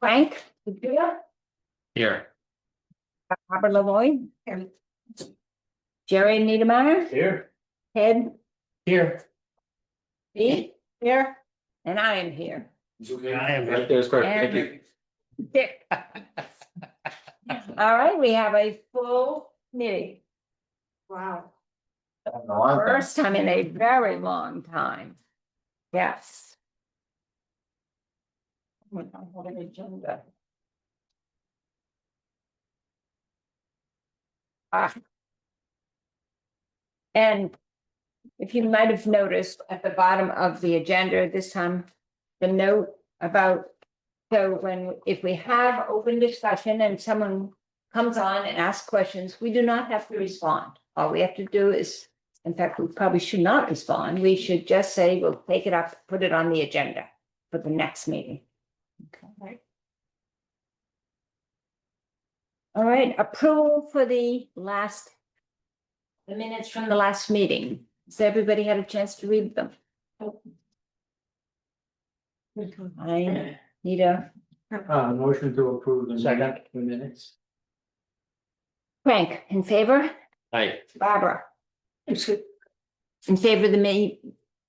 Frank? Here. Robert Lavoy? Jerry Niedermeyer? Here. Ted? Here. Pete? Here. And I am here. I am right there's perfect. Thank you. Dick. All right, we have a full meeting. Wow. First time in a very long time. Yes. What an agenda. And if you might have noticed at the bottom of the agenda this time, the note about, so if we have open discussion and someone comes on and asks questions, we do not have to respond. All we have to do is, in fact, we probably should not respond. We should just say, we'll take it up, put it on the agenda for the next meeting. Okay. All right, approval for the minutes from the last meeting. Has everybody had a chance to read them? I need a Motion to approve the second minutes. Frank in favor, Aye. Barbara. In favor of the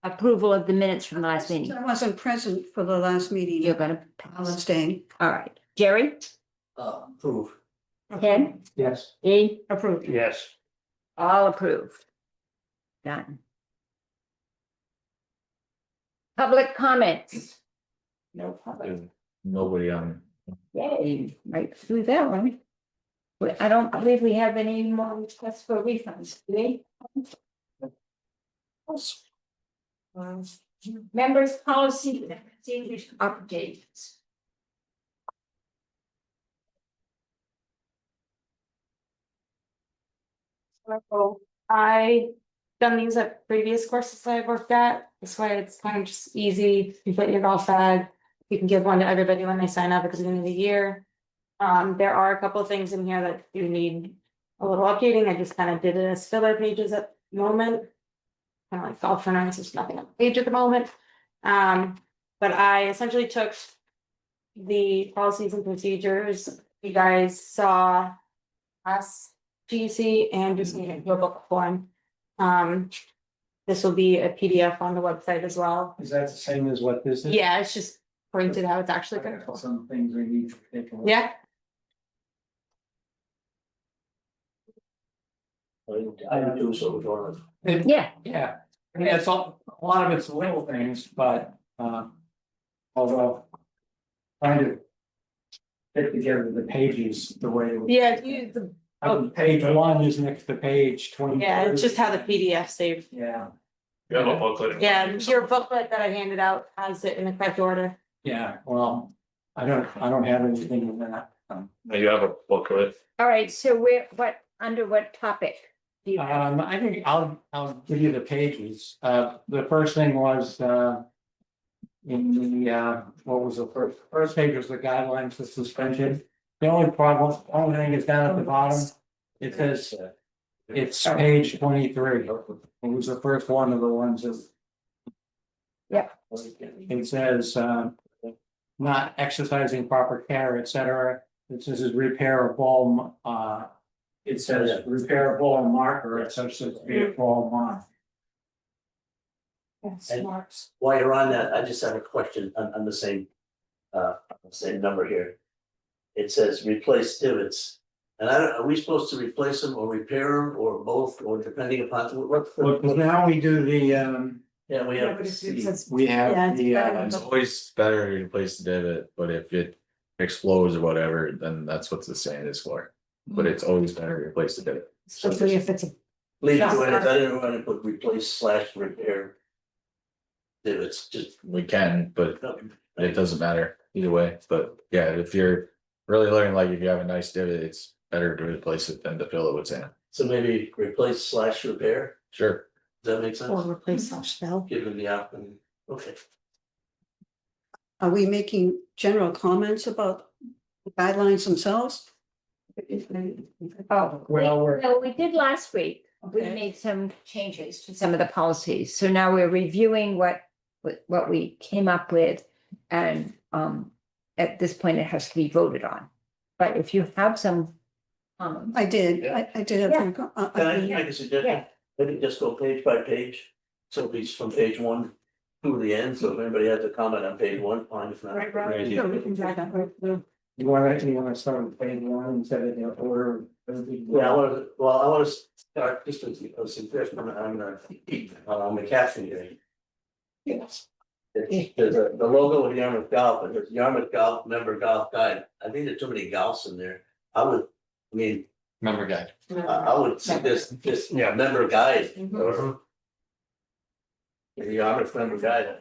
approval of the minutes from the last meeting. I wasn't present for the last meeting. You're gonna I'll pass. abstain. All right, Jerry, Approve. Ted, Yes. E, Approved. Yes. all approved. Done. Public comments. No public. Nobody on. Yay, right through that one. But I don't believe we have any more requests for refunds, do we? Members policy and procedures updates. So I done these at previous courses that I've worked at. This way it's kind of just easy. You put your golf bag. You can give one to everybody when they sign up at the beginning of the year. There are a couple of things in here that do need a little updating. I just kind of did it as filler pages at the moment. Kind of like golf tournaments, there's nothing on the page at the moment. But I essentially took the policies and procedures you guys saw us GC and just made it into a book form. This will be a PDF on the website as well. Is that the same as what this is? Yeah, it's just printed how it's actually gonna go. Some things we need to take a look. Yeah, I would do so, Jordan. Yeah, Yeah, I mean, it's a lot of it's little things, but, although. Trying to. Fit together the pages the way. yeah, Page 1 is next to page 20. yeah, it's just how the PDF saved. Yeah, You have a booklet. Yeah, your booklet that I handed out has it in the correct order. yeah, well, I don't have anything in that. You have a booklet. all right, so under what topic? Do you have? I think I'll give you the pages. The first thing was, in the, what was the first page was the guidelines for suspension. The only thing is down at the bottom. It says, it's page 23. It was the first one of the ones that. Yeah. It says, not exercising proper care, etc. It says repair a ball, it says repair a ball marker, it says to be a ball mark. Smart. While you're on that, I just have a question on the same number here. It says replace divots. And are we supposed to replace them or repair them or both, or depending upon what? Well, 'cause now we do the, Yeah, we have. we Yeah, have it's the, better. It's always better to replace the divot, but if it explodes or whatever, then that's what the sand is for. But it's always better to replace the divot. Especially if it's a. Leave it the way it is. I didn't want to put replace/repair. Divots, just. We can, but it doesn't matter either way. But yeah, if you're really learning, like if you have a nice divot, it's better to replace it than to fill it with sand. So maybe replace/repair, Sure. does that make sense? Or replace/fill. Given the option, okay. Are we making general comments about the guidelines themselves? Oh, Well, no, we did last week. We Okay. made some changes to some of the policies, so now we're reviewing what we came up with. And at this point, it has to be voted on. But if you have some. I did have. Yeah. some Can I make a suggestion? Yeah. Maybe just go page by page, so at least from page one to the end, so if anybody has a comment on page one, fine, if not. Sure, we can try that. You wanna start with page one instead of the order? Yeah, I wanna start just with a suggestion on the caption here. Yes. There's the logo of Yarmouth Golf, and there's Yarmouth Golf Member Golf Guide. I think there's too many golfs in there. I mean, Member guide. I would see this member guide or. The Yarmouth Member Guide.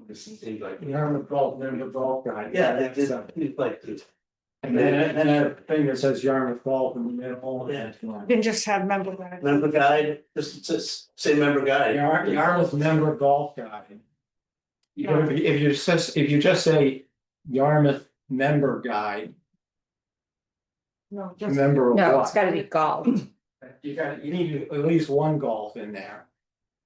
This seems like. Yarmouth Golf, member golf guide. Yeah, it seems like. And then a thing that says Yarmouth Golf in the middle. Yeah. You can just have member guide. Member guide, just say member guide. Yarmouth member golf guide. If you just say Yarmouth member guide, No, just, member of No, what? it's gotta be golf. You need at least one golf in there.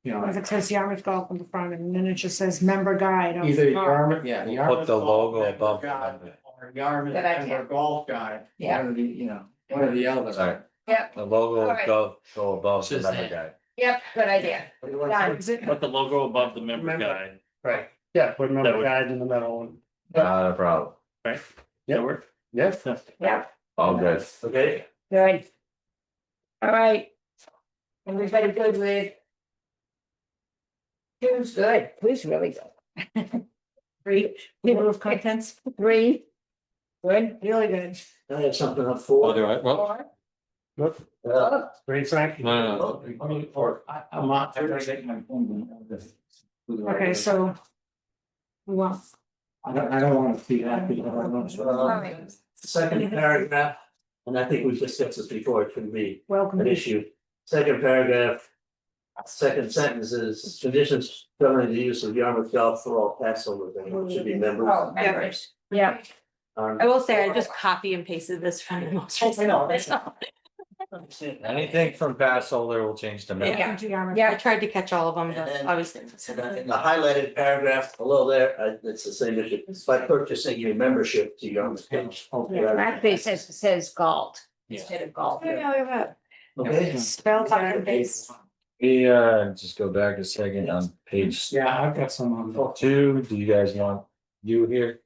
You know, If it says Yarmouth Golf on the front and then it just says member guide. on either the top. Yarmouth, yeah. We'll Yarmouth put the Golf logo member above the guide, member. Or Yarmouth Good idea. member golf guide. Yeah. One of the, one or the other. Sorry. Yep, The logo Alright. go above the Just member that. guide. yep, good idea. Done. Is it? Put the logo above the member Member. guide. Right, yeah, put That member would- guide in the middle. Not a problem. Right? That work? Yes. Yep, All good. Okay, good. All right. Everybody good with? Two's good, two's really good. Three, table of contents, Three. Good. really good. I have something up for. Four. Uh, Great, Frank. No, I'm not. I'm gonna take my phone. Okay, so. Well, I don't wanna see that. because I don't know. All right. Second paragraph, and I think we discussed this before, it shouldn't be welcome. an issue. Second paragraph. Second sentence is conditions governing the use of Yarmouth Golf for all pass holders, and it should be members. Oh, members, yeah, I will say, I just copy and pasted this from the most recent. know. anything from pass holder will change to member. Yeah. To Yarmouth. yeah. I tried to catch all of them, And but then- obviously. In the highlighted paragraph below there, it's the same issue, it's by purchasing your membership to Yarmouth Golf. Okay. Actually, it says golf Yeah. instead of golf. Yeah, look at Okay, that. Spell copy and paste. We just go back a second on page Yeah, I've got some on. the- 2. Do you guys want you here?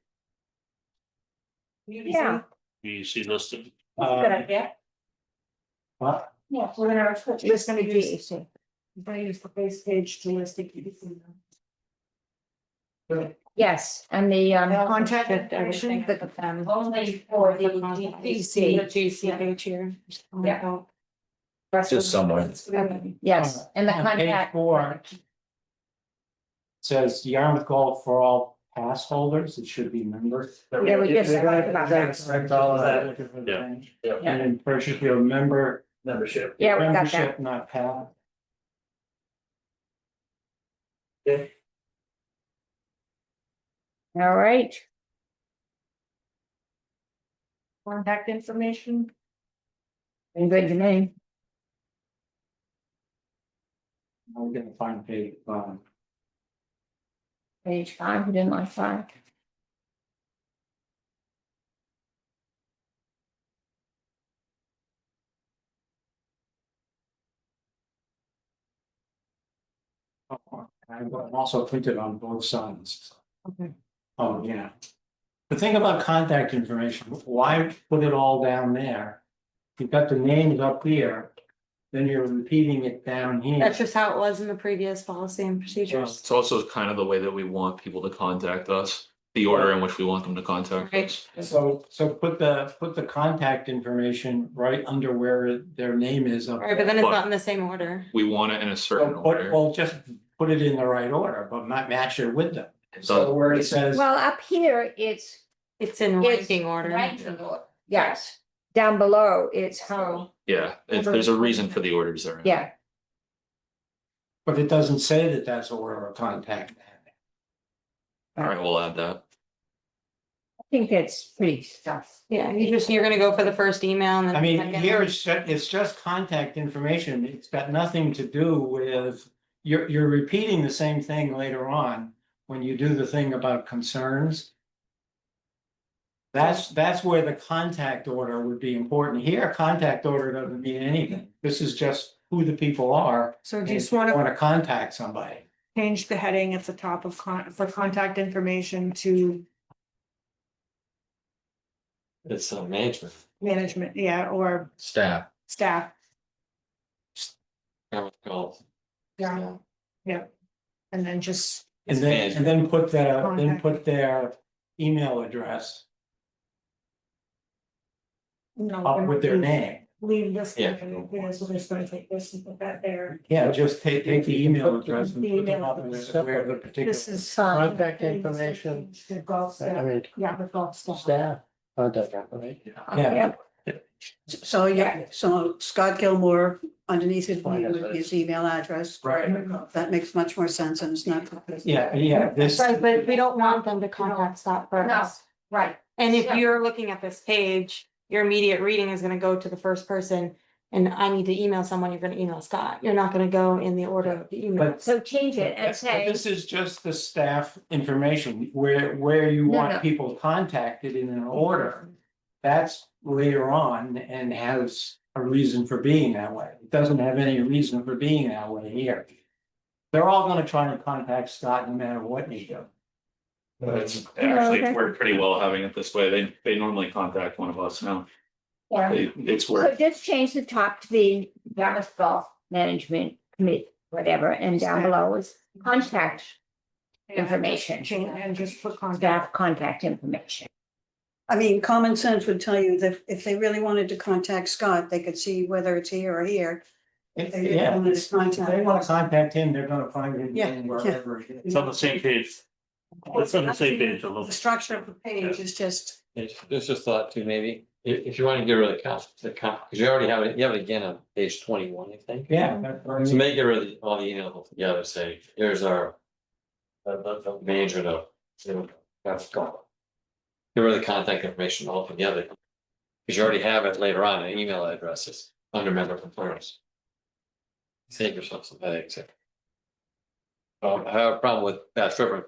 Yeah, You see listed. good idea. What? Yeah, we're gonna put this in the GEC. I'm gonna use the base page to list the. Yes, and the Contact Everything information. with them. only for the The GEC. GC page here. Yeah. Just somewhere. Yes, and the On page contact. 4. Says Yarmouth Golf for all pass holders, it should be members. Yeah, we just talked about that. Correct all of that. Yeah. Yeah. And then purchase your member. membership. Yeah, we got that. Membership, not pass. Okay. All right, Contact information. and good to me. I'm gonna find page 5. Page 5, you didn't like 5? I'm also printed on both sides. Okay. Oh, yeah. The thing about contact information, why put it all down there? You've got the names up here, then you're repeating it down here. That's just how it was in the previous policy and procedures. It's also kind of the way that we want people to contact us, the order in which we want them to contact us. So put the contact information right under where their name is up. Right, but then it's not in the same order. We want it in a certain So order. well, just put it in the right order, but not match it with them. So So where it says, Well, up here, it's. It's in it's ranking order. ranking order. Yes, down below, it's how, yeah, there's a reason for the orders there. yeah, but it doesn't say that that's a order of contact. All right, we'll add that. I think that's pretty stuff. Yeah, you're gonna go for the first email and then. I mean, second. here it's just contact information. It's got nothing to do with, you're repeating the same thing later on when you do the thing about concerns. That's where the contact order would be important. Here, contact order doesn't mean anything. This is just who the people are. So do and you if just want to Want to contact somebody. change the heading at the top of for contact information to It's management. management, yeah, or Staff, staff? Call. Yeah. Yeah. And then just, And then put their email address no. up with their name. Leave this, Yeah. we're just gonna take this and put that there. Yeah, just take the email address and put them up with where the particular. This is. Contact information. The golf staff, yeah, the golf staff. Contact information. Yeah. So, yeah, so Scott Gilmore, underneath it, his email address. Right. That makes much more sense and it's not. Yeah, this. Right, but we don't want them to contact Scott No, first. right, And if Yeah. you're looking at this page, your immediate reading is gonna go to the first person. And I need to email someone, you're gonna email Scott. You're not gonna go in the order of the email. so change it and But say, this is just the staff information, where you No, want no. people contacted in an order. That's later on and has a reason for being that way. It doesn't have any reason for being that way here. They're all gonna try to contact Scott no matter what you do. But it's actually okay. worked pretty well having it this way. They normally contact one of us now. yeah. It's So worked. just change the top to the Yarmouth Golf Management Committee, whatever, and down below is contact information. Change and just put contact. Staff contact information. I mean, common sense would tell you that if they really wanted to contact Scott, they could see whether it's here or here. If they really Yeah, wanted if to contact they wanna us. contact him, they're gonna find him Yeah, wherever it is. It's on the same page. It's on the same page, a The little. structure of the page is just, It's just thought too, maybe, if you want to get rid of because you already have it, you have it again on page 21, I think. Yeah. that's what I So mean. make it really all the emails together, say, here's our. The manager of, that's gone. Get rid of the contact information altogether. Because you already have it later on, in email addresses, under member concerns. Save yourself some headaches there. I have a problem with that Trevor,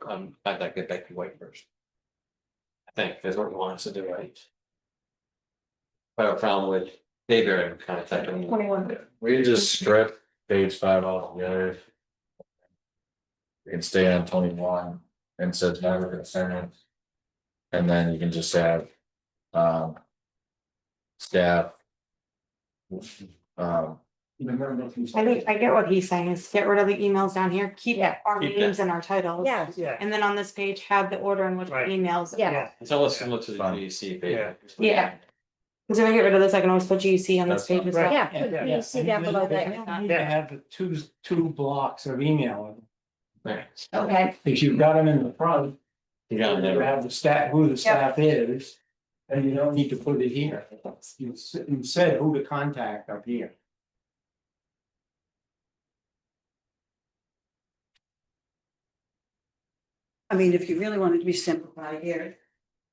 contacted Becky White first. I think that's what he wants to do, right? I have a problem with Dayberry contacting. 21. we can just strip page 5 altogether. We can stay on 21 and says member concern. And then you can just have, staff. I think I get what he's saying, is get rid of the emails down here, keep Yeah. our Keep names and our titles. Yeah, Yeah. And then on this page, have the order in which the Right. emails. yeah, It's almost similar to the Fine. GEC page. Yeah. Cause if I get rid of this, I can always put GC on this That's page as well. yeah, Yeah, put yeah. PC down below They that. need to have the two blocks of email. Right. Okay, If you've got them in the front, You got you it. have the staff, who the staff is, and you don't need to put it here. You said who to contact up here. I mean, if you really wanted to be simplified here.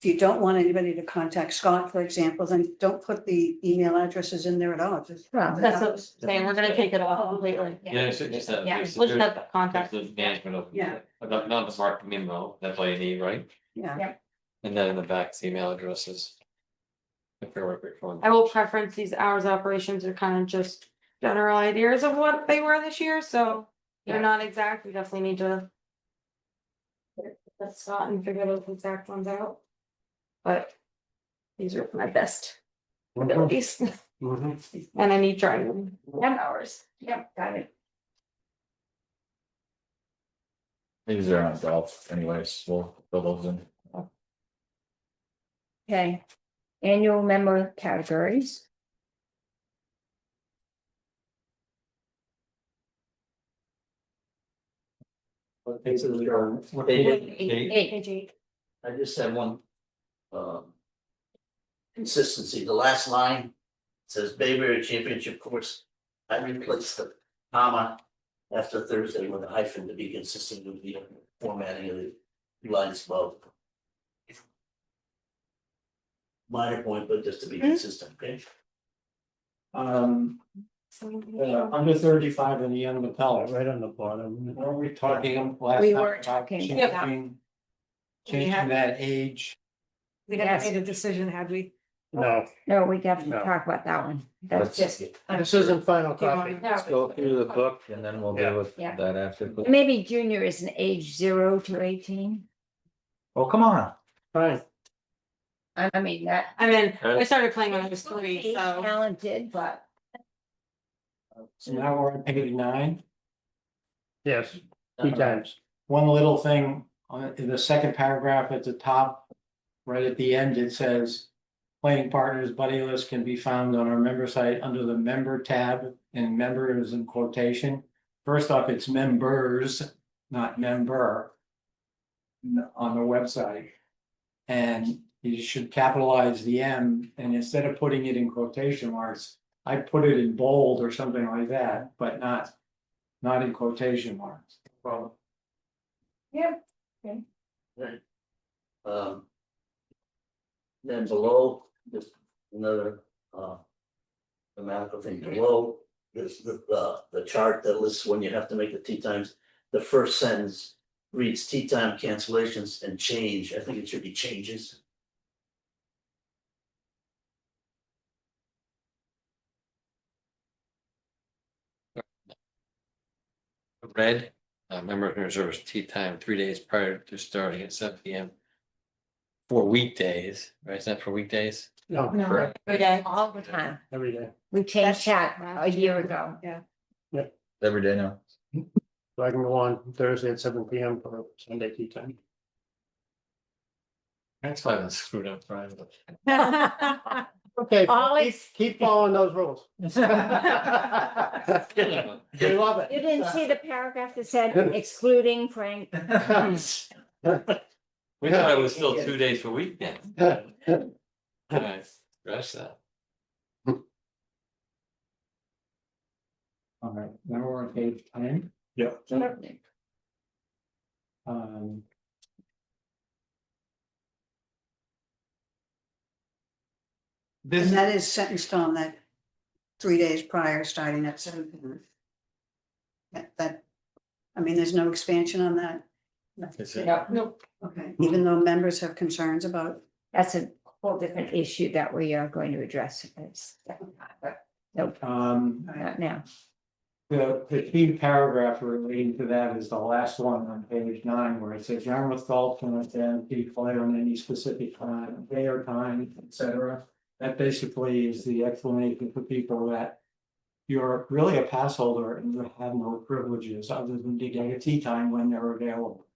If you don't want anybody to contact Scott, for example, then don't put the email addresses in there at all, just. well, That's what I'm saying, we're gonna take it off completely. Yeah, it's just that. Yeah, there's- We'll just there's- have the contact. there's the management of. Yeah. Not the market memo, that's all you need, right? Yeah, And then in the back, it's email addresses. If you're working for. I will preference these hours of operations are kind of just general ideas of what they were this year, so they're Yeah. not exact, we definitely need to. Let's start and figure those exact ones out. But these are my best abilities, and I need trying 10 hours. yep, got it. These are on golf anyways, we'll fill those in. Okay, annual member categories. Page Eight. Page 8. I just have one. Consistency, the last line says Bayberry Championship Course. I replaced the comma after Thursday with a hyphen to be consistent with the formatting of the lines above. Minor point, but just to be consistent, okay? Under 35 in the young appellate, right on the bottom. Were we talking last? We time were about talking changing- about- Changing that age. We hadn't Yes. made a decision, had we? No, No, we have to No. talk about that one. That's Let's- just, this isn't final Do you want copy. me- Let's go through the book and then we'll deal with Yeah. that after. maybe junior is an age 0 to 18. Oh, come on. Fine. I mean, that. I mean, I started playing when I was 3, so. Talented, but. So now we're on page 9. Yes, 2 times. One little thing in the second paragraph at the top, right at the end, it says. Planning Partners buddy list can be found on our member site under the member tab, and member is in quotation. First off, it's members, not member. On the website. And you should capitalize the M, and instead of putting it in quotation marks, I put it in bold or something like that, but not in quotation marks. Well, Right. Then below, just another, grammatical thing below, this, the chart that lists when you have to make the tea times. The first sentence reads tea time cancellations and change, I think it should be changes. Red, member reserves tea time 3 days prior to starting at 7 p.m. For weekdays, right? It's not for weekdays. no, No, correct, every day, all the time. every day. We changed that a year ago. Yeah. Every day now. So I can go on Thursday at 7 p.m. for Sunday tea time. That's why I was screwed up, Brian. Okay, Always- keep following those rules. We love You didn't see the paragraph that said excluding Frank? We thought it was still 2 days for weekend. Alright, rest that. All right, now we're on page 10. Yep. And that is set in stone that 3 days prior, starting at 7 p.m. That, I mean, there's no expansion on that. Is it? No, Okay, even though members have concerns about, that's a whole different issue that we are going to address. It's- but Nope, not now. The key paragraph relating to that is the last one on page 9, where it says Yarmouth Golf can attend be play on any specific time, day or time, etc. That basically is the explanation for people that you're really a pass holder and you have no privileges other than to get a tea time when they're available.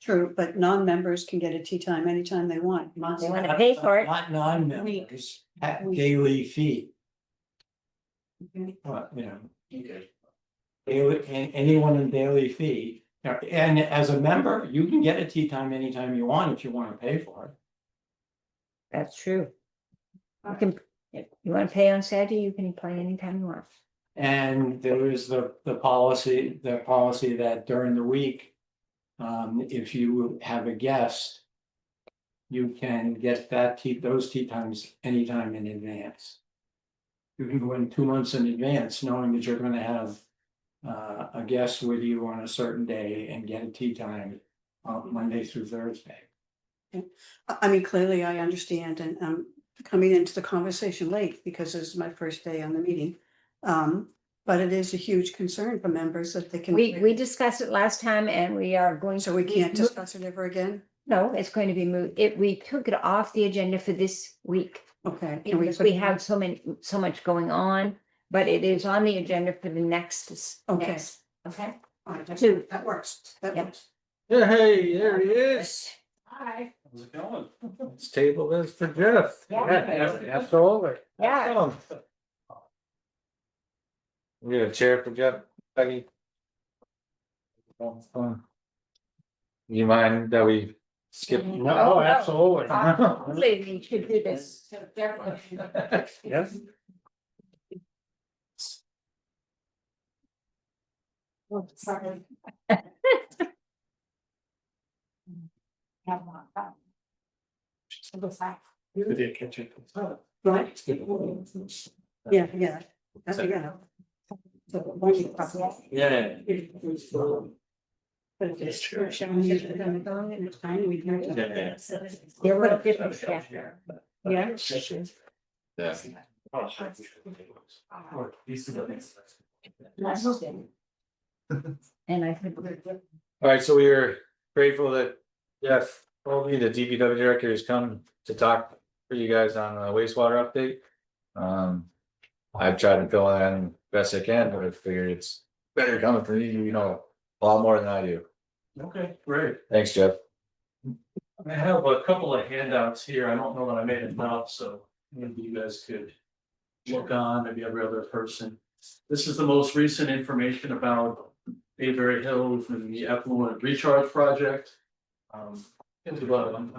true, but non-members can get a tea time anytime they want. They want to pay for it. Not non-members at daily fee. You know, Okay. daily, anyone in daily fee. Now, and as a member, you can get a tea time anytime you want if you want to pay for it. That's true. You can, if you want to pay on Saturday, you can play anytime you want. And there is the policy that during the week. If you have a guest. You can get those tea times anytime in advance. You can go in 2 months in advance, knowing that you're gonna have. A guest with you on a certain day and get a tea time, Monday through Thursday. I mean, clearly I understand and I'm coming into the conversation late because this is my first day on the meeting. But it is a huge concern for members that they can. We discussed it last time and we are going to. So we can't discuss it ever again? No, it's going to be moved. We took it off the agenda for this week. Okay. Because we have so much going on, but it is on the agenda for the next. Okay. Okay. All right, Two. that works, that Yep. works. Hey, there he is. Hi. How's it going? Let's table this for Jeff. Yeah. Absolutely. Yeah. We got a chair for Jeff, Peggy. You mind that we skip? No, absolutely. Hopefully we should do this. So definitely. Yes. Oh, sorry. Right? Yeah, yeah. That's, yeah. So, one thing- Yeah. But if it's showing you that I'm going and it's fine, we can. Yeah. They're a little different chapter. Yeah. Yeah. And I think. All right, so we are grateful that Jeff Colby, the DPW director, has come to talk for you guys on the wastewater update. I've tried to fill in best I can, but I figured it's better coming from you, you know, a lot more than I do. Okay, great. Thanks, Jeff. I have a couple of handouts here. I don't know that I made enough, so maybe you guys could look on, maybe every other person. This is the most recent information about Bayberry Hills and the effluent recharge project. I'm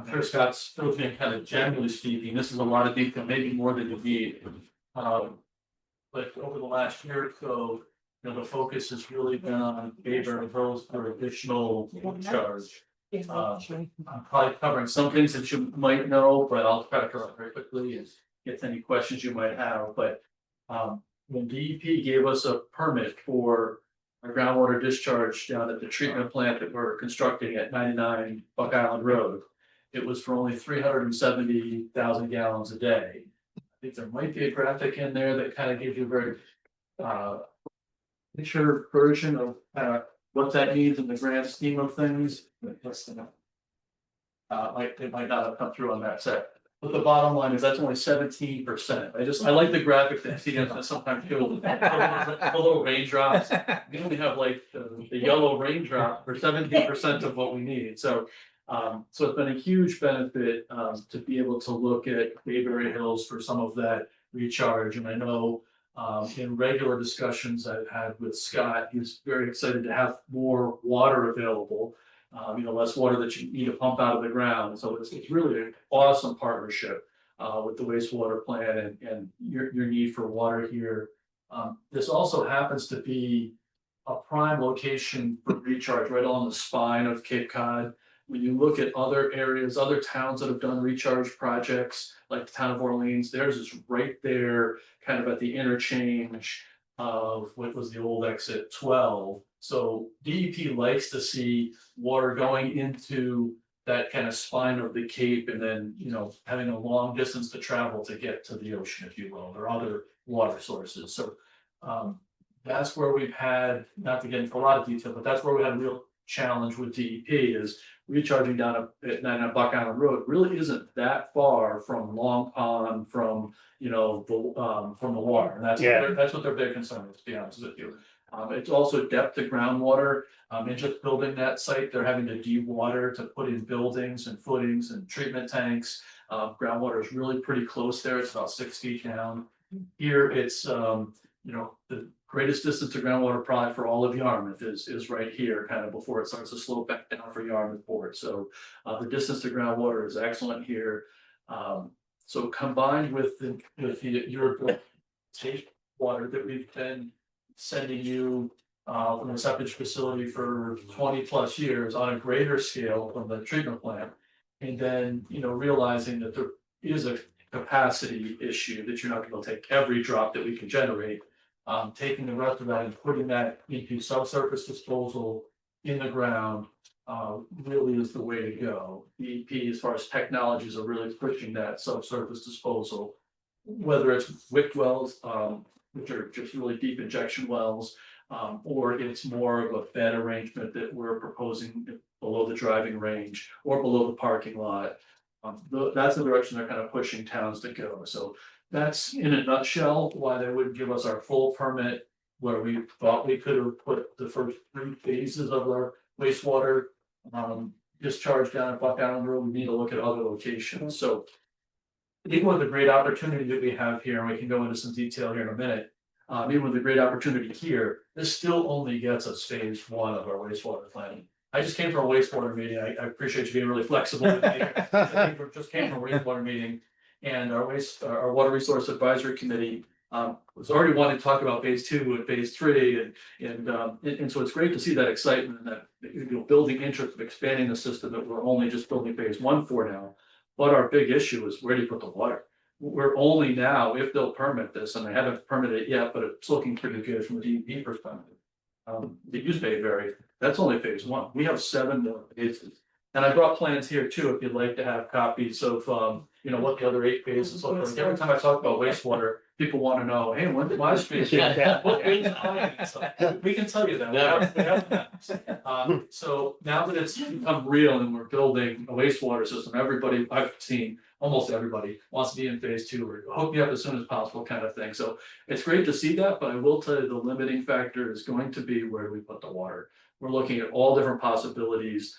sure Scott's filled in kind of generally speaking, this is a lot of detail, maybe more than you need. But over the last year or so, you know, the focus has really been on Bayberry Hills for additional recharge. I'm probably covering some things that you might know, but I'll try to cover it very quickly and get to any questions you might have, but. When DEP gave us a permit for our groundwater discharge down at the treatment plant that we're constructing at 99 Buck Island Road. It was for only 370,000 gallons a day. I think there might be a graphic in there that kind of gives you a very picture version of what that means in the grand scheme of things. It might not have come through on that set. But the bottom line is that's only 17%. I like the graphic that see that sometimes shows the little raindrops. We only have like the yellow raindrop for 17% of what we need. So so it's been a huge benefit to be able to look at Bayberry Hills for some of that recharge. And I know in regular discussions I've had with Scott, he's very excited to have more water available. You know, less water that you need to pump out of the ground. So it's really an awesome partnership with the wastewater plant and your need for water here. This also happens to be a prime location for recharge right along the spine of Cape Cod. When you look at other areas, other towns that have done recharge projects, like the town of Orleans, theirs is right there, kind of at the interchange of what was the old exit 12. So DEP likes to see water going into that kind of spine of the Cape and then, you know, having a long distance to travel to get to the ocean, if you will, or other water sources. So that's where we've had, not to get into a lot of detail, but that's where we had a real challenge with DEP is recharging down at 99 Buck Island Road really isn't that far from Long Pond, from, you know, from the water. And that's what their big concern is, to be honest with you. It's also depth to groundwater. And just building that site, they're having to de-water to put in buildings and footings and treatment tanks. Groundwater is really pretty close there. It's about 6 feet down. Here, it's you know, the greatest distance to groundwater probably for all of Yarmouth is right here, kind of before it starts to slope back down for Yarmouth Port. So the distance to groundwater is excellent here. So combined with the European water that we've been sending you from the septic facility for 20+ years on a greater scale from the treatment plant. And then, you know, realizing that there is a capacity issue that you're not going to take every drop that we can generate. Taking the rest of that and putting that into subsurface disposal in the ground really is the way to go. DEP, as far as technologies, are really pushing that subsurface disposal, whether it's WIC wells, which are just really deep injection wells, or it's more of a bed arrangement that we're proposing below the driving range or below the parking lot. That's the direction they're kind of pushing towns to go. So that's in a nutshell why they wouldn't give us our full permit, where we thought we could have put the first 3 phases of our wastewater discharge down at Buck Island Road. We need to look at other locations. So even with the great opportunity that we have here, and we can go into some detail here in a minute, even with the great opportunity here, this still only gets us phase 1 of our wastewater planning. I just came from a wastewater meeting. I appreciate you being really flexible with me. Just came from a wastewater meeting, and our water resource advisory committee was already wanting to talk about phase 2 and phase 3, and so it's great to see that excitement and that, you know, building interest of expanding the system that we're only just building phase 1 for now. But our big issue is where do you put the water? We're only now, if they'll permit this, and they haven't permitted it yet, but it's looking pretty good from the DEP perspective. The use Bayberry, That's only phase one. We have 7 more phases. And I brought plans here too, if you'd like to have copies of, you know, what the other 8 phases look like. Every time I talk about wastewater, people want to know, hey, when did my street? What phase am I in? So, we can tell you that. We have that. So now that it's become real and we're building a wastewater system, everybody I've seen, almost everybody wants to be in phase 2 or hook me up as soon as possible kind of thing. So it's great to see that, but I will tell you the limiting factor is going to be where we put the water. We're looking at all different possibilities,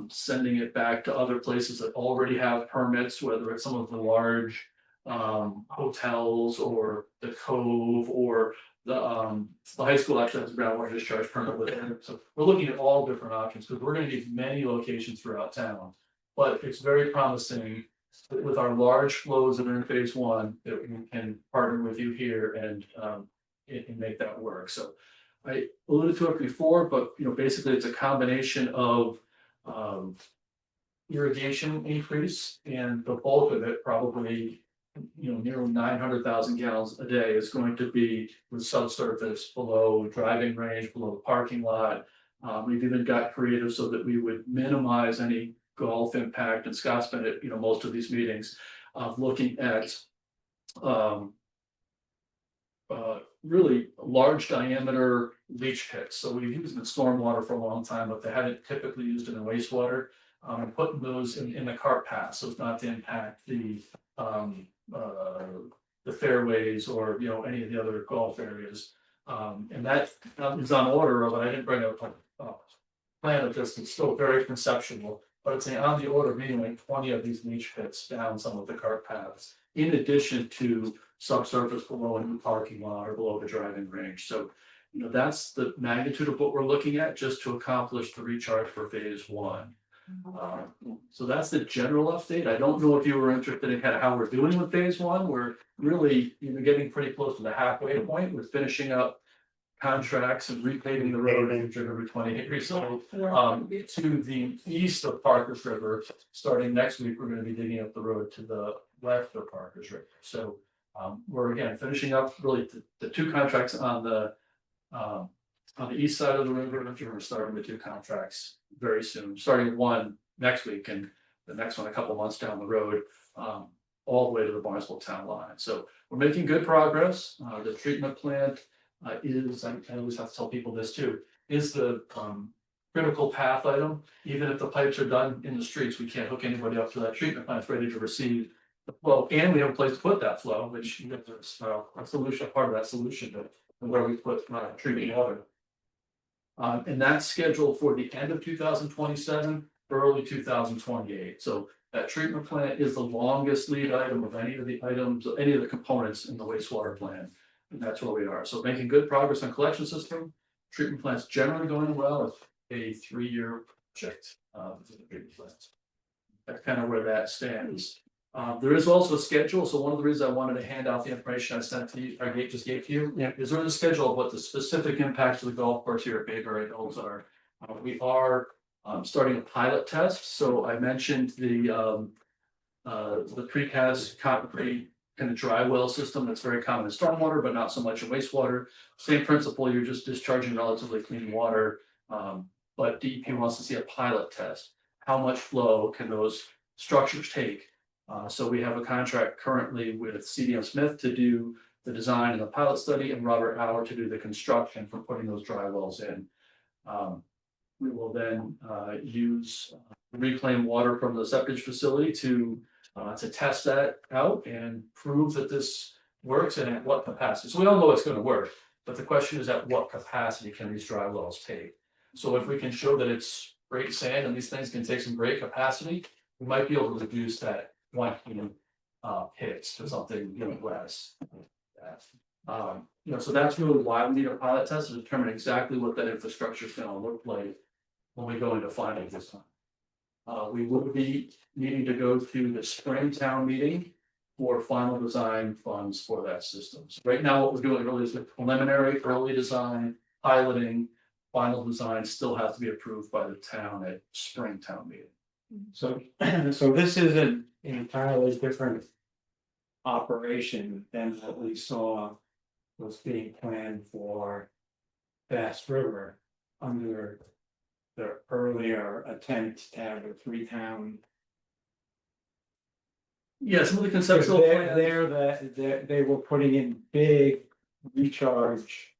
sending it back to other places that already have permits, whether it's some of the large hotels or the Cove or the high school actually has a groundwater discharge permit with it. So we're looking at all different options because we're gonna need many locations throughout town. But it's very promising that with our large flows that are in phase 1, that we can partner with you here and make that work. So I alluded to it before, but you know, basically it's a combination of irrigation increase and the bulk of it probably, you know, nearly 900,000 gallons a day is going to be with subsurface below driving range, below the parking lot. We've even got creative so that we would minimize any Gulf impact, and Scott's been at, you know, most of these meetings, looking at really large diameter leach pits. So we've used them in stormwater for a long time, but they haven't typically used it in wastewater. And putting those in the cart path, so as not to impact the fairways or, you know, any of the other golf areas. And that is on order, but I didn't bring a plan of this. It's still very conceptual, but it's on the order of meaning like 20 of these leach pits down some of the cart paths, in addition to subsurface below a new parking lot or below the driving range. So, you know, that's the magnitude of what we're looking at just to accomplish the recharge for phase 1. So that's the general update. I don't know if you were interested in kind of how we're doing with phase 1. We're really, you know, getting pretty close to the halfway point. We're finishing up contracts and repaving the road in River 28 recently. To the east of Parker's River, starting next week, we're going to be digging up the road to the west of Parker's River. So we're again finishing up really the 2 contracts on the east side of the river. We're starting the 2 contracts very soon, starting one next week and the next one a couple months down the road, all the way to the Barnesville town line. So we're making good progress. The treatment plant is, I always have to tell people this too, is the critical path item. Even if the pipes are done in the streets, we can't hook anybody up to that treatment plant. It's ready to receive the flow, and we have a place to put that flow, which is a solution, part of that solution to where we put treatment water. And that's scheduled for the end of 2027, early 2028. So that treatment plant is the longest lead item of any of the items, any of the components in the wastewater plan. And that's where we are. So making good progress on collection system. Treatment plant's generally going well. It's a 3-year project. That's kind of where that stands. There is also a schedule. So one of the reasons I wanted to hand out the information I sent to you, I just gave to you, is there a schedule of what the specific impacts of the golf course here at Bayberry Hills are. We are starting a pilot test. So I mentioned the precast concrete kind of dry well system that's very common in stormwater, but not so much in wastewater. Same principle, you're just discharging relatively clean water. But DEP wants to see a pilot test. How much flow can those structures take? So we have a contract currently with CDM Smith to do the design and the pilot study, and Robert Howard to do the construction for putting those dry wells in. We will then use reclaimed water from the septic facility to test that out and prove that this works and at what capacity. So we all know it's going to work, but the question is at what capacity can these dry wells take? So if we can show that it's great sand and these things can take some great capacity, we might be able to reduce that 1 hits to something, you know, less. You know, so that's really why we need a pilot test to determine exactly what that infrastructure is going to look like when we go into final this time. We will be needing to go to the spring town meeting for final design funds for that system. So right now, what we're doing really is the preliminary early design, piloting, final design still has to be approved by the town at spring town meeting. So, so this is an entirely different operation than what we saw was being planned for Bass River under the earlier attempt to have a three-town. Yeah, some of the Because conceptual they're, plans. they were putting in big recharge.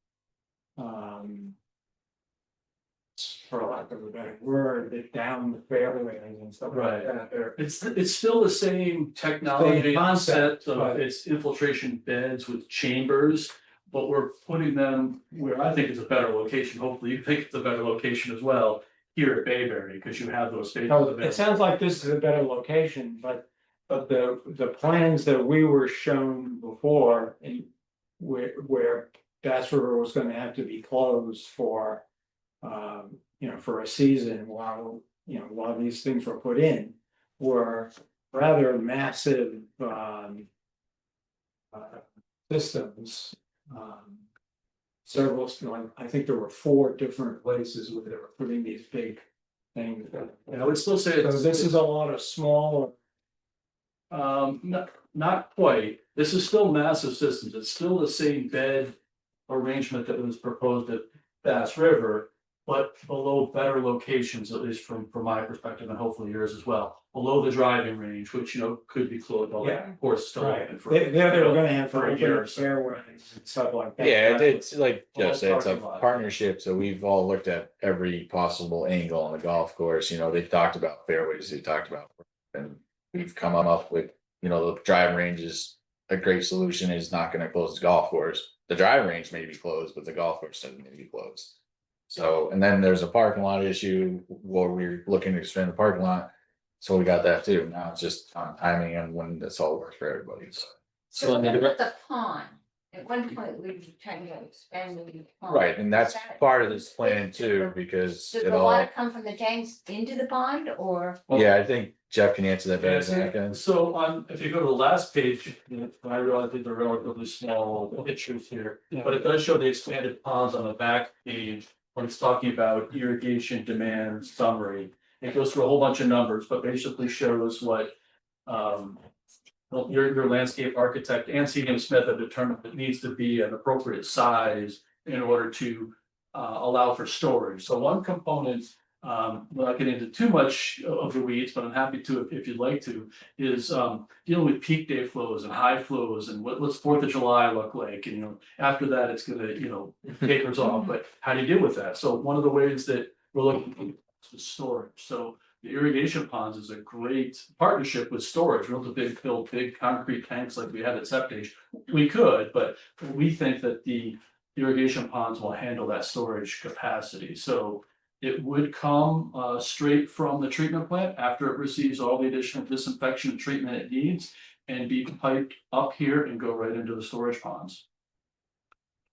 For lack of a better word, that down the fairway and stuff like Right. that. They're- It's still the same technology Same concept, concept of but- its infiltration beds with chambers. But we're putting them where I think is a better location. Hopefully you think it's a better location as well. Here at Bayberry, because you have those spaces So it available. sounds like this is a better location, but the plans that we were shown before and where Bass River was gonna have to be closed for for a season while these things were put in were rather massive systems. Several, I think there were 4 different places where they were putting these big things. And I would still say So it's. this is a lot of smaller. Not quite. This is still massive systems. It's still the same bed arrangement that was proposed at Bass River. But below better locations, at least from my perspective and hopefully yours as well, below the driving range, which could be closed, although Yeah. of course still Right, open for. they were gonna have for to a open year or up so. fairways and stuff like that. Yeah, it's like Well, Jeff said, it's a parking lot. partnership, so we've all looked at every possible angle on the golf course, they've talked about fairways, they've talked about. And we've come up with, the driving range is a great solution, is not gonna close the golf course. The driving range may be closed, but the golf course doesn't need to be closed. So, and then there's a parking lot issue where we're looking to expand the parking lot. So we got that too. Now it's just on timing and when this all works for everybody. So. So what about the pond? At one point, we were talking about expanding the pond. Right, and that's Is that- part of this plan too, because Does it the all, water come from the tanks into the pond or? yeah, I think Jeff can answer that better than I can. So if you go to the last page, I realize these are relatively small pictures here, but it does show the expanded ponds on the back page. When it's talking about irrigation demand summary, it goes through a whole bunch of numbers, but basically shows what. Your landscape architect and CDM Smith have determined it needs to be an appropriate size in order to allow for storage. So one component, without getting into too much of the weeds, but I'm happy to if you'd like to, is dealing with peak day flows and high flows and what's 4th of July look like, and after that it's gonna, tapers off, but how do you deal with that? So one of the ways that we're looking is storage. So the irrigation ponds is a great partnership with storage. We don't have to build big concrete tanks like we have at Septage. We could, but we think that the irrigation ponds will handle that storage capacity. So it would come straight from the treatment plant after it receives all the additional disinfection and treatment it needs and be piped up here and go right into the storage ponds.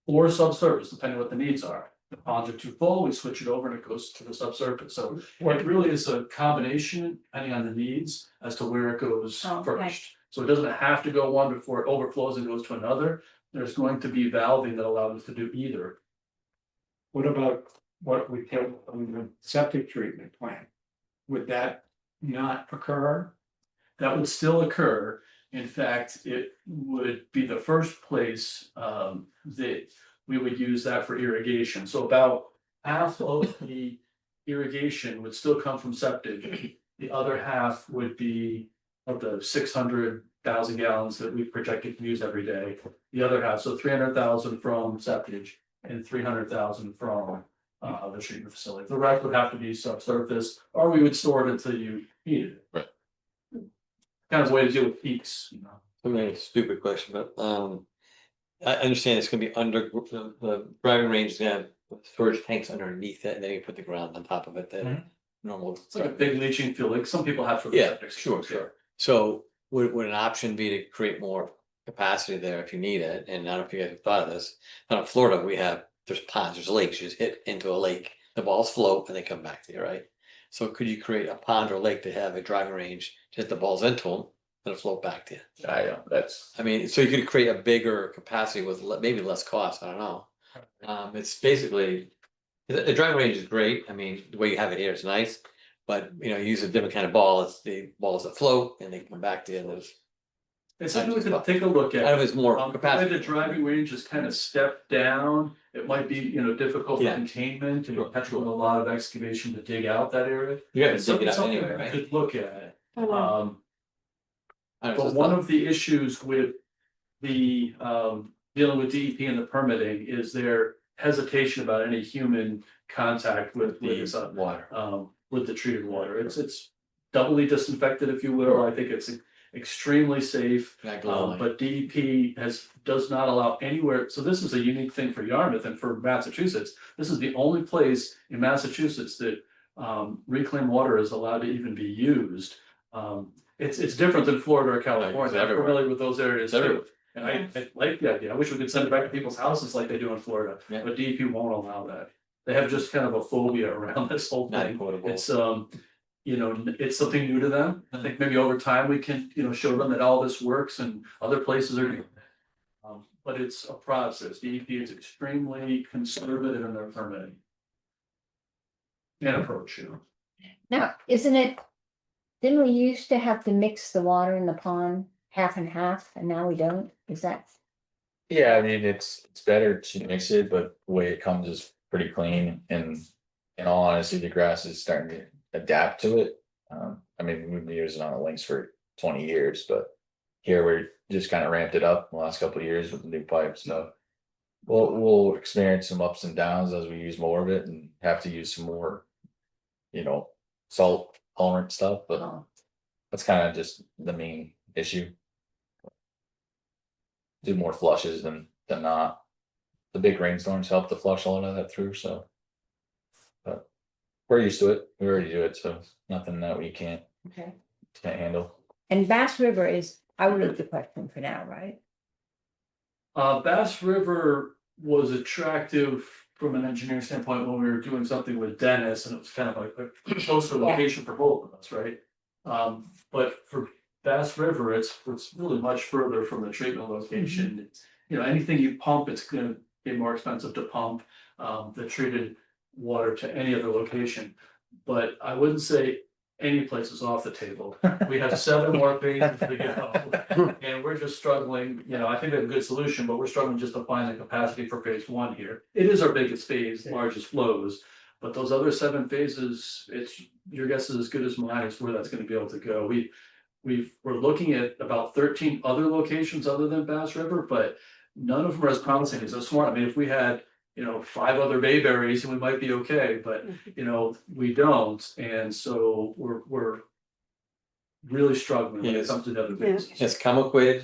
Or subsurface, depending what the needs are. The ponds are too full, we switch it over and it goes to the subsurface. So it really is a combination, depending on the needs, as to where it goes Oh, okay. first. So it doesn't have to go one before it overflows and goes to another. There's going to be valving that allows us to do either. What about what we take from the septic treatment plant? Would that not occur? That would still occur. In fact, it would be the first place that we would use that for irrigation. So about half of the irrigation would still come from septic. The other half would be of the 600,000 gallons that we projected to use every day. The other half, so 300,000 from septic and 300,000 from the treatment facility. The rest would have to be subsurface, or we would store it until you needed it. Right. Kind of way to deal with peaks, I mean, it's a stupid question, but I understand it's gonna be under the driving range is gonna have storage tanks underneath it, and then you put the ground on top of it, then normal. It's like a big leaching field, like some people have for their Yeah, septic sure, systems, sure. So would an option be to create more capacity there if you need it? And I don't know if you guys have thought of this. Out in Florida, there's ponds, there's lakes, you just hit into a lake, the balls float and they come back to you, right? So could you create a pond or lake to have a driving range, to hit the balls into them, and float back to you? I mean, so you could create a bigger capacity with maybe less cost, I don't know. It's basically, the driving range is great, I mean, the way you have it here is nice. But you use a different kind of ball, it's the balls that float and they come back to you, and there's. It's something we can take a look I don't know at. if it's more The way capacity. the driving range is kind of stepped down, it might be, difficult for Yeah. containment and Sure, potential a lot of excavation to dig out that area. You gotta It's dig it out something anyway, we right? could look at. Mhm. But one of the issues with the dealing with DEP and the permitting is their hesitation about any human contact with The water. with the treated water. It's doubly disinfected, if you will. I think it's extremely safe. But DEP does not allow anywhere, so this is a unique thing for Yarmouth and for Massachusetts. This is the only place in Massachusetts that reclaimed water is allowed to even be used. It's different than Florida or California. I'm everywhere. familiar with those areas It's everywhere. too. And I like the idea. I wish we could send it back to people's houses like they do in Florida, Yeah. but DEP won't allow that. They have just kind of a phobia around this whole Not thing. potable. It's it's something new to them. I think maybe over time we can, show them that all this works and other places are doing it. But it's a process. DEP is extremely conservative in their permitting. And approach, Now, didn't we used to have to mix the water in the pond half and half, and now we don't? Is that? Yeah, I mean, it's better to mix it, but the way it comes is pretty clean and in all honesty, the grass is starting to adapt to it. I mean, we've been using it on the links for 20 years, but here we're just kind of ramped it up in the last couple of years with the new pipes, so. We'll experience some ups and downs as we use more of it and have to use some more, salt tolerant stuff, but Oh, that's kind of just the main issue. Do more flushes than not. The big rainstorms help to flush a lot of that through, so. But we're used to it, we already do it, so nothing that we can't okay. handle. And Bass River is out of the question for now, right? Bass River was attractive from an engineering standpoint when we were doing something with Dennis, and it was kind of like a closer location for both of us, right? But for Bass River, it's really much further from the treatment location. It's, anything you pump, it's gonna be more expensive to pump the treated water to any other location. But I wouldn't say any place is off the table. We have 7 more phases to go. And we're just struggling, I think we have a good solution, but we're struggling just to find the capacity for phase 1 here. It is our biggest phase, largest flows. But those other 7 phases, your guess is as good as mine as where that's gonna be able to go. We're looking at about 13 other locations other than Bass River, but none of them are as promising as this one. I mean, if we had, 5 other bayberries, we might be okay, but we don't, and so we're really struggling when it Yes. comes to the other Yeah. phases. Is Comaquid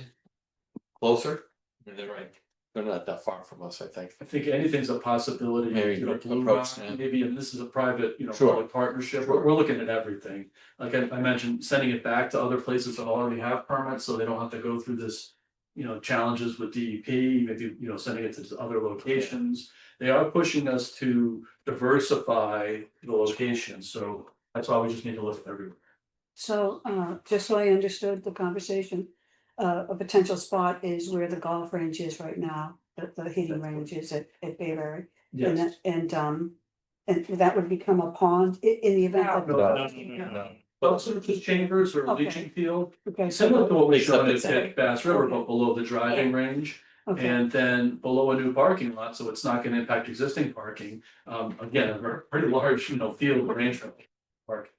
closer? They're right. They're not that far from us, I think. I think anything's a possibility. Maybe Blue approach Rock, them. maybe, and this is a private, Sure. public partnership. Sure. We're looking at everything. Like I mentioned, sending it back to other places that already have permits, so they don't have to go through this. Challenges with DEP, maybe, sending it to other locations. They are pushing us to diversify the locations, so that's why we just need to look at everywhere. So, just so I understood the conversation, a potential spot is where the golf range is right now, the hitting range is at Bayberry. And Yes. And that would become a pond in the event that. No. But surface chambers or Okay. leaching field, Okay, similar to what we Except showed it's at Bass River, but below the driving range. okay, And then below a new parking lot, so it's not gonna impact existing parking. Again, a pretty large, field arrangement. Park.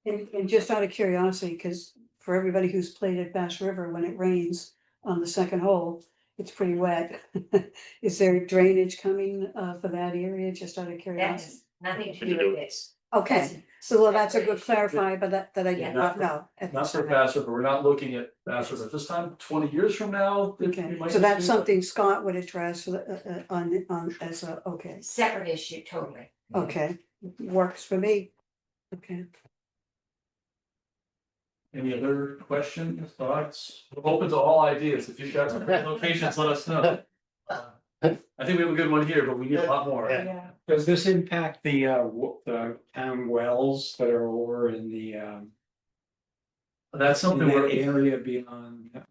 and just out of curiosity, because for everybody who's played at Bass River, when it rains on the second hole, it's pretty wet. Is there drainage coming for that area, just out of curiosity? Nothing to do with this. Okay, so well, that's a good clarify, but that I Yeah. did not know. at Not this for time. Bass River, we're not looking at Bass River at this time, 20 years from now. we Okay, might so that's do that. something Scott would address on as a, okay, Separate issue, totally. okay, works for me. Okay, Any other questions, thoughts? We're open to all ideas. If you've got some great locations, let us know. I think we have a good one here, but we need a lot more. Yeah. Does this impact the town wells that are over in the That's in something that we're, area beyond?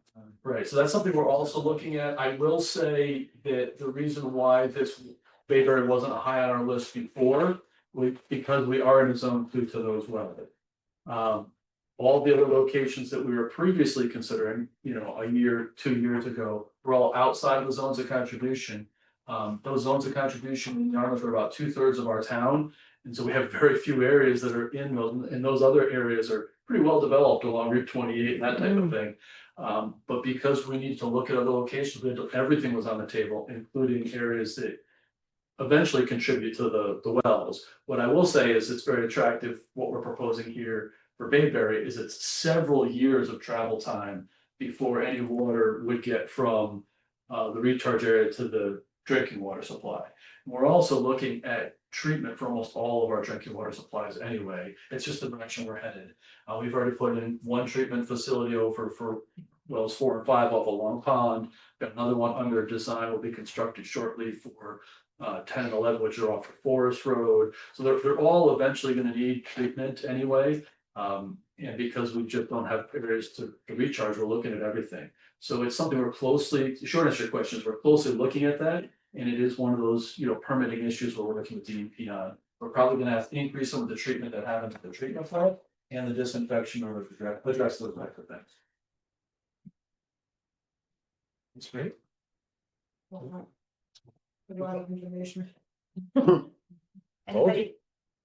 right, so that's something we're also looking at. I will say that the reason why this Bayberry wasn't high on our list before, because we are in a zone due to those wells. all the other locations that we were previously considering, you know, a year, 2 years ago, were all outside of the zones of contribution. Those zones of contribution in Yarmouth are about 2/3 of our town. And so we have very few areas that are in those, and those other areas are pretty well developed along Route 28 and that type of thing. But because we needed to look at other locations, everything was on the table, including areas that eventually contribute to the wells. What I will say is it's very attractive, what we're proposing here for Bayberry is it's several years of travel time before any water would get from the recharge area to the drinking water supply. We're also looking at treatment for almost all of our drinking water supplies anyway. It's just the direction we're headed. We've already put in one treatment facility over for wells 4 and 5 off a Long Pond. Got another one under design, will be constructed shortly for 10 and 11, which are off of Forest Road. So they're all eventually gonna need treatment anyway. And because we just don't have areas to recharge, we're looking at everything. So it's something we're closely, the short answer to your question is we're closely looking at that. And it is one of those, you know, permitting issues where we're working with DEP on. We're probably gonna have to increase some of the treatment that happens at the treatment plant and the disinfection or address those types of things. That's great. A lot of information. Anybody?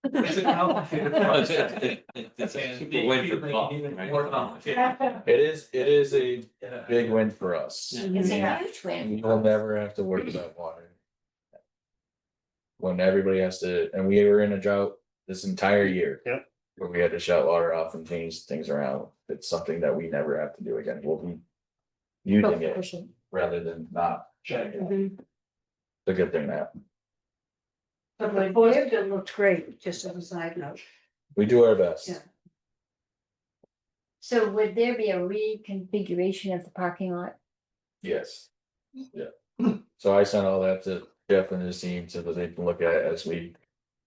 It's a complicated project. It's a And super win for DEP Paul, making it right? more complicated. It is a big win for us. It's a huge win. We will never have to worry about water. When everybody has to, and we were in a drought this entire year. Yep. Where we had to shut water off and change things around. It's something that we never have to do again. We'll be using it rather than not. It's a good thing that But the Boylston looked great, just as a side note. we do our best. Yeah. So would there be a reconfiguration of the parking lot? Yes. Yeah. So I sent all that to Jeff and his team so that they can look at it as we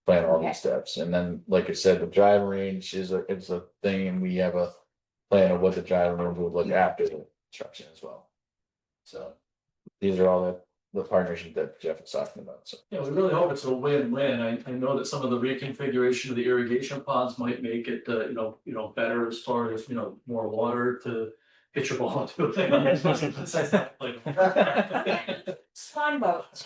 plan all Okay. these steps. And then, like I said, the driving range it's a thing, and we have a plan of what the driving range would look after the construction as well. So these are all the partnership that Jeff was talking about, so. Yeah, we really hope it's a win-win. I know that some of the reconfiguration of the irrigation ponds might make it, you know, better as far as, you know, more water to hit your ball into. Swan boat.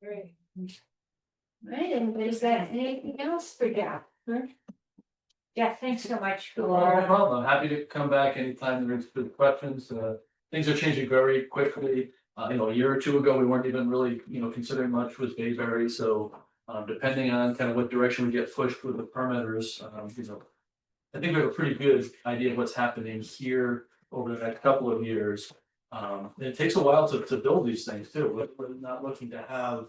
Great. Right, anybody's got anything else for Jeff? Jeff, thanks so much No for, problem. I'm happy to come back anytime there's good questions. Things are changing very quickly. You know, a year or two ago, we weren't even really, you know, considering much with Bayberry, so. Depending on kind of what direction we get pushed with the permitters, you know. I think we have a pretty good idea of what's happening here over the next couple of years. It takes a while to build these things too. We're not looking to have.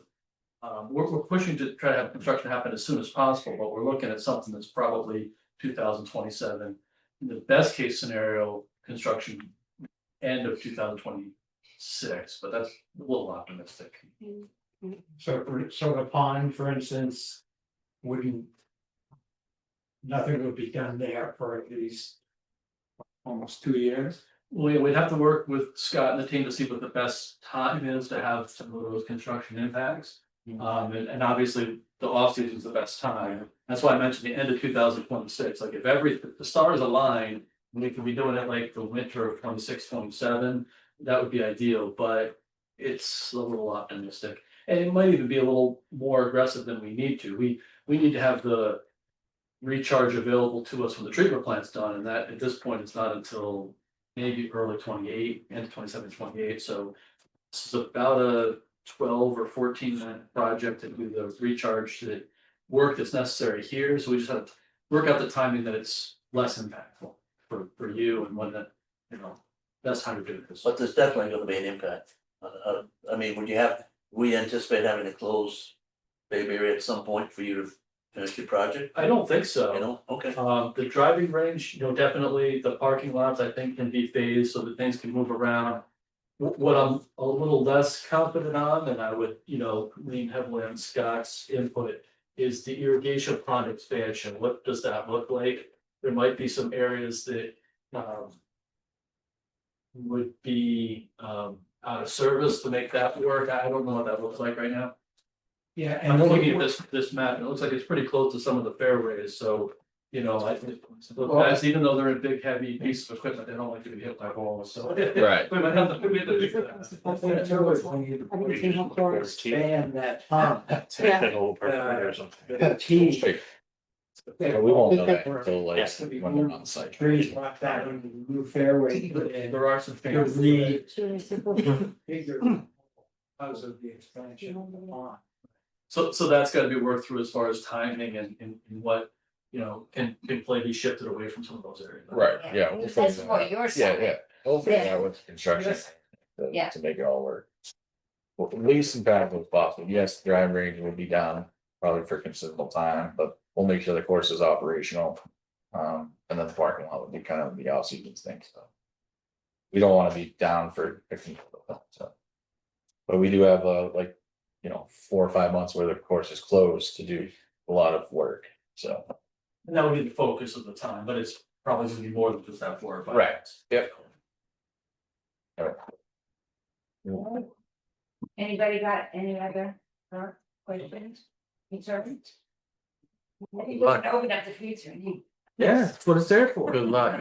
We're pushing to try to have construction happen as soon as possible, but we're looking at something that's probably 2027. In the best case scenario, construction end of 2026, but that's a little optimistic. So the pond, for instance, wouldn't. Nothing would be done there for at least. Almost 2 years. We'd have to work with Scott and the team to see what the best time is to have some of those construction impacts. And obviously, the off season is the best time. That's why I mentioned the end of 2026. Like if the stars align, we could be doing it like the winter of 26, 27. That would be ideal, but it's a little optimistic. And it might even be a little more aggressive than we need to. We need to have the recharge available to us when the treatment plant's done, and that at this point, it's not until maybe early 28, end of 27, 28. So this is about a 12 or 14-month project to do the recharge work that's necessary here. So we just have to work out the timing that it's less impactful for you and when that, you know, best time to do this. But there's definitely gonna be an impact. I mean, we anticipate having to close Bayberry at some point for you to finish your project, I don't think so. you know, okay. The driving range, you know, definitely the parking lots, I think, can be phased so that things can move around. What I'm a little less confident on, and I would, you know, lean heavily on Scott's input, is the irrigation pond expansion. What does that look like? There might be some areas that would be out of service to make that work. I don't know what that looks like right now. Yeah, I'm looking at this map, and it looks like it's pretty close to some of the fairways, so, you know, I think. The guys, even though they're a big heavy piece of equipment, they don't like to be hit by balls, so. Right. We might have to, we have to fix that. Expand that pump. Yeah. The T. But we won't know that until like Yes. when they're on site. Trees block that into the new fairway. There are some things. Bigger because of the expansion of the pond. So that's gotta be worked through as far as timing and what, you know, can be shifted away from some of those areas. Right, yeah. we'll figure That's that for out. your Yeah, side. yeah, we'll figure Yeah. out with construction. Yeah. To make it all work. Well, least impactful as possible, yes, the driving range will be down probably for considerable time, but we'll make sure the course is operational. And then the parking lot would be kind of the off-season thing, so. We don't wanna be down for 15, so. But we do have like, you know, 4 or 5 months where the course is closed to do a lot of work, so. And that would be the focus of the time, but it's probably gonna be more than just that 4 or 5. Right. Yep. Anybody got any other questions, concerns? Maybe we can open up the future. Yeah, that's what it's there for. Good luck.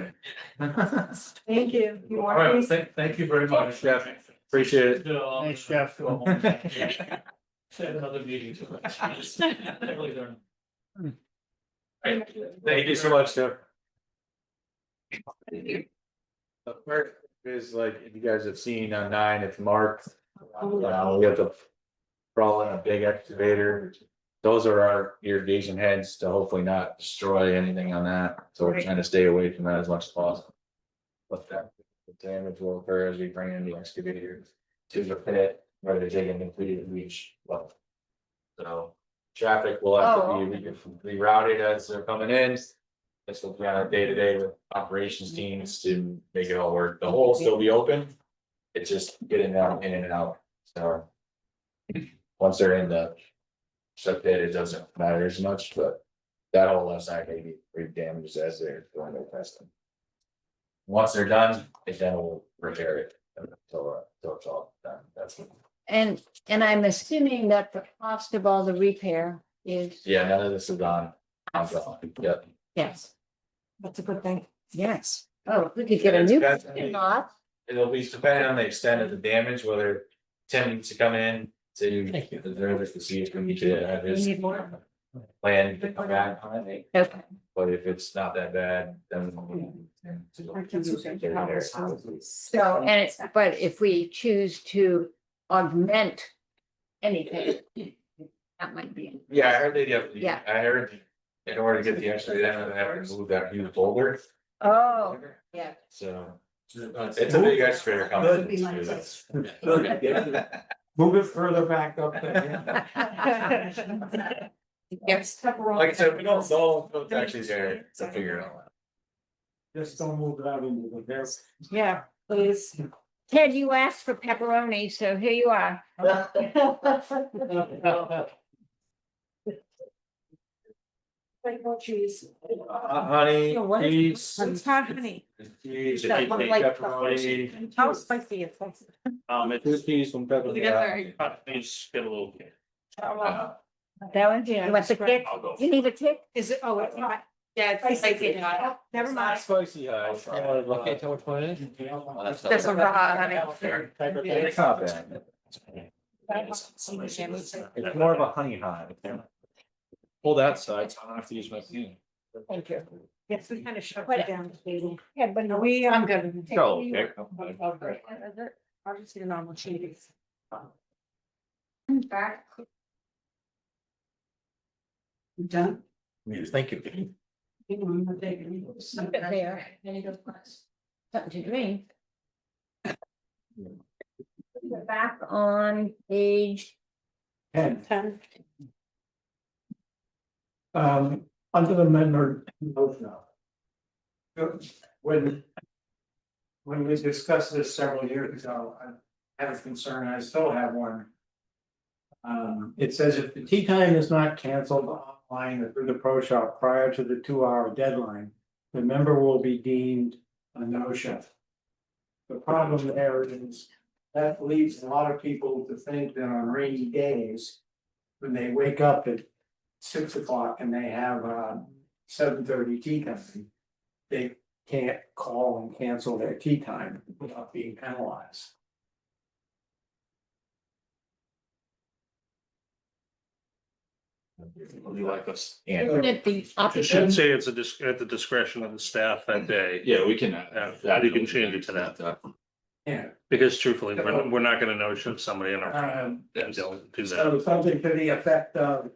Thank you. You All want right, these? thank you very much, Jeff. Appreciate it. Thanks, Jeff. Have another meeting. Really don't. Thank you so much, Jeff. The first is like, if you guys have seen on 9, it's marked. We have to crawl in a big excavator. Those are our irrigation heads to hopefully not destroy anything on that, so we're trying to stay away from that as much as possible. But that the damage will occur as we bring in the excavator to the pit, where they're digging into the reach level. So traffic will have to be rerouted as they're coming in. This will be on a day-to-day with operations teams to make it all work. The hole will still be open. It's just getting them in and out, so. Once they're in the shut pit, it doesn't matter as much, but that whole left side may be pretty damaged as they're doing their testing. Once they're done, then we'll repair it until it's all done. That's what. And I'm assuming that the cost of all the repair is, Yeah, none of this is on. Yep. yes, That's a good thing. yes. Oh, we could get a new parking lot. It'll be depending on the extent of the damage, whether Tim needs to come in to observe it to see if we need to have We his need more. plan to come back on it. Okay, But if it's not that bad, then. so, and it's, but if we choose to augment anything, that might be. Yeah, I heard they have, Yeah. I heard in order to get the extra, then they have to move that huge boulder, Oh, yeah. so. It's a big excavator company. Be to like do this. that. Move it further back up there. Yes. Like I said, we don't know if it's actually there to figure it all out. Just don't move it out into the there. Yeah, please. Ted, you asked for pepperoni, so here you are. Like more cheese. Honey, cheese. It's hot honey. Cheese, That look like pepperoni. How spicy is this? Two cheese from pepperoni. Please get a little. That one, you want the kick? You need a kick? Is it, oh, it's hot. Yeah, it's spicy. Never mind. Spicy high. Okay, tell which one it is. This one's hot, honey. It's not bad. It's more of a honey high. Pull that side, so I don't have to use my pen. Thank you. Yes, we kind of shut it down. Yeah, but no, We, I'm good. Oh, okay. I'll just eat a normal cheese. back You done? Thank you. something there. Something to drink. Back on page, And, 10. under the member note now. When we discussed this several years ago, I had a concern, I still have one. It says if the tea time is not canceled online or through the pro shop prior to the 2-hour deadline, the member will be deemed a no-show. The problem there is that leads a lot of people to think that on rainy days, when they wake up at 6 o'clock and they have 7:30 tea time. They can't call and cancel their tea time without being penalized. Would you like us? Isn't it the It opposite? should say it's at the discretion of the staff that day, Yeah, we can. Yeah, you can change it to that. Yeah. because truthfully, we're not gonna know should somebody in our, Um, and they'll do that. So something to the effect of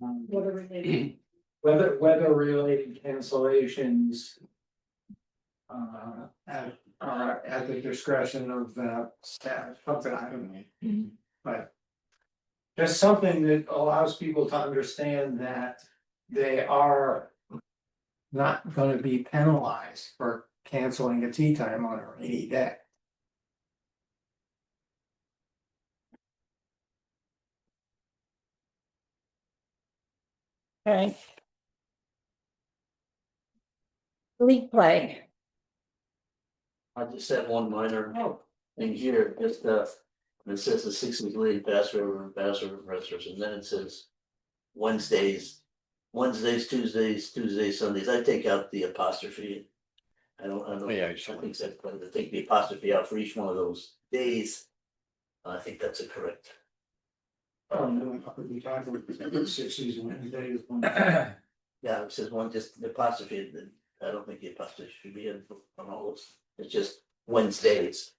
Weather related. weather related cancellations. Are at the discretion of the staff, something I don't know. But. Just something that allows people to understand that they are. Not gonna be penalized for canceling a tea time on a rainy day. Okay. League play. I just have one minor thing here, just it says the 6 week league, Bass River Wrestlers, and then it says. Wednesdays, Tuesdays, Sundays, I take out the apostrophe. I don't. Yeah, I think that, but to take the apostrophe out for each one of those days. I think that's a correct. We talked about 60s Wednesdays. Yeah, it says one, just the apostrophe, then I don't think the apostrophe should be in on all those, it's just Wednesdays.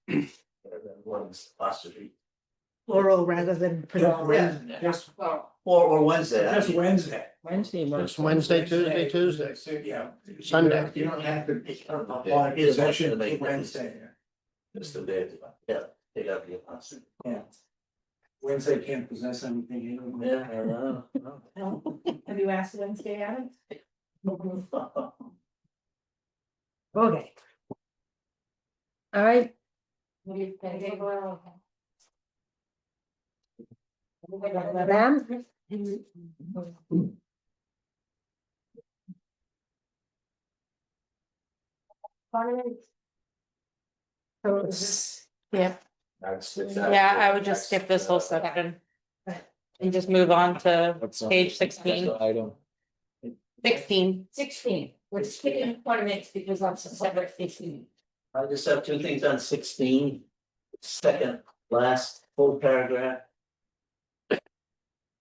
One's apostrophe, Plural rather than. Just, or Wednesday. I just mean. Wednesday. Wednesday. Just Wednesday, Tuesday. So, yeah. Sunday. You don't have to. Yeah, apply it is possession to make to Wednesday. Just the day, yeah, take out the apostrophe. Yeah. Wednesday can't possess anything. Yeah, I know. Have you asked Wednesday, Adam? Okay. All right. Madam? Yeah, That's. yeah, I would just skip this whole section. And just move on to page 16. Item. 16. We're skipping tournaments because on September 15th. I just have two things on 16. Second, last full paragraph.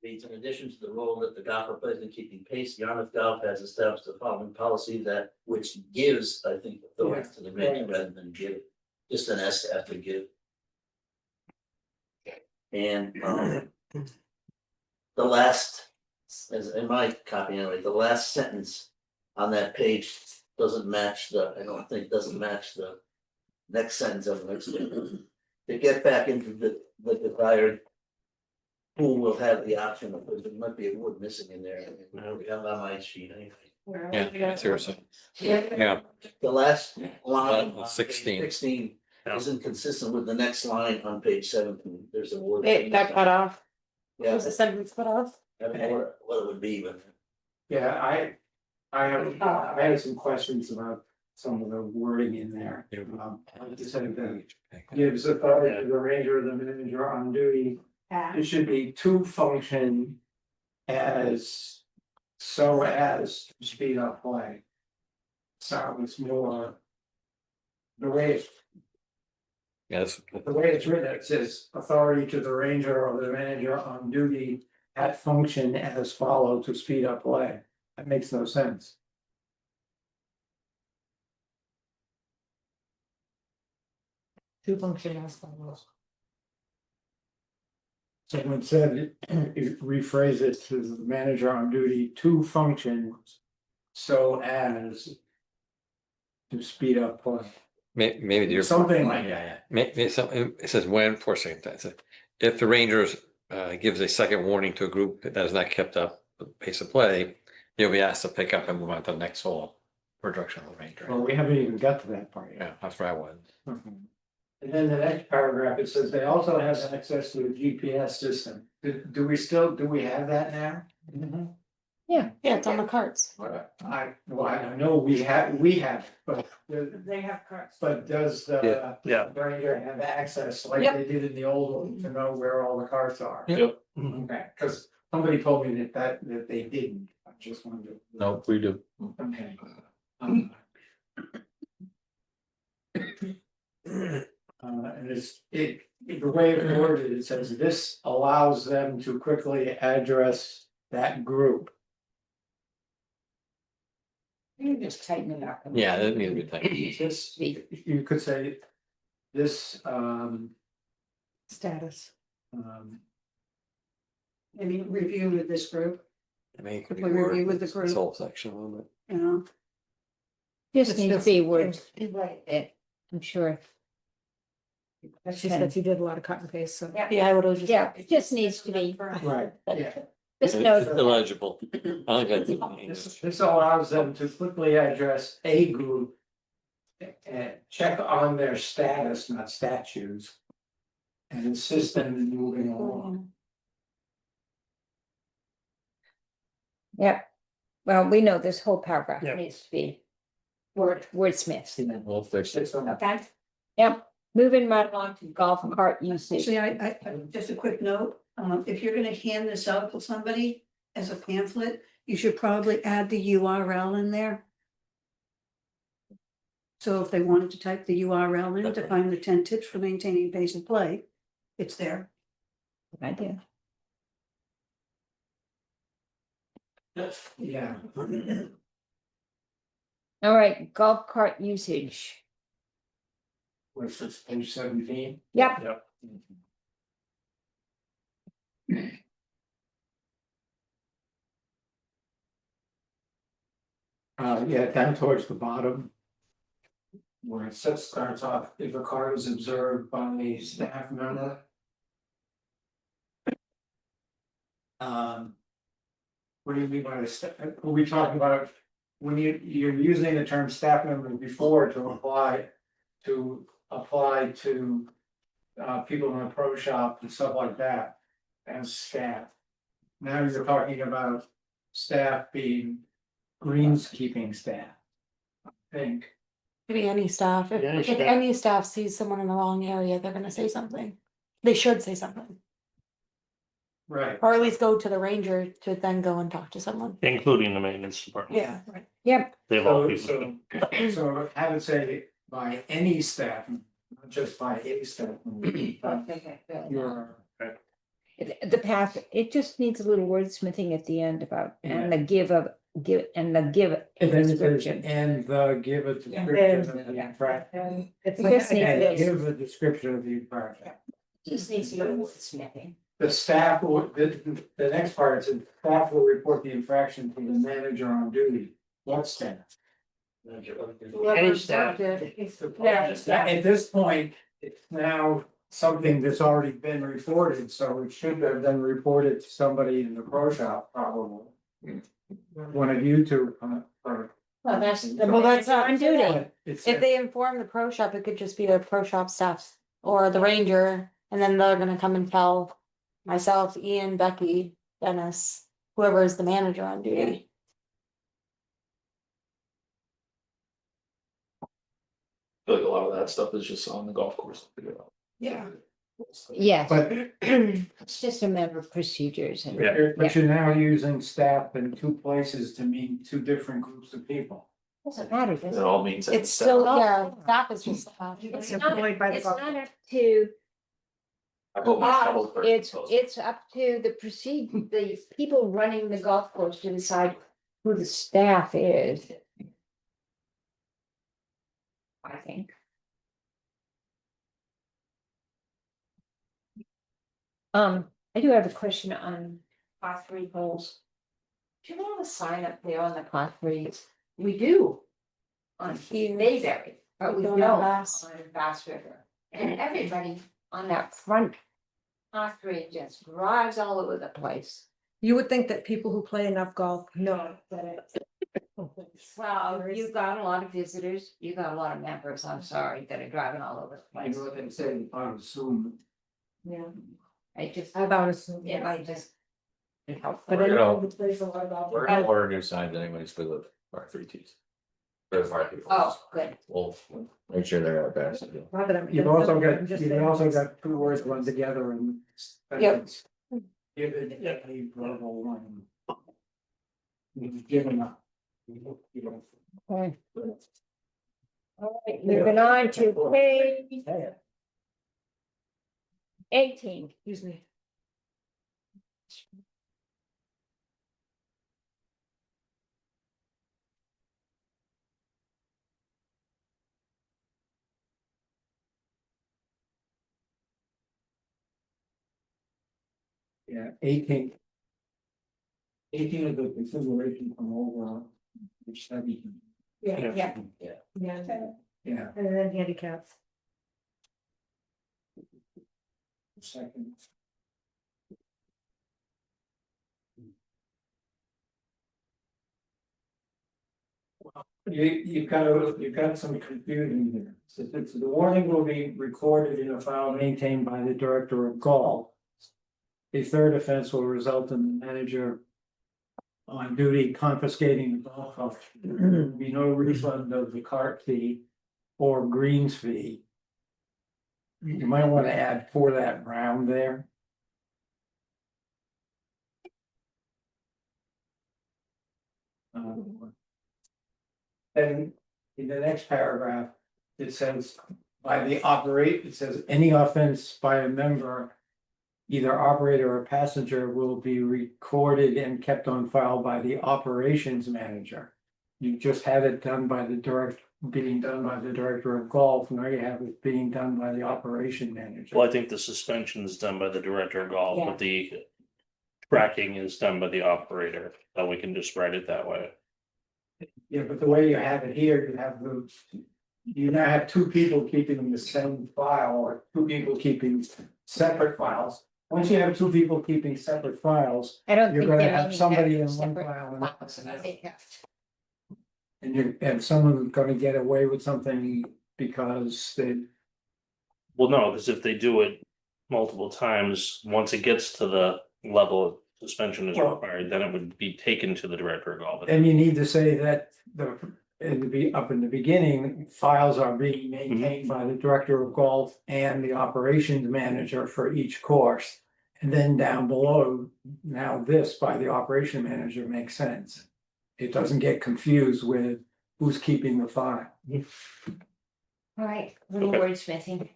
Reads, in addition to the role that the golfer plays in keeping pace, Yarmouth Golf has established the following policy that which gives, I think, authority to the rating rather than give, just an S after give. And the last, as in my copy anyway, the last sentence on that page doesn't match doesn't match the next sentence of the next one. To get back into the desired pool will have the option of, there might be a word missing in there. On my sheet anyway. Yeah, seriously. Yeah, The last line. on page 16. 16 Yeah. isn't consistent with the next line on page 17. There's a word. It got cut off. Yeah, Was the sentence cut off? I don't know what it would be, but. Yeah, I had some questions about some of the wording in there. Like you said, that gives authority to the ranger or the manager on duty. It should be to function as so as to speed up play. Sounds more. The way yes, it's written, it says authority to the ranger or the manager on duty at function as follow to speed up play. That makes no sense. To function as follows. Someone said, rephrase it to the manager on duty to function so as to speed up play. maybe the. Something like that. Maybe it says when, for a second, it says, if the Rangers gives a second warning to a group that has not kept up the pace of play, you'll be asked to pick up and move on to the next hole for direction of the Ranger. Well, we haven't even got to that part Yeah, yet. that's where I was. And then the next paragraph, it says they also have access to a GPS system. Do we have that now? Yeah. Yeah, it's on the carts. Well, I know we have, but, They have carts. but does the. Yeah. Ranger have access like Yep. they did in the old one to know where all the carts are? Yep. Okay, cause somebody told me that they didn't, I just wanted to. Nope, we do. Okay. And the way it's worded, it says this allows them to quickly address that group. You can just tighten it up. Yeah, that needs to be tight. This, you could say, this, Status. Maybe review with this group, I mean, it could be We agree with the this group. whole section on it. you know, Just It's needs to just- be words, it, I'm sure. She said she did a lot of cut and paste, so. Yeah, I would have just. Yeah, it just needs to be, right, yeah. just It's note, illegible. I think that's. This allows them to quickly address a group. And check on their status, not statues. And assist them in moving along. yep. Well, we know this whole paragraph Yep. needs to be wordsmiths. We'll fix it. Okay, yep, moving right along to golf cart usage. actually, just a quick note, if you're gonna hand this out to somebody as a pamphlet, you should probably add the URL in there. So if they wanted to type the URL in to find the 10 tips for maintaining pace of play, it's there. Good idea. Yeah. All right, golf cart usage. What's this, page 17? Yep, Yep. Yeah, down towards the bottom. Where it starts off, if a card is observed by a staff member. What do you mean by the staff, we'll be talking about, when you're using the term staff member before to apply to. People in a pro shop and stuff like that, as staff. Now you're talking about staff being greenskeeping staff. I think. Could be any staff. Yeah, any If staff. any staff sees someone in the wrong area, they're gonna say something. They should say something, Right. or at least go to the ranger to then go and talk to someone. Including the maintenance department. Yeah, right. yep, They've all So, people. so have it say by any staff, not just by a staff. Your, the path, it just needs a little wordsmithing at the end about, and the give of, give, and the give and then it says, description. and give a description of the infraction. It just And needs, give a description of the infraction. just needs a little wordsmithing. The staff will, the next part is, staff will report the infraction to the manager on duty. What staff? Any staff. At this point, it's now something that's already been reported, so it should have been reported to somebody in the pro shop, probably. One of you two, or. Well, that's. Well, that's not on duty. But it's- If they inform the pro shop, it could just be the pro shop staff or the ranger, and then they're gonna come and tell myself, Ian, Becky, Dennis, whoever is the manager on duty. I feel like a lot of that stuff is just on the golf course. Yeah. Yes, But it's just a matter of procedures and. but you're now using staff in two places to mean two different groups of people. Doesn't matter, does It it? all means. It's still, yeah, staff is just. It's employed by the it's golf not up to I hope my shovel's us, burning. it's up to the people running the golf course to decide who the staff is. I think. I do have a question on class 3 holes. Do you have a sign up there on the class 3s? We do. On Mayberry, but we Don't don't have on Bass. Bass River. And everybody on that front class 3 just drives all over the place. You would think that people who play enough golf know that it's. Well, you've got a lot of visitors, you got a lot of members, I'm sorry, that are driving all over the I place. know what they say, I would assume. Yeah. I just, I about assume. yeah, I just, But I You know know, the place a lot about. We're gonna order new signs anyways for the fire three Ts. For the fire people. Oh, good. We'll make sure they're our best. Not that I'm You've against also it, got, I'm just you've saying. also got two words run together and. Yep. Give it a verbal one. You've given up. You know. Okay. All right, moving on to page 18. Excuse me. Yeah, 18. 18 of the consideration from over. Which 17. Yeah, Yeah. yeah, Yeah, and then handicaps. second. You've got some confusion here. So the warning will be recorded in a file maintained by the director of golf. A third offense will result in the manager on duty confiscating the golf cart. There will be no refund of the cart fee or greens fee. You might want to add for that round there. Then in the next paragraph, it says it says any offense by a member. Either operator or passenger will be recorded and kept on file by the operations manager. You just had it done by being done by the director of golf, now you have it being done by the operation manager. Well, I think the suspension is done by the director of golf, Yeah. but the tracking is done by the operator, so we can just write it that way. Yeah, but the way you have it here, you now have two people keeping the same file or two people keeping separate files. Once you have two people keeping separate files, I don't you're think gonna they're have meaning somebody they're in one separate file and files. another. And someone's gonna get away with something because they, Well, no, because if they do it multiple times, once it gets to the level of suspension is Well- required, then it would be taken to the director of golf. then you need to say that up in the beginning, files are being maintained by the director of golf and the operations manager for each course. And then down below, now this by the operation manager makes sense. It doesn't get confused with who's keeping the file. All right, little Okay. wordsmithing.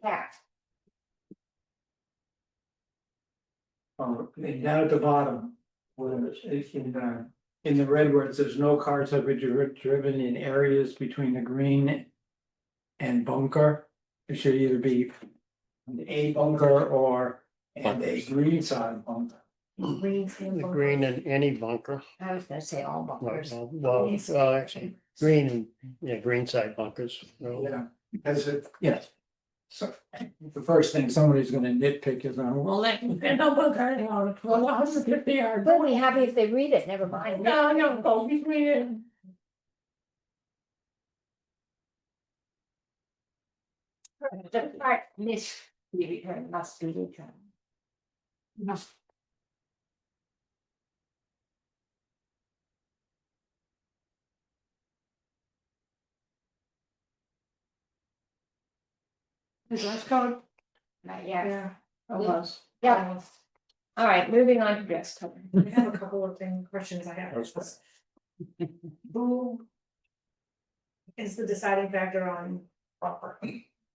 Yeah. And down at the bottom, where it's in the red where it says no cars have been driven in areas between the green and bunker. It should either be a bunker or and a green side bunker. The green in any bunker. I was gonna say all bunkers. Actually, green and, yeah, green side bunkers. So, Yeah, because yes. So the first thing somebody's gonna nitpick is on, well, that, no bunker, well, 150 yards. We'll be happy if they read it, never mind. No, go between it. The part must be returned, must be returned. Must. Is dress code? Not yet. Yeah. Almost. Yeah, all right, moving on to dress code. I have a couple of questions I have. Who is the deciding factor on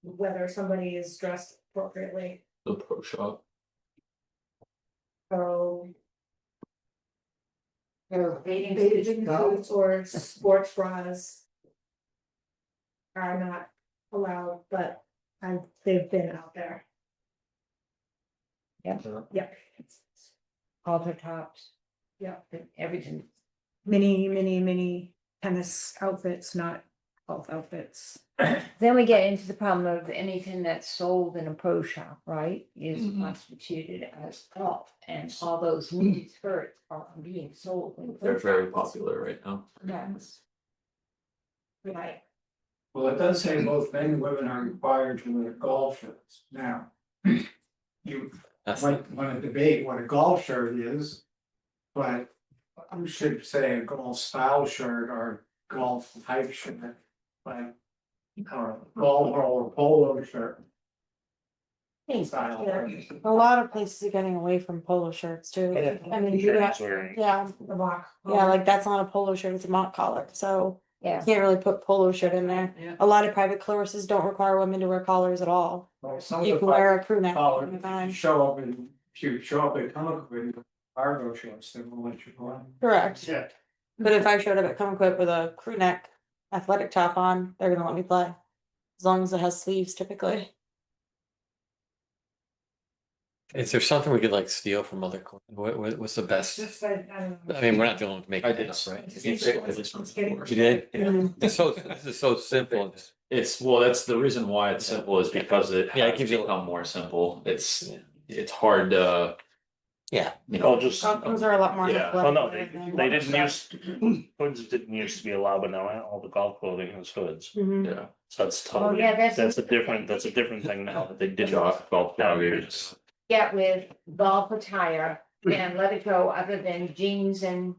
whether somebody is dressed appropriately? The pro shop. So So bathing bathing suits go. suits or sports bras are not allowed, but they've been out there. Yeah, Halter tops, yeah. everything. Mini tennis outfits, not golf outfits. Then we get into the problem of anything that's sold in a pro shop, right? Is constituted as golf, and all those mini skirts are being sold. in pro They're very shops. popular right now. Yes. Right, Well, it does say both men and women are required to wear golf shirts now. That's, might wanna debate what a golf shirt is. But I should say a golf style shirt or golf type shirt, like. Or golf or polo shirt. Style. A lot of places are getting away from polo shirts too. I mean, you got, yeah, The mock. yeah, like that's not a polo shirt, it's a mock collar, so. Yeah. Can't really put polo shirt in there. A lot of private courses don't require women to wear collars at all. Well, some of You the can wear a crew neck. collar, all the if time. you show up in, if you show up at Comic with cargo shorts, they will let you go on. Correct, Yeah. but if I showed up at Come Equipped with a crew neck athletic top on, they're gonna let me play. As long as it has sleeves typically. is there something we could like steal from other, what's the best? Just like, I don't know. I mean, we're not doing make I it did. up, right? It's You getting- did? Mhm. It's so, this is so simple. It's, well, that's the reason why it's simple is because it Yeah, it has gives you- become more simple. It's hard to, Yeah. you know. Oh, just, Those are a lot more. Yeah. well, athletic no, than- they didn't use, hoods didn't used to be allowed, but now all the golf clothing has hoods. Mhm. Yeah. So that's Oh, totally, yeah, that's a different thing now that they didn't. Golf joggers. Get with golf attire and let it go other than jeans and.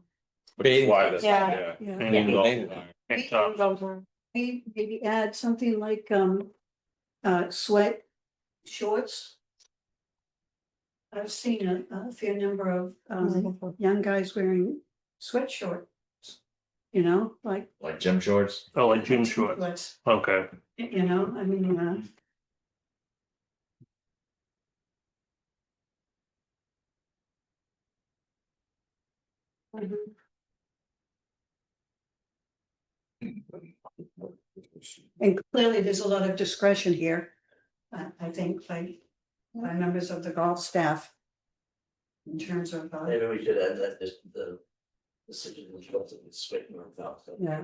Bathing Why suits. this- Yeah. Yeah. And even Bathing golf, suits. tank tops. Maybe add something like, sweat shorts. I've seen a fair number of, young guys wearing sweat shorts. You know, like. Like gym shorts. Oh, like gym shorts, Shorts, okay. you know, I mean, and clearly there's a lot of discretion here. I think by members of the golf staff. In terms of, Maybe we should add that, this, the decision was relatively sweet and without. yeah.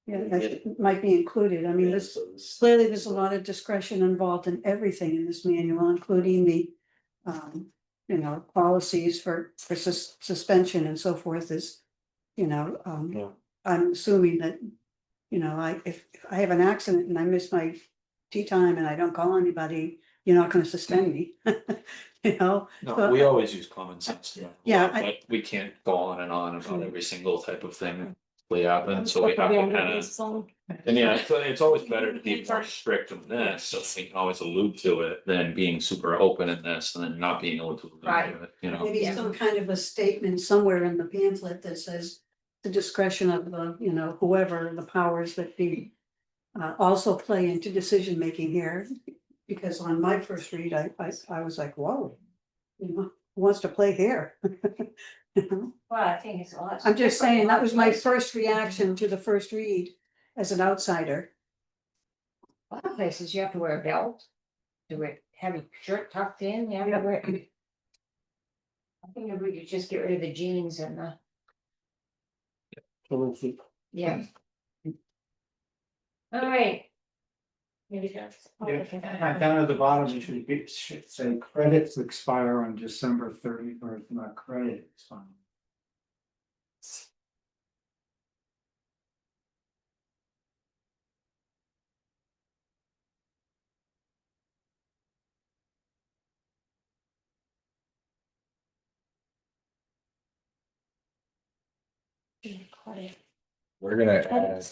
Yeah, that might be included. I mean, this, clearly there's a lot of discretion involved in everything in this manual, including the. You know, policies for suspension and so forth is, you know, Yeah. I'm assuming that. You know, if I have an accident and I miss my tea time and I don't call anybody, you're not gonna suspend me. You know, No, we always use common sense. Yeah, But we can't go on and on about every single type of thing that happens, so we have to kind of. And yeah, it's always better to be more strict in this, so we can always allude to it than being super open in this and then not being able to allude to it, you know? maybe some kind of a statement somewhere in the pamphlet that says. The discretion of the, you know, whoever the powers that be. Also play into decision making here, because on my first read, I was like, whoa. You know, who wants to play here? You know? Well, I think it's a lot. I'm just saying, that was my first reaction to the first read as an outsider. A lot of places you have to wear a belt. Do it, have your shirt tucked in, you have to wear. I think if we could just get rid of the jeans and the, yeah. All right. Maybe that's. Yeah, down at the bottom, it should say credits expire on December 31st, not credit, it's fine. We're gonna add,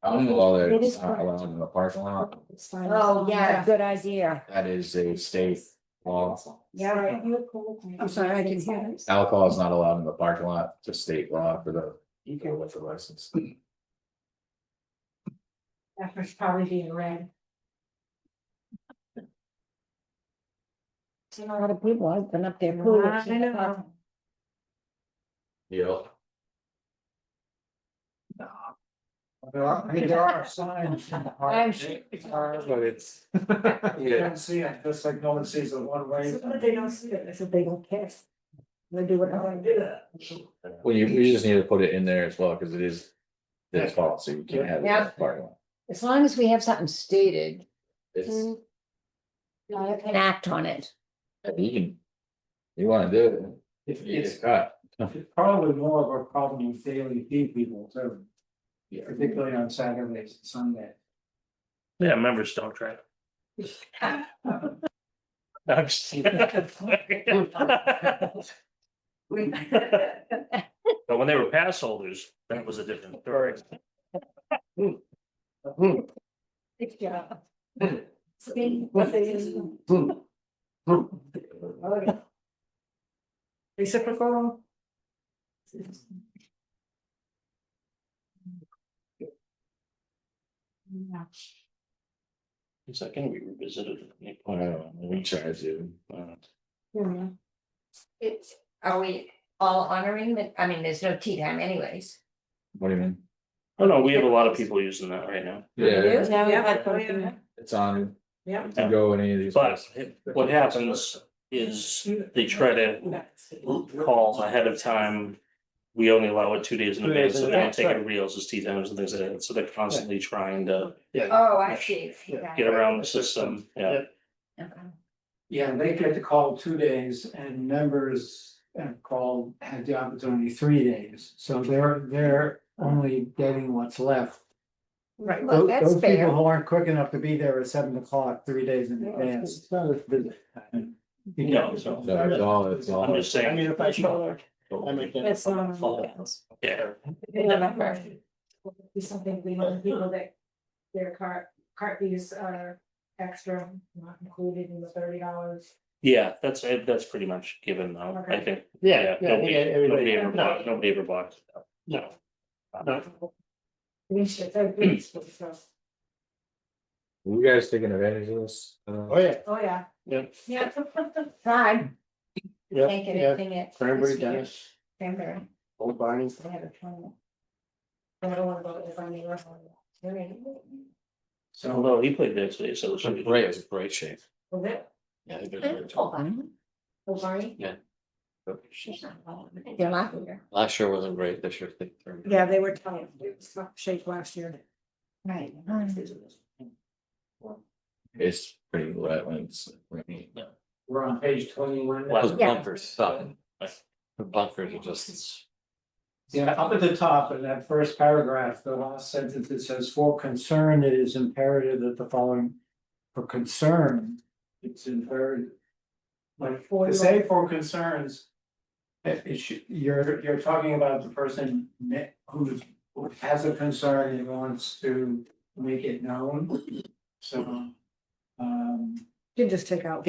I don't know all that it's not allowed in the parking lot. Oh, yeah, good idea. That is a state law. Yeah, right. I'm sorry, I didn't hear that. Alcohol is not allowed in the parking lot. It's a state law for the liquor license. That was probably being read. See, a lot of people have been up there. I know. Yeah. I mean, there are signs. in the park. I'm sure. But it's. You don't see it, just like no one sees a one way. But they don't see it, so they don't care. They do whatever they do. Well, you just need to put it in there as well, because it is. This policy, you can't have it in the Yeah. parking lot. As long as we have something stated, It's, I can act on it. you can. You wanna do it. It's, You it's just got. it's probably more of a problem with daily fee people too, Yeah. particularly on Saturdays and Sundays. Yeah, members don't track. I'm just- But when they were pass holders, that was a different story. Good job. Reciprocal. Is that gonna be revisited? We try to, It's, are we all honoring that? I mean, there's no tea time anyways. what do you mean? Oh, no, we have a lot of people using that right now. Yeah, Yeah, we Yeah. had something. it's on, Yeah. to go any of these. But places. what happens is they try to call ahead of time. We only allow it 2 days in 2 advance, days so in they don't advance, take right. it reels as tea times and things like that, so they're constantly trying to Oh, I see. get around the system, yeah. Okay. Yeah, they get to call 2 days and members had the opportunity 3 days, so they're only getting what's left. Right. Well, that's Those fair. people who aren't quick enough to be there at 7 o'clock, 3 days in advance. It's not as busy. You No, know, so- No, it's all. I'm just saying. if I show, I make that. It's not on the weekends. Yeah, November. Be something we want people that their cart fees are extra, not included in the $30. yeah, that's pretty much given though, I Okay. think. Yeah, yeah, Nobody everybody. ever blocked, nobody ever blocked. No. No. We should, so, You guys taking advantage of this? Oh, yeah, oh, yeah. Yeah. Tried. yeah, Can't get yeah, anything at. Cranberry, this year. Dennis, Cranberry. Old Barney. They have a tournament. I don't wanna go if I'm near. So, Although he played there today, so it should be. Ray is in great shape. Was it? Yeah, they did a great Oh, job. Barney. Oh, Barney? She's not well. They're laughing here. Last year wasn't great, this year. I think they're- Yeah, they were telling, it was tough shape last year. Right. It's pretty wet when it's raining. we're on page 21. Last- Those Yeah. bunkers suck. The bunkers are just, Yeah, up at the top in that first paragraph, the last sentence, it says, for concern, it is imperative that the following. For concern, it's imperative. Like, to say for concerns. You're talking about the person who has a concern and wants to make it known. So. You just take out.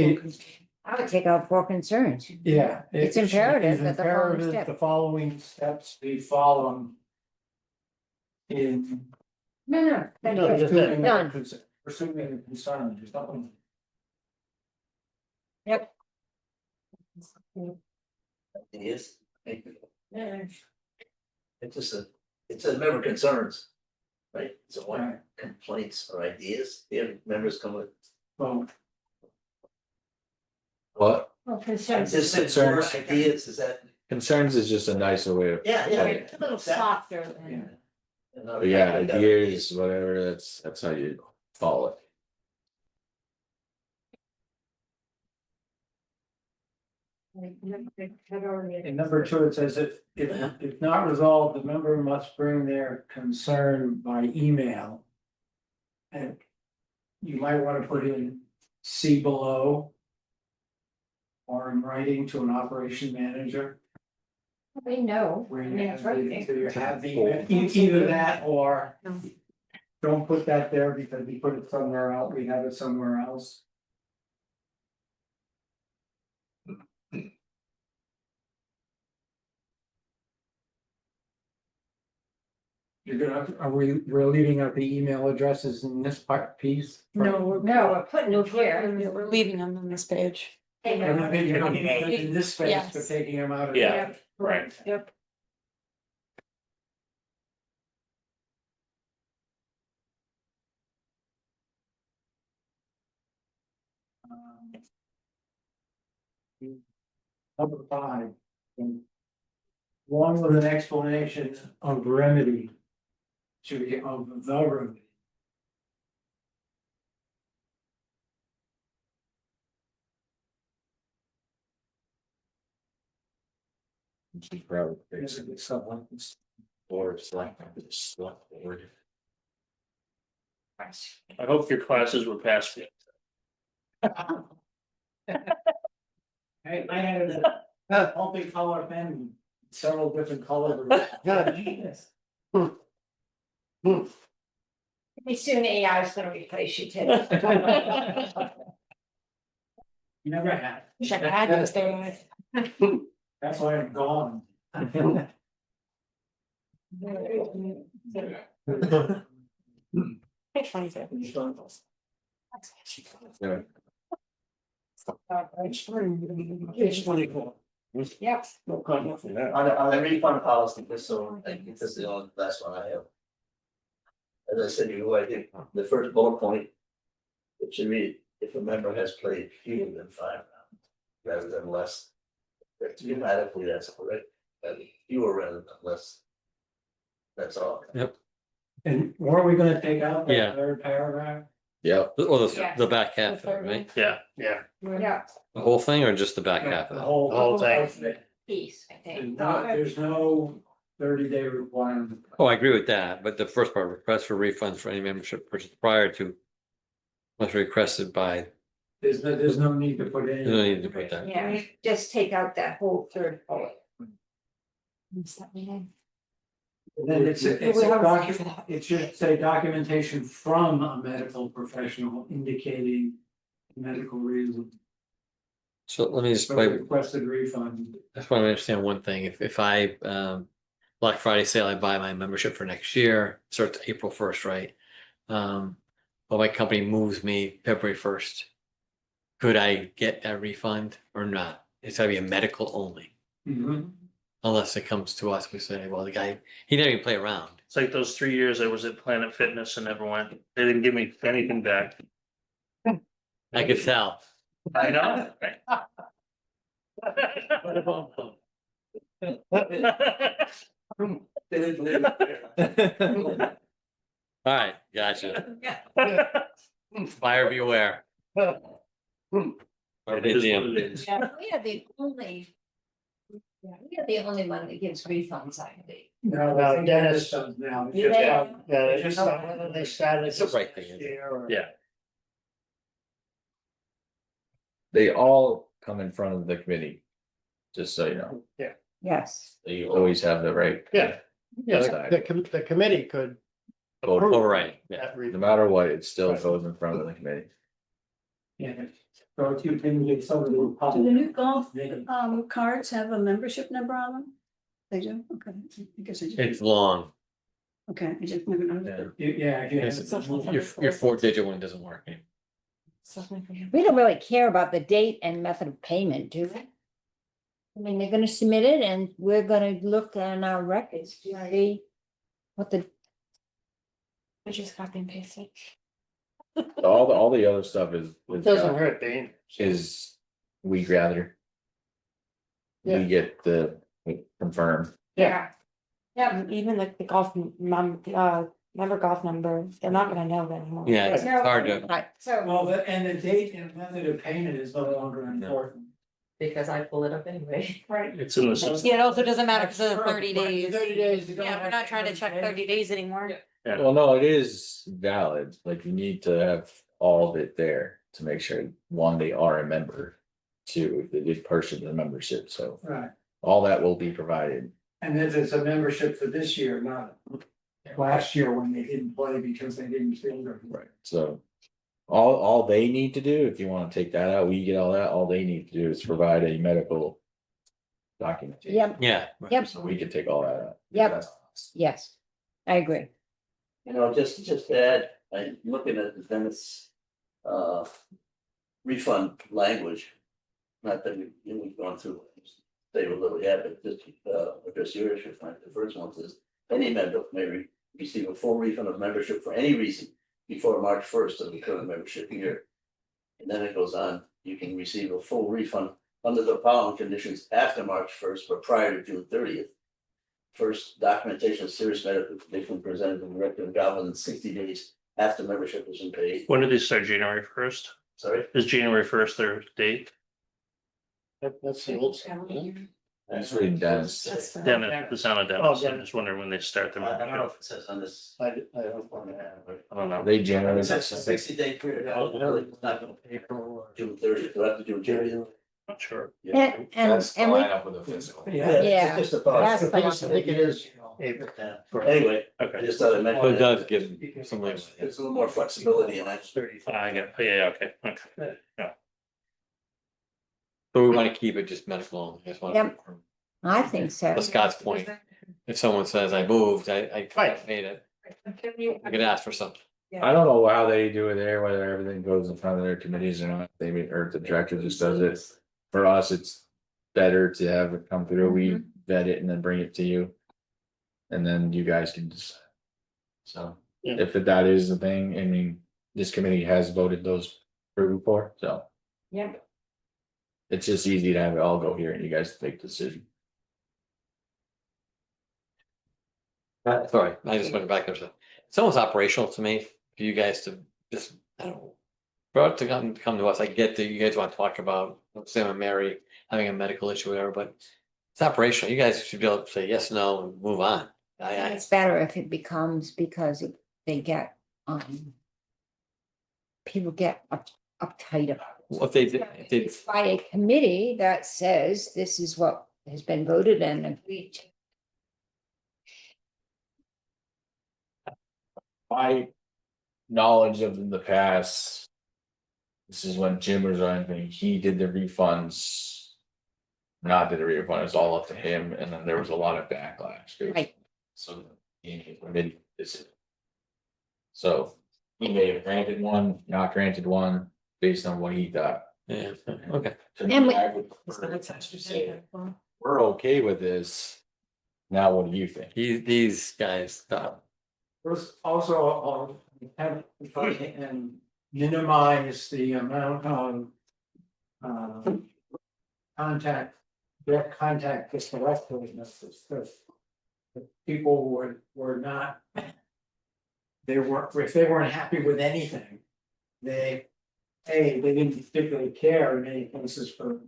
I would take out for concerns. Yeah. It's imperative that the following imperative step- The following steps be followed. In. No, No, that's just it. Done. Pursuing a concern, there's nothing. Yep. Ideas, Yeah. it says member concerns. Right, so what Right. complaints or ideas, the members come with. Well, What? Well, I concerns. just said more ideas, is that, Concerns is just a nicer way of. yeah, It's a little softer yeah. than. But yeah, ideas, whatever, that's how you call it. In number 2, it says if not resolved, the member must bring their concern by email. And you might want to put in see below. Or in writing to an operation manager, They know. where I you mean, have it's right the, there. so you have the, either that or. Don't put that there because we put it somewhere else, we have it somewhere else. You're gonna, we're leaving out the email addresses in this piece? No, we're putting it here. Yeah, we're leaving them on this page. You're not in this space, but Yes. taking them out of. Yeah. Right. Yep. Number 5. Along with an explanation of remedy. Should we get of the remedy? Probably Basically, something like this. or select word. I hope your classes were passed. I had a multi-color pen, several different colors. Pretty soon AI is gonna replace you, Tim. Never had. Check I had those there. That's why I'm gone. Page 22. Yeah. It's 24. Yep. No comment for that. On the refund policy, just so, I think this is the only last one I have. As I said, I think the first bullet point. It should read, if a member has played fewer than 5 rounds, rather than less. Grammatically, that's correct, fewer rather than less. That's all. And were we gonna take out Yeah. that third paragraph? Yeah, Or Yes. the back half of it, right? Yeah, Yeah. Yeah, The whole thing or just the back half of The it? whole thing. piece, I think. There's no 30-day requirement. Oh, I agree with that, but the first part, request for refunds for any membership purchase prior to. Was requested by, There's no need to put in. you don't need to put that. Yeah, just take out that whole third bullet. And then it's a it should say documentation from a medical professional indicating medical reason. So let me just For play, requested refund. I just want to understand one thing, if I, Black Friday sale, I buy my membership for next year, starts April 1st, right? Well, my company moves me February 1st. Could I get that refund or not? It's gotta be a medical only, Mhm. unless it comes to us, we say, well, the guy, he didn't even play around. it's like those 3 years I was at Planet Fitness and never went, they didn't give me anything back. I could tell. I know. All right, gotcha. Buyer beware. It is what it is. Yeah, we are the only. Yeah, we are the only one that gives refunds, I think. No, No, Dennis- does now. Do they? Yeah, Just- whether they started. It's the right thing, isn't it? this year or- Yeah. they all come in front of the committee. Just so you know, Yes, you always have the right. Yeah. Yeah, Decide. the committee could. Vote approve Oh, right, yeah. that No refund. matter what, it still goes in front of the committee. Yeah. So if you can get some of the. Do the new golf They- cards have a membership number on them? They do, okay, I guess I It's just, long. okay, I just never noticed. Yeah. It's- Your 4-digit one doesn't work. we don't really care about the date and method of payment, do we? I mean, they're gonna submit it and we're gonna look in our records to see what the, I just copy and paste it. All the other stuff is. Doesn't hurt, Dane. Is we gather. Yeah. We get the confirm. yeah. Yeah. Even the golf member golf number, they're not gonna know that anymore. Yeah, it's hard to, Right, so, Well, and the date and method of payment is no longer important. Because I pull it up anyway. right, It's in the system. Yeah, it also doesn't matter because of the Right, 30 days. 30 days. you don't Yeah, we're have not trying to check 30 days anymore. Yeah. Well, no, it is valid, like you need to have all of it there to make sure, one, they are a member. Two, if they did purchase the membership, so Right, all that will be provided. and then it's a membership for this year, not last year when they didn't play because they didn't feel their. Right. So. All they need to do, if you wanna take that out, we get all that, all they need to do is provide a medical. Documentation. yep, yeah. Yep. So we can take all that out. Yep. That's- yes, I agree. Just to add, I'm looking at the Dennis. Refund language. Not that we've gone through, they were little, yeah, but just address your issue, Frank. The first one says, any member may receive a full refund of membership for any reason before March 1st of the current membership year. And then it goes on, you can receive a full refund under the following conditions after March 1st, but prior to June 30th. First, documentation of serious medical condition presented to the Director of Government in 60 days after membership has been paid. When did they start? January 1st? Sorry, Is January 1st their date? That's the old. stuff, isn't it? It's reading Dennis. That's the- Dennis, the sound of Dennis, I'm just wondering when they start their. I don't know if it says on this. I don't want to have it. I don't know. They It generally. says a 60-day period. It's not gonna pay for June 30th, we'll have to do June. Not sure. And, That's the and we, lineup with the physical. Yeah. It's just a thought. That's I think it is. April. Yeah. Anyway, I Okay, just thought I mentioned. Well, it does that. give some leeway. There's a little more flexibility in that. I get, yeah, okay, okay. But we want to keep it just medical only. I just want to Yep. I think so. To Scott's point, if someone says I moved, I Right. made it, I could ask for something. I don't know how they do it there, whether everything goes in front of their committees or not, they mean, or if the director just does it. For us, it's better to have it come through, we vet it and then bring it to you. And then you guys can decide. So, Yeah. if that is the thing, I mean, this committee has voted those through before, so. Yeah. It's just easy to have it all go here and you guys make the decision. Sorry, I just went back there. It's almost operational to me for you guys to just, I don't know. For it to come to us, I get that you guys want to talk about Sam and Mary having a medical issue, whatever, but. It's operational. You guys should be able to say yes, no, and move on. It's better if it becomes because they get, people get uptight about it. Well, if they did, If it's by a committee that says this is what has been voted and agreed to. My knowledge of the past. This is when Jim was running, he did the refunds. Not did the refund, it was all up to him, and then there was a lot of backlash. Right. So he made this. So he may have granted one, not granted one, based on what he thought. yeah, okay. To me, And we- I would prefer to say, we're okay with this. Now, what do you think? These guys stop. There's also, have, and minimize the amount of. Contact, direct contact with the rest of the people were not. They weren't, if they weren't happy with anything, they didn't particularly care in many places for a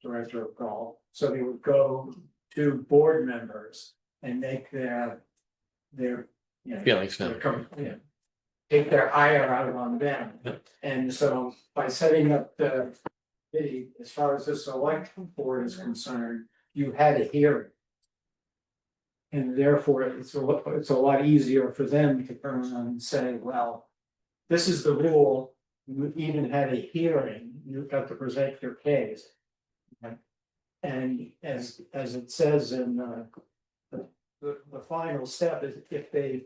director of golf, so they would go to board members and make their. You know, Feelings known. take their ire out on them. Yep. And so by setting up the committee, as far as the select board is concerned, you had a hearing. And therefore, it's a lot easier for them to turn around and say, well, this is the rule, you even had a hearing, you got to present your case. And as it says in the final step is if they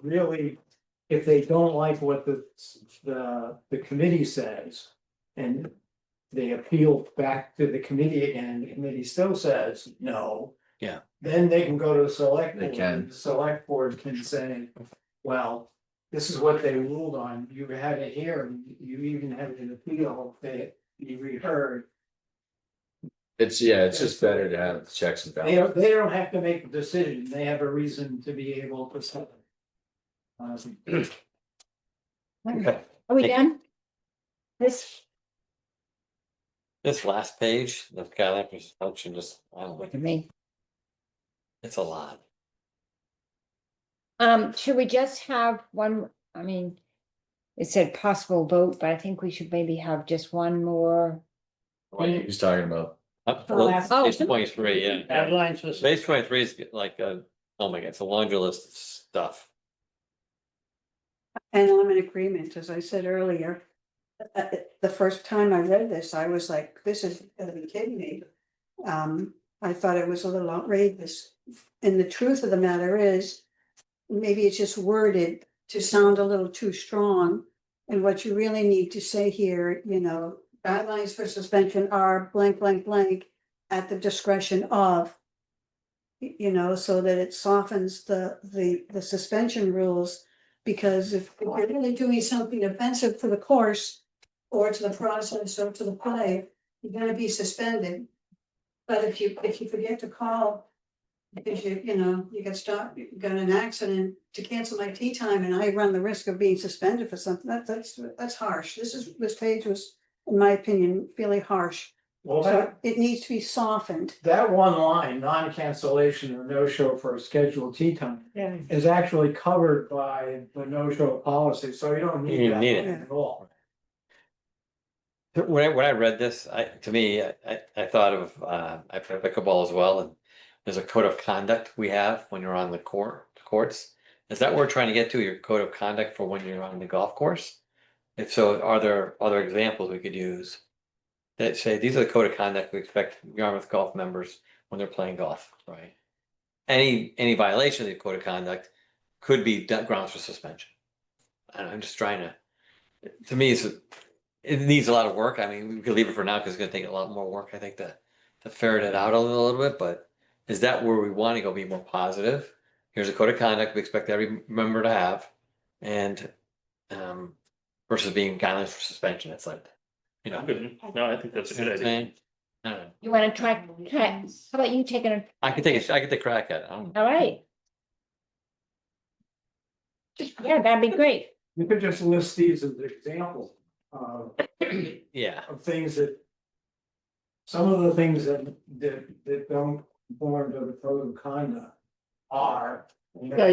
don't like what the committee says. And they appeal back to the committee again, and the committee still says no. Yeah. Then they can go to the select They board, can. and the select board can say, well, this is what they ruled on, you had a hearing, you even had an appeal, they be reheard. It's just better to have checks and They balances. don't have to make a decision, they have a reason to be able to say. Okay. Are we done? This last page, the guideline function, just, I don't know, Look at me. it's a lot. Should we just have one, I mean, it said possible vote, but I think we should maybe have just one more. He's talking about, Oh. Page 23, yeah. Guidelines for. Page 23 is like oh my God, it's a laundry list of stuff. And I'm in agreement, as I said earlier. The first time I read this, I was like, this is gonna be kidding me. I thought it was a little outrageous. And the truth of the matter is, maybe it's just worded to sound a little too strong. And what you really need to say here, you know, guidelines for suspension are blank, blank, blank at the discretion of. You know, so that it softens the suspension rules. Because if you're really doing something offensive to the course or to the process or to the play, you're gonna be suspended. But if you forget to call, because you get stopped, you got an accident to cancel my tea time and I run the risk of being suspended for something, that's harsh. This page was, in my opinion, fairly harsh. Well, So it needs to be softened. that one line, non-cancellation or no-show for a scheduled tea time, Yeah. is actually covered by the no-show policy, so you don't You need don't that need it. line at all. When I read this, to me, I thought of, I play pickleball as well, and there's a code of conduct we have when you're on the courts. Is that what we're trying to get to, your code of conduct for when you're on the golf course? If so, are there other examples we could use? That say, these are the code of conduct we expect Yarmouth golf members when they're playing golf, right? Any violation of the code of conduct could be grounds for suspension. And I'm just trying to me, it needs a lot of work. I mean, we could leave it for now because it's gonna take a lot more work, I think, to ferret it out a little bit, but is that where we want to go, be more positive? Here's a code of conduct we expect every member to have, and versus being guidelines for suspension, it's like, you know. No, I think that's a good idea. I don't know. You wanna try, how about you taking a, I could take a crack at it. I don't- all right? Yeah, that'd be great. You could just list these as examples of Yeah, things that. Some of the things that don't conform to the code of conduct are. Yeah,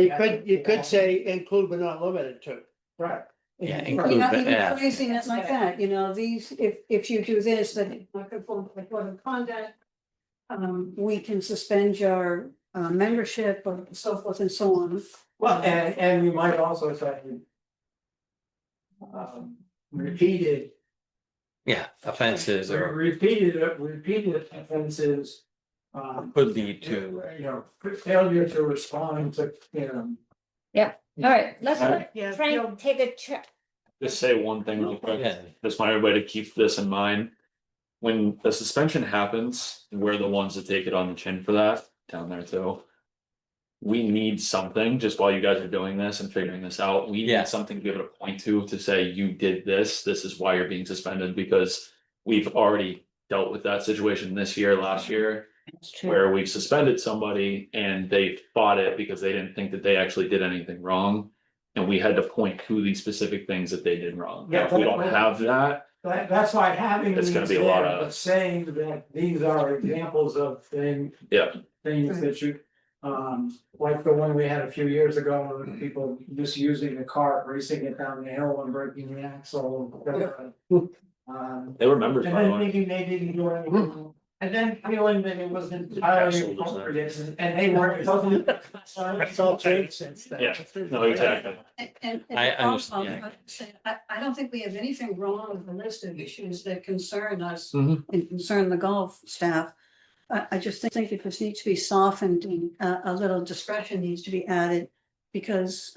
you could say include but not limited to. Right. yeah, Right. include, Even yeah, phrasing it like that, you know, these, if you do this, then it's not conform to the code of conduct. We can suspend your membership or so forth and so on. Well, and you might also say. Repeated. yeah, offenses or Repeated offenses. could lead to, You know, failure to respond to, you know. All right, let's let Yeah, Frank take a check. Just say one thing real quick. yeah, Just want everybody to keep this in mind. When the suspension happens, we're the ones that take it on the chin for that down there too. We need something, just while you guys are doing this and figuring this out, we Yeah. need something to be able to point to say you did this is why you're being suspended, because. We've already dealt with that situation this year, last year, That's true. where we've suspended somebody and they fought it because they didn't think that they actually did anything wrong. And we had to point to the specific things that they did wrong. Yeah, If we don't have that, That's why having. It's gonna these be a lot there, of- but saying that these are examples of things that you. Like the one we had a few years ago, with people misusing the cart, racing it down the hill and breaking the axle. they were members, And by the then way. thinking they didn't do anything, and then feeling that it was entirely appropriate, and they weren't. It's all changed since then. Yeah, no, exactly. And I also, understand. I'd say, I don't think we have anything wrong with the list of issues that concern us Mhm. and concern the golf staff. I just think it just needs to be softened and a little discretion needs to be added. Because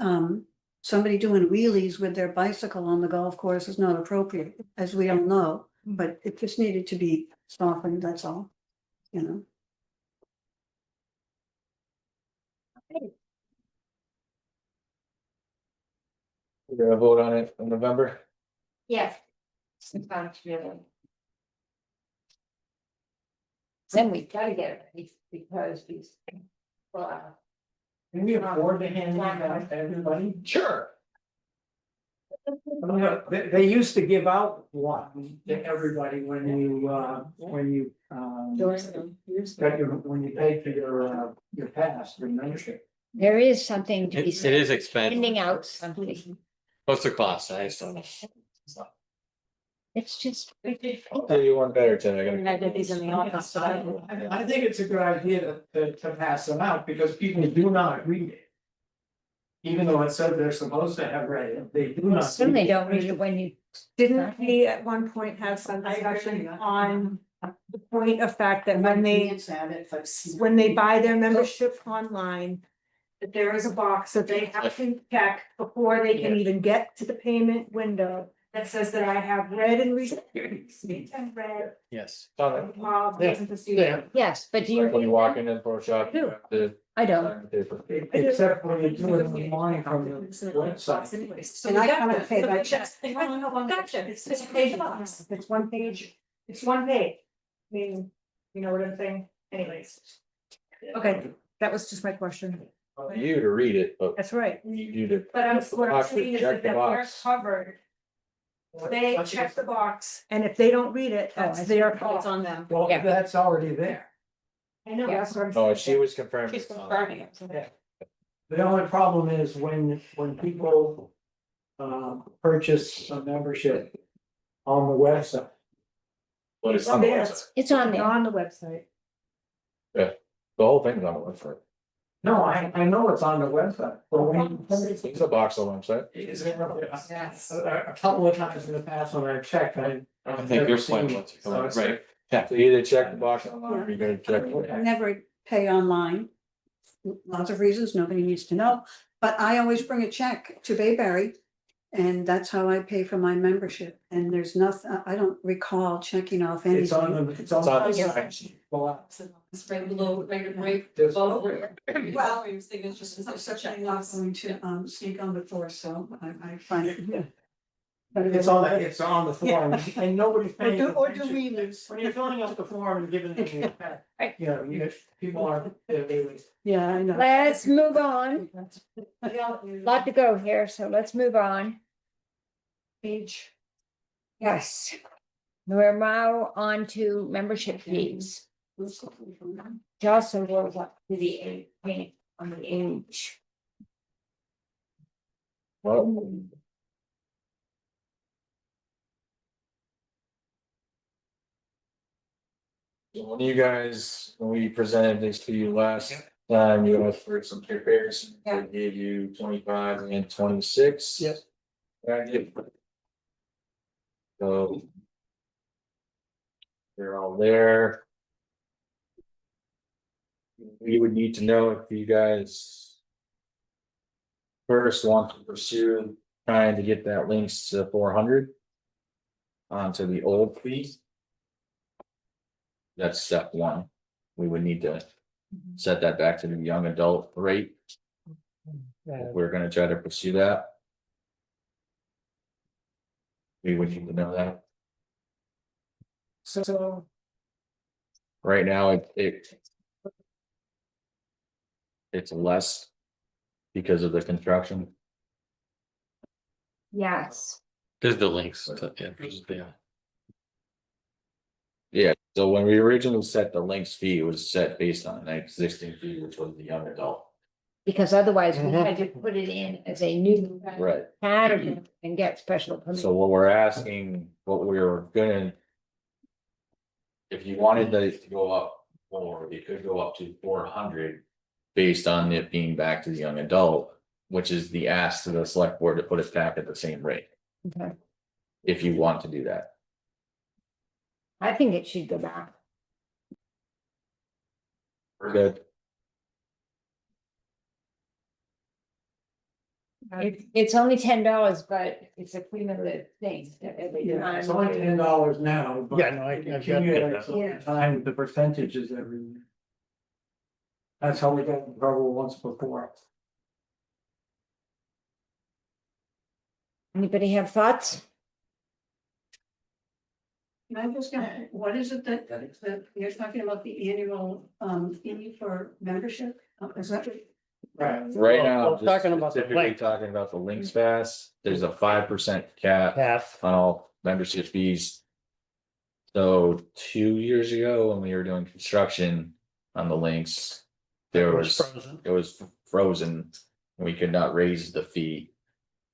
somebody doing wheelies with their bicycle on the golf course is not appropriate, as we all know. But it just needed to be softened, that's all, you know. we're gonna vote on it in November. Yes. Sounds really. Then we gotta get it because these. Well, Can we afford to hand that out to everybody? Sure. They used to give out one to everybody when you, when you pay for your pass, your membership. there is something to be it said, is expensive, handing out something. what's the cost, I just don't know. It's just. Do you want better, Tim? I mean, I did these in the office, but I think it's a good idea to pass them out because people do not read it. Even though it said they're supposed to have read it, they do not. Assume they don't read it when you. Didn't we at one point have some discussion on the point of fact that when they buy their membership online, that there is a box that they have to check before they can even get to the payment window that says that I have read and received and read. Yes. Policies and procedures. Yes, but do you? When you walk in for a shop, you have to I don't. sign the paper. Except when you do it online from the website. So And I we got kinda that. pay So by we check. just- Gotcha, it's a page box, it's one page, it's one page. I mean, you know what I'm saying, anyways. Okay, that was just my question, You to read it, but that's right. you to. But what I'm Box, saying is check the that we're box. covered. They check the box, and if they don't read it, that's I see. their fault. It's on them. Well, Yeah. that's already there. I know, that's what I'm No, saying. she was confirming. She's it's not. confirming it. Yeah. The only problem is when people purchase a membership on the website. But it's on the website. It's on there. On the website. The whole thing's on the website. No, I know it's on the website, but when. It's a box on the website. Is it- Yes. A couple of times in the past when I've checked, I think your point was, So it's- right, So you either check the box online or you gotta check. I never pay online. Lots of reasons, nobody needs to know, but I always bring a check to Bayberry. And that's how I pay for my membership, and there's nothing, I don't recall checking off It's on anything. the, it's on. It's on the the site. Well, It's right below, right There's- below where your signature is I'm such such a a not going to sneak on the floor, so I find it. Yeah. It's on the form, and nobody's paying. Or do attention. we lose? When you're filling out the form and giving it, you know, people are. Yeah, I know. Let's move on. Lot to go here, so let's move on. Page. Yes. We're now on to membership fees. Which also goes up to the age, on the age. Well. When you guys, when we presented this to you last time, you asked for some comparisons, I gave you 25 and 26. Yes. So. They're all there. We would need to know if you guys. First want to pursue trying to get that links to 400. Onto the old fee. That's step one. We would need to set that back to the young adult rate. If we're gonna try to pursue that. We would need to know that. So. Right now, it's less. Because of the construction. Yes, there's the links to, yeah. Yeah, so when we originally set the links fee, it was set based on an existing fee, which was the young adult. because otherwise we had to put it in as a new Right. category and get special permission. So what we're asking, what we're gonna. If you wanted those to go up, or it could go up to 400. Based on it being back to the young adult, which is the ask to the select board to put it back at the same rate. Okay. If you want to do that. I think it should go back. Good. It's only $10, but it's a cumulative thing. that every Yeah, time it's only you- $10 now. but Yeah, no, I- it I've got accumulates that. over time, the percentages every year. That's how we got in trouble once before. Anybody have thoughts? I'm just gonna, what is it that you're talking about the annual fee for membership? Is that? Right. Right Well, now, we're just talking about the specifically link. talking about the links fast, there's a 5% cap Half. on all membership fees. So 2 years ago, when we were doing construction on the links. There It was was, frozen. it was frozen, we could not raise the fee.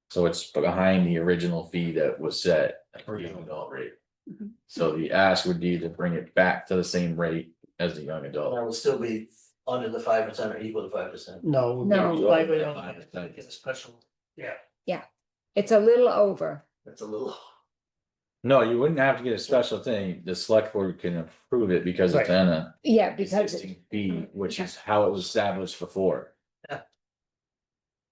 So it's behind the original fee that was set at the young adult rate. Mhm. So the ask would be to bring it back to the same rate as the young That adult. will still be under the 5% or equal to 5%. No. No. Slightly over. 5%. It's a special, It's a little over. that's a little. No, you wouldn't have to get a special thing, the select board can approve it because it's Right. on a Yeah, because existing fee, which is how it was established before.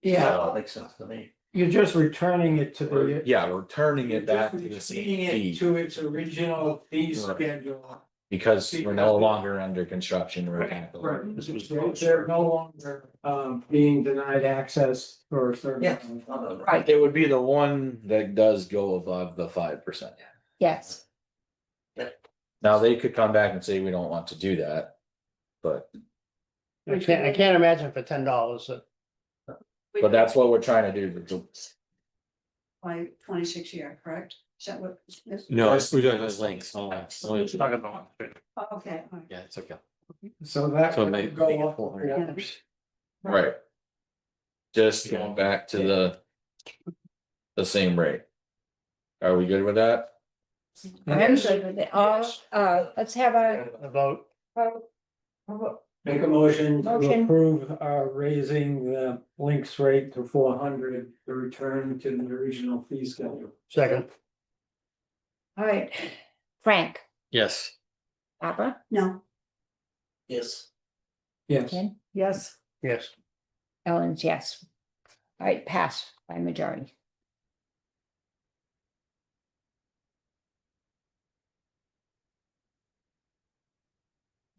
Yeah, That makes sense to me. you're just returning it to the. Yeah, we're turning You're it back just to the returning same it fee, to its original fee Right. schedule. because we're no longer under construction, we're. They're no longer being denied access for certain. Yeah. Right. It would be the one that does go above the 5%. yes, Now, they could come back and say, we don't want to do that. But, I can't imagine for $10 that. but that's what we're trying to do, By 26 year, correct? Is that what? this- No, we're doing those links. Oh, Talking about. Oh, okay, all right. yeah, it's okay. So that So would make go up. $400. Right. Just going back to the same rate. Are we good with that? I'm good with it. All, let's have A vote. Make a motion to Motion. approve raising the links rate to 400 to return to the original fee schedule. Second. all right. Frank, Yes. Papa, No, Yes, Yes. Ken, Yes, Yes. Ellen's yes. All right, pass by majority.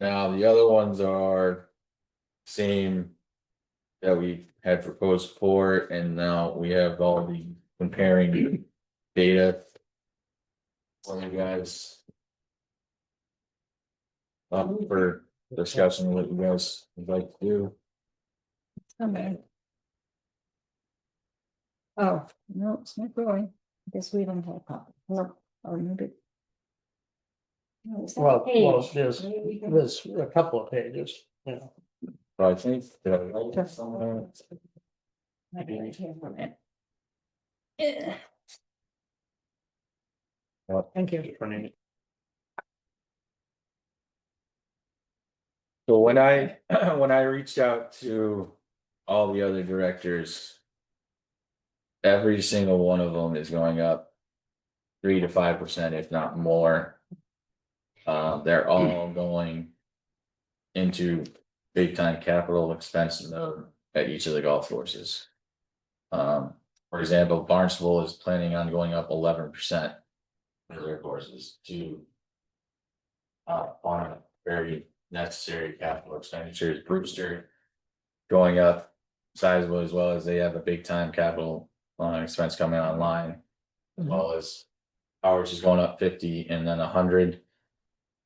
Now, the other ones are same that we had proposed for, and now we have all the comparing data. For you guys. For discussing what you guys would like to do. Okay. Oh, no, it's not growing. I guess we don't have a copy. No, or maybe. No, it's not a Well, page. there's Maybe we can- there's a couple of pages, you know. But I think. Did I write that somewhere? Might be right here for a minute. Eh, thank you. So when I, when I reached out to all the other directors. Every single one of them is going up 3 to 5%, if not more. They're all going into big time capital expense mode at each of the golf courses. For example, Barnstable is planning on going up 11% for their courses to on very necessary capital expenditures. Brewster going up sizable, as well as they have a big time capital expense coming online. As well as ours is going up 50 and then 100.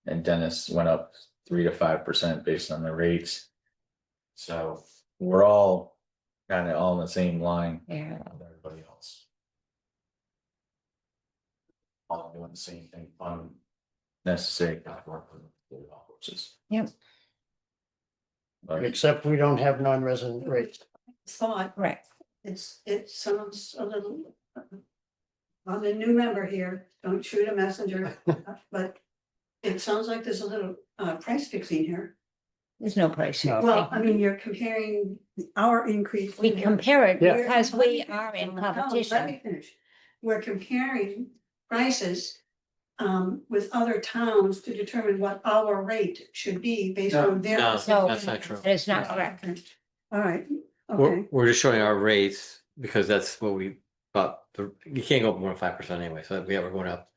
And Dennis went up 3 to 5% based on the rates. So we're all kind of all in the same line Yeah, with everybody else. All doing the same thing, unnecessary capital for the golf courses. Yep. But Except we don't have non-resident rates. thought, right. it sounds a little. I'm a new member here, don't shoot a messenger, but it sounds like there's a little price fixing here. There's no price. here. Well, I mean, you're comparing our increase. We compare it Yeah. because Let we me are finish. in No, Let competition. me finish. We're comparing prices with other towns to determine what our rate should be based on their. No, No. that's not true. That is not correct. All right, We're, okay, we're just showing our rates because that's what we, but you can't go up more than 5% anyway, so we're going up.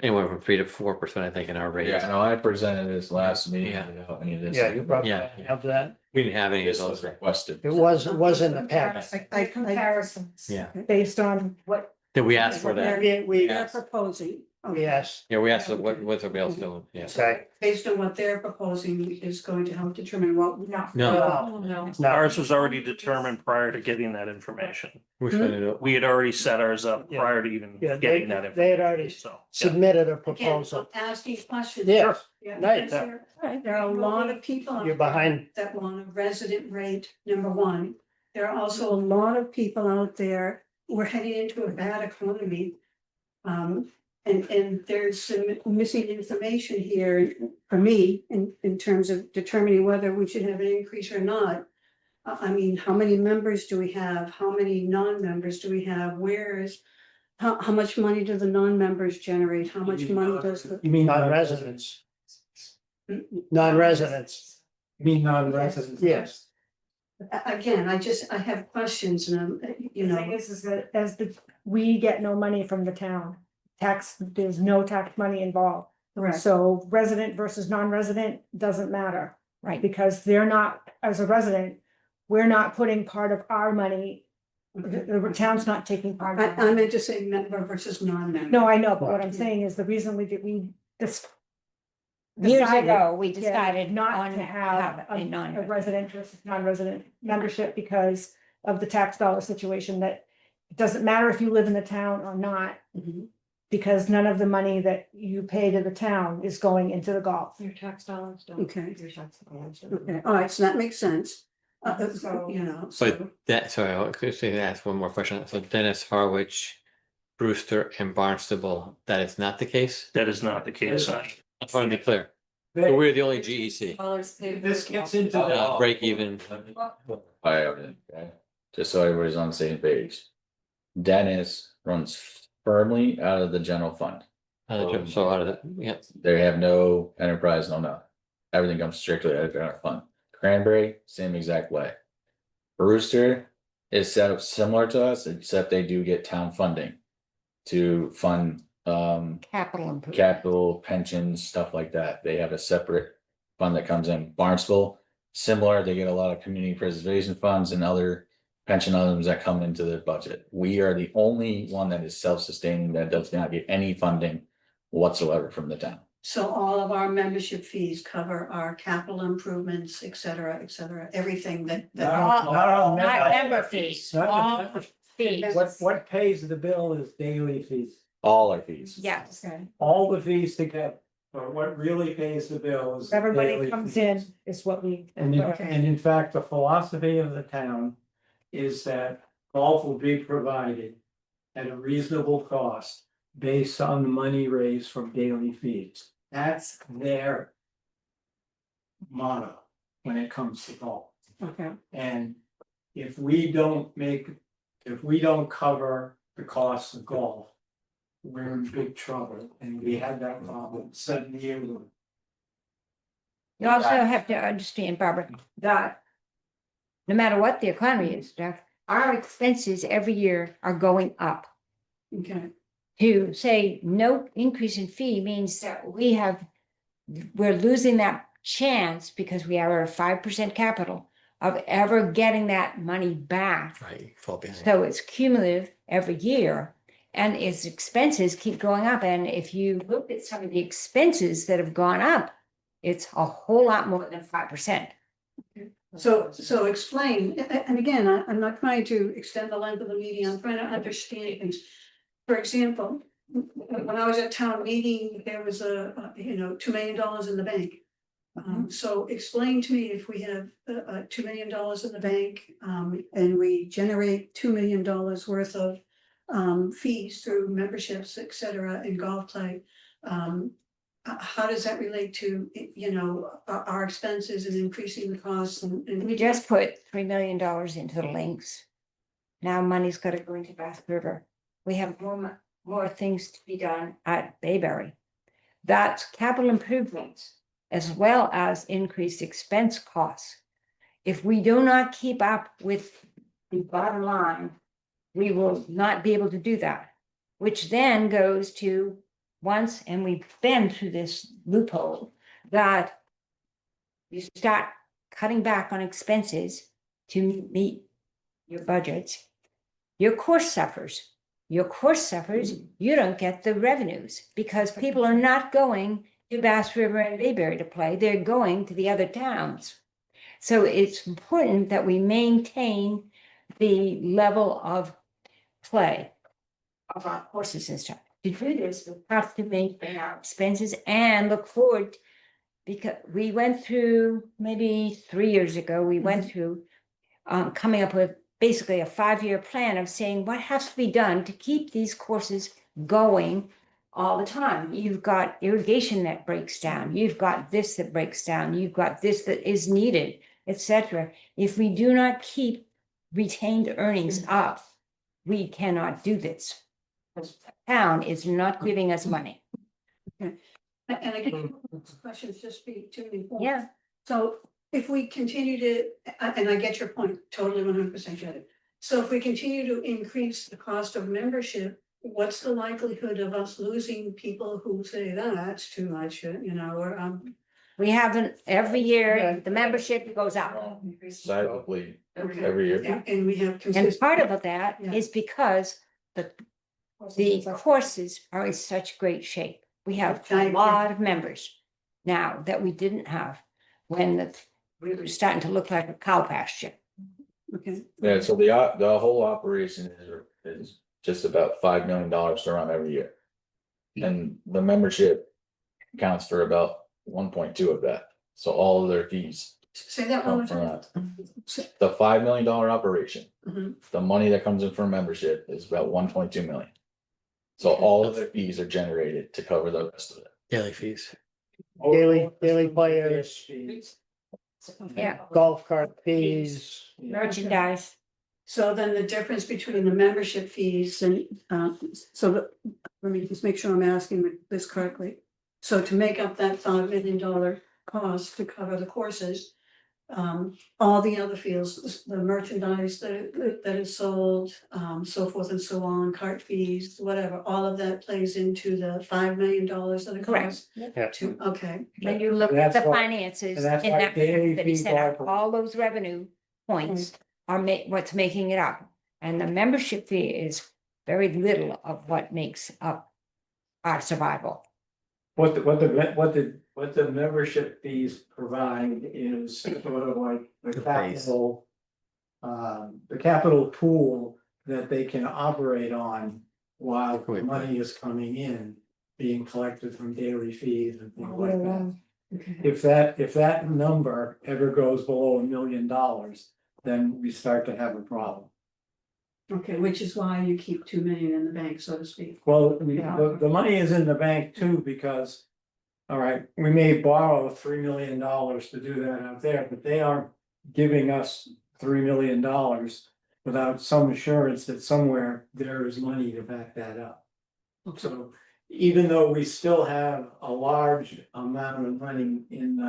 Anywhere from 3 to 4%, I think, in our rates. yeah, no, I presented this last meeting Yeah. without any of this. Yeah, you probably Yeah. have that. We didn't have any of This those. was requested. It was in the past. Comparisons. Yeah. Based on what Did we ask for that? We they're proposing. Okay. yes, Yeah, we asked what everybody else doing, yeah. okay. Based on what they're proposing is going to help determine what. No. No, No, Ours was already determined prior to getting that information. we're trying to do it. We had already set ours up Yeah. prior to even Yeah, getting that they had already information, so. submitted a Again, proposal. I'm asking questions. Yes, Yeah, Nice. because there are a lot of people. out You're there behind. That want a resident rate, number one. There are also a lot of people out there, we're heading into a bad economy. And there's some missing information here for me in terms of determining whether we should have an increase or not. I mean, how many members do we have? How many non-members do we have? Where is? How much money do the non-members generate? How much money does the? You mean Non-residents. Non-residents, You mean non-residents? yes. Again, I have questions and you The thing know, is that we get no money from the town. There's no tax money involved. correct. So resident versus non-resident doesn't matter, Right. because they're not, as a resident, we're not putting part of our money. The town's not taking part of I it. meant to say member versus non-member. No, I know, but what I'm saying is the reason this. Years decided, ago, we yeah, decided not on to have a a non. resident versus non-resident membership because of the tax dollar situation, that it doesn't matter if you live in the town or not. Mhm. because none of the money that you pay to the town is going into the golf. Your tax dollars don't. Okay. Your tax dollars don't. Okay, all right, so that makes sense. So- You know, But so, that, sorry, I could say ask one more question. So Dennis, Harwich, Brewster and Barnstable, that is not the case? That is not the case. I just want to be clear. So we're the only GEC. Dollars paid. This gets into the. Break even. Okay, just so everybody's on the same page. Dennis runs firmly out of the general fund. So out of the, yeah, They have no enterprise, no nothing. Everything comes strictly out of general fund. Cranberry, same exact way. Brewster is set up similar to us, except they do get town funding to fund Capital improvement. capital, pensions, stuff like that. They have a separate fund that comes in. Barnstable, similar, they get a lot of community preservation funds and other pension items that come into their budget. We are the only one that is self-sustaining, that does not get any funding whatsoever from the town. so all of our membership fees cover our capital improvements, et cetera, everything that. Not member fees, Not all member- fees. What pays the bill is daily fees, All our fees. Yes, Okay, all the fees together, but what really pays the bill is. everybody daily comes fees. in is what we. And Okay. in fact, the philosophy of the town is that golf will be provided at a reasonable cost based on the money raised from daily fees. That's their motto when it comes to golf. Okay, And if we don't cover the costs of golf, we're in big trouble, and we had that problem 7 years ago. you also have to understand, Barbara, that no matter what the economy is, Jeff, our expenses every year are going up. okay, To say no increase in fee means that we're losing that chance because we have our 5% capital of ever getting that money back. right, fall behind. So it's cumulative every year and its expenses keep going up. And if you look at some of the expenses that have gone up, it's a whole lot more than 5%. so explain, and again, I'm not trying to extend the length of the meeting, I'm trying to understand things. For example, when I was at town meeting, there was $2 million in the bank. So explain to me, if we have $2 million in the bank, and we generate $2 million worth of fees through memberships, et cetera, in golf play. How does that relate to, our expenses and increasing the costs and. We just put $3 million into the links. Now money's gotta go into Bass River. We have more things to be done at Bayberry. That's capital improvements as well as increased expense costs. If we do not keep up with the bottom line, we will not be able to do that, which then goes to once, and we've been through this loophole, that you start cutting back on expenses to meet your budgets. Your course suffers. Your course suffers, you don't get the revenues because people are not going to Bass River and Bayberry to play. They're going to the other towns. So it's important that we maintain the level of play of our courses and stuff. To do this, we have to maintain our expenses and look forward, because we went through, maybe 3 years ago, we went through coming up with basically a 5-year plan of saying what has to be done to keep these courses going all the time. You've got irrigation that breaks down, you've got this that breaks down, you've got this that is needed, etc. If we do not keep retained earnings up, we cannot do this. The town is not giving us money. And again, questions just be too many. Yeah. So if we continue to, and I get your point, totally 100% get it. So if we continue to increase the cost of membership, what's the likelihood of us losing people who say, that's too much, or We haven't, every year, the membership goes up. Silently, every year. and we have And consistent. part of that Yeah. is because the courses are in such great shape. We have I a agree. lot of members now that we didn't have when we were starting to look like a cow pasture. Okay, Yeah, so the whole operation is just about $5 million to run every year. And the membership accounts for about 1.2 of that, so all of their fees Say that one more come from time. that. The $5 million operation, Mhm. the money that comes in from membership is about 1.2 million. So all of their fees are generated to cover the rest of it. Daily fees. Daily players, Yeah, golf cart fees. merchandise. So then the difference between the membership fees and, let me just make sure I'm asking this correctly. So to make up that $5 million cost to cover the courses, all the other fees, the merchandise that is sold, so forth and so on, cart fees, whatever, all of that plays into the $5 million that it Correct. costs Yeah. to, okay. When you look at That's the why- finances and that's in why that, daily that he fees said, are- all those revenue points are what's making it up. And the membership fee is very little of what makes up our survival. What the membership fees provide is sort of like the base. capital. The capital pool that they can operate on while the money is coming in, being collected from daily fees and things like that. If that number ever goes below $1 million, then we start to have a problem. Okay, which is why you keep 2 million in the bank, so to speak. Well, Yeah. the money is in the bank too, because. All right, we may borrow $3 million to do that out there, but they aren't giving us $3 million. Without some assurance that somewhere there is money to back that up. So even though we still have a large amount of money in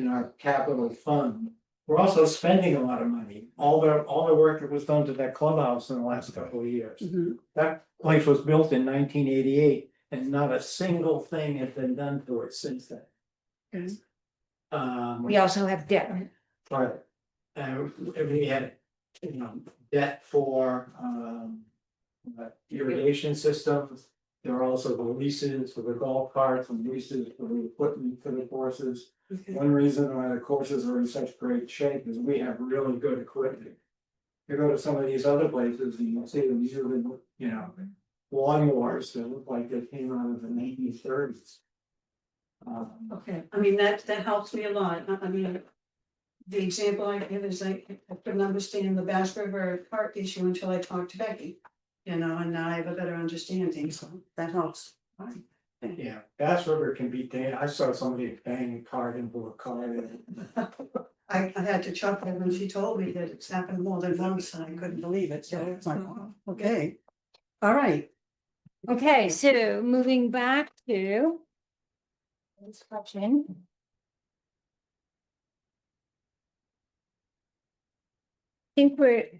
our capital fund. We're also spending a lot of money. All the work that was done to that clubhouse in the last couple of years. Mhm. That place was built in 1988 and not a single thing has been done to it since then. Okay. We also have debt. Right. We had, debt for, irrigation systems. There are also the leases for the golf carts and leases for the equipment for the courses. Okay. One reason why the courses are in such great shape is we have really good equipment. You go to some of these other places and you see them using, lawnmowers that look like they came out of the 1930s. Okay, I mean, that helps me a lot. I mean, the example I give is I couldn't understand the Bass River Park issue until I talked to Becky. And now I have a better understanding, so that helps. Fine. Yeah, Bass River can be I saw somebody bang a cart into a car. I had to chuckle when she told me that it's happened more than once, and I couldn't believe it, so it's like, wow, okay. All right, Okay, so moving back to this question.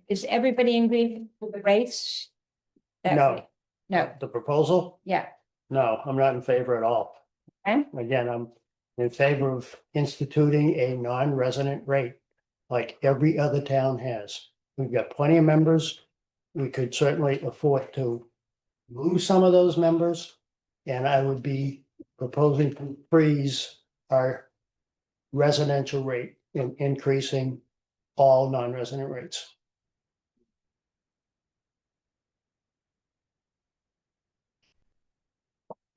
Is everybody in agreement with the rates? No. No, The proposal? yeah, No, I'm not in favor at all. Okay. Again, I'm in favor of instituting a non-resident rate like every other town has. We've got plenty of members. We could certainly afford to lose some of those members. And I would be proposing to freeze our residential rate and increasing all non-resident rates.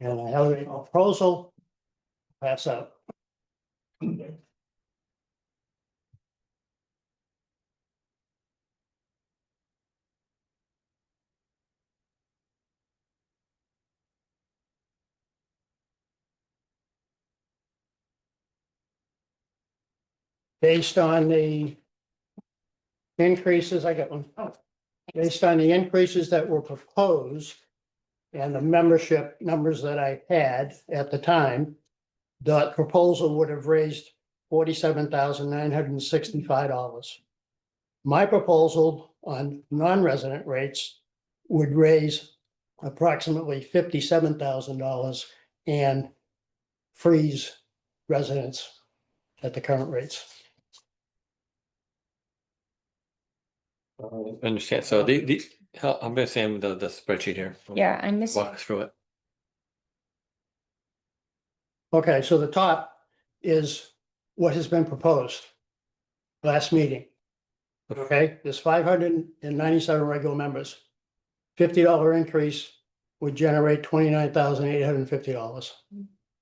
And I have a proposal. Pass out. Based on the increases, I got one. Based on the increases that were proposed and the membership numbers that I had at the time, the proposal would have raised $47,965. My proposal on non-resident rates would raise approximately $57,000 and freeze residents at the current rates. Understand, so I'm gonna say the spreadsheet here. yeah, I missed. Walk through it. Okay, so the top is what has been proposed last meeting. Okay, there's 597 regular members, $50 increase would generate $29,850.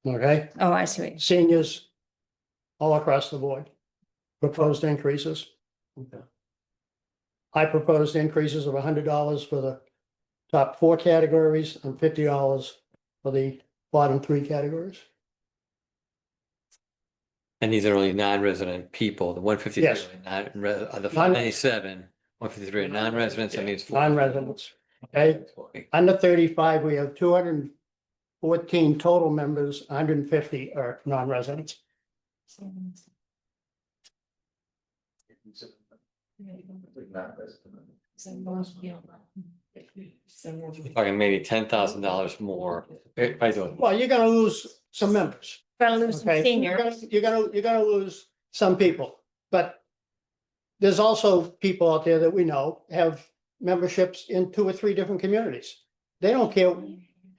Okay, Oh, I see. what seniors all across the board. Proposed increases. I proposed increases of $100 for the top 4 categories and $50 for the bottom 3 categories. And these are only non-resident people, the 153, Yes. the 597, 153 are non-residents, and these. Non-residents, okay? Under 35, we have 214 total members, 150 are non-residents. Talking maybe $10,000 more. I don't. Well, you're gonna lose some members. Gonna lose some Okay, seniors. you're gonna lose some people, but there's also people out there that we know have memberships in 2 or 3 different communities. They don't care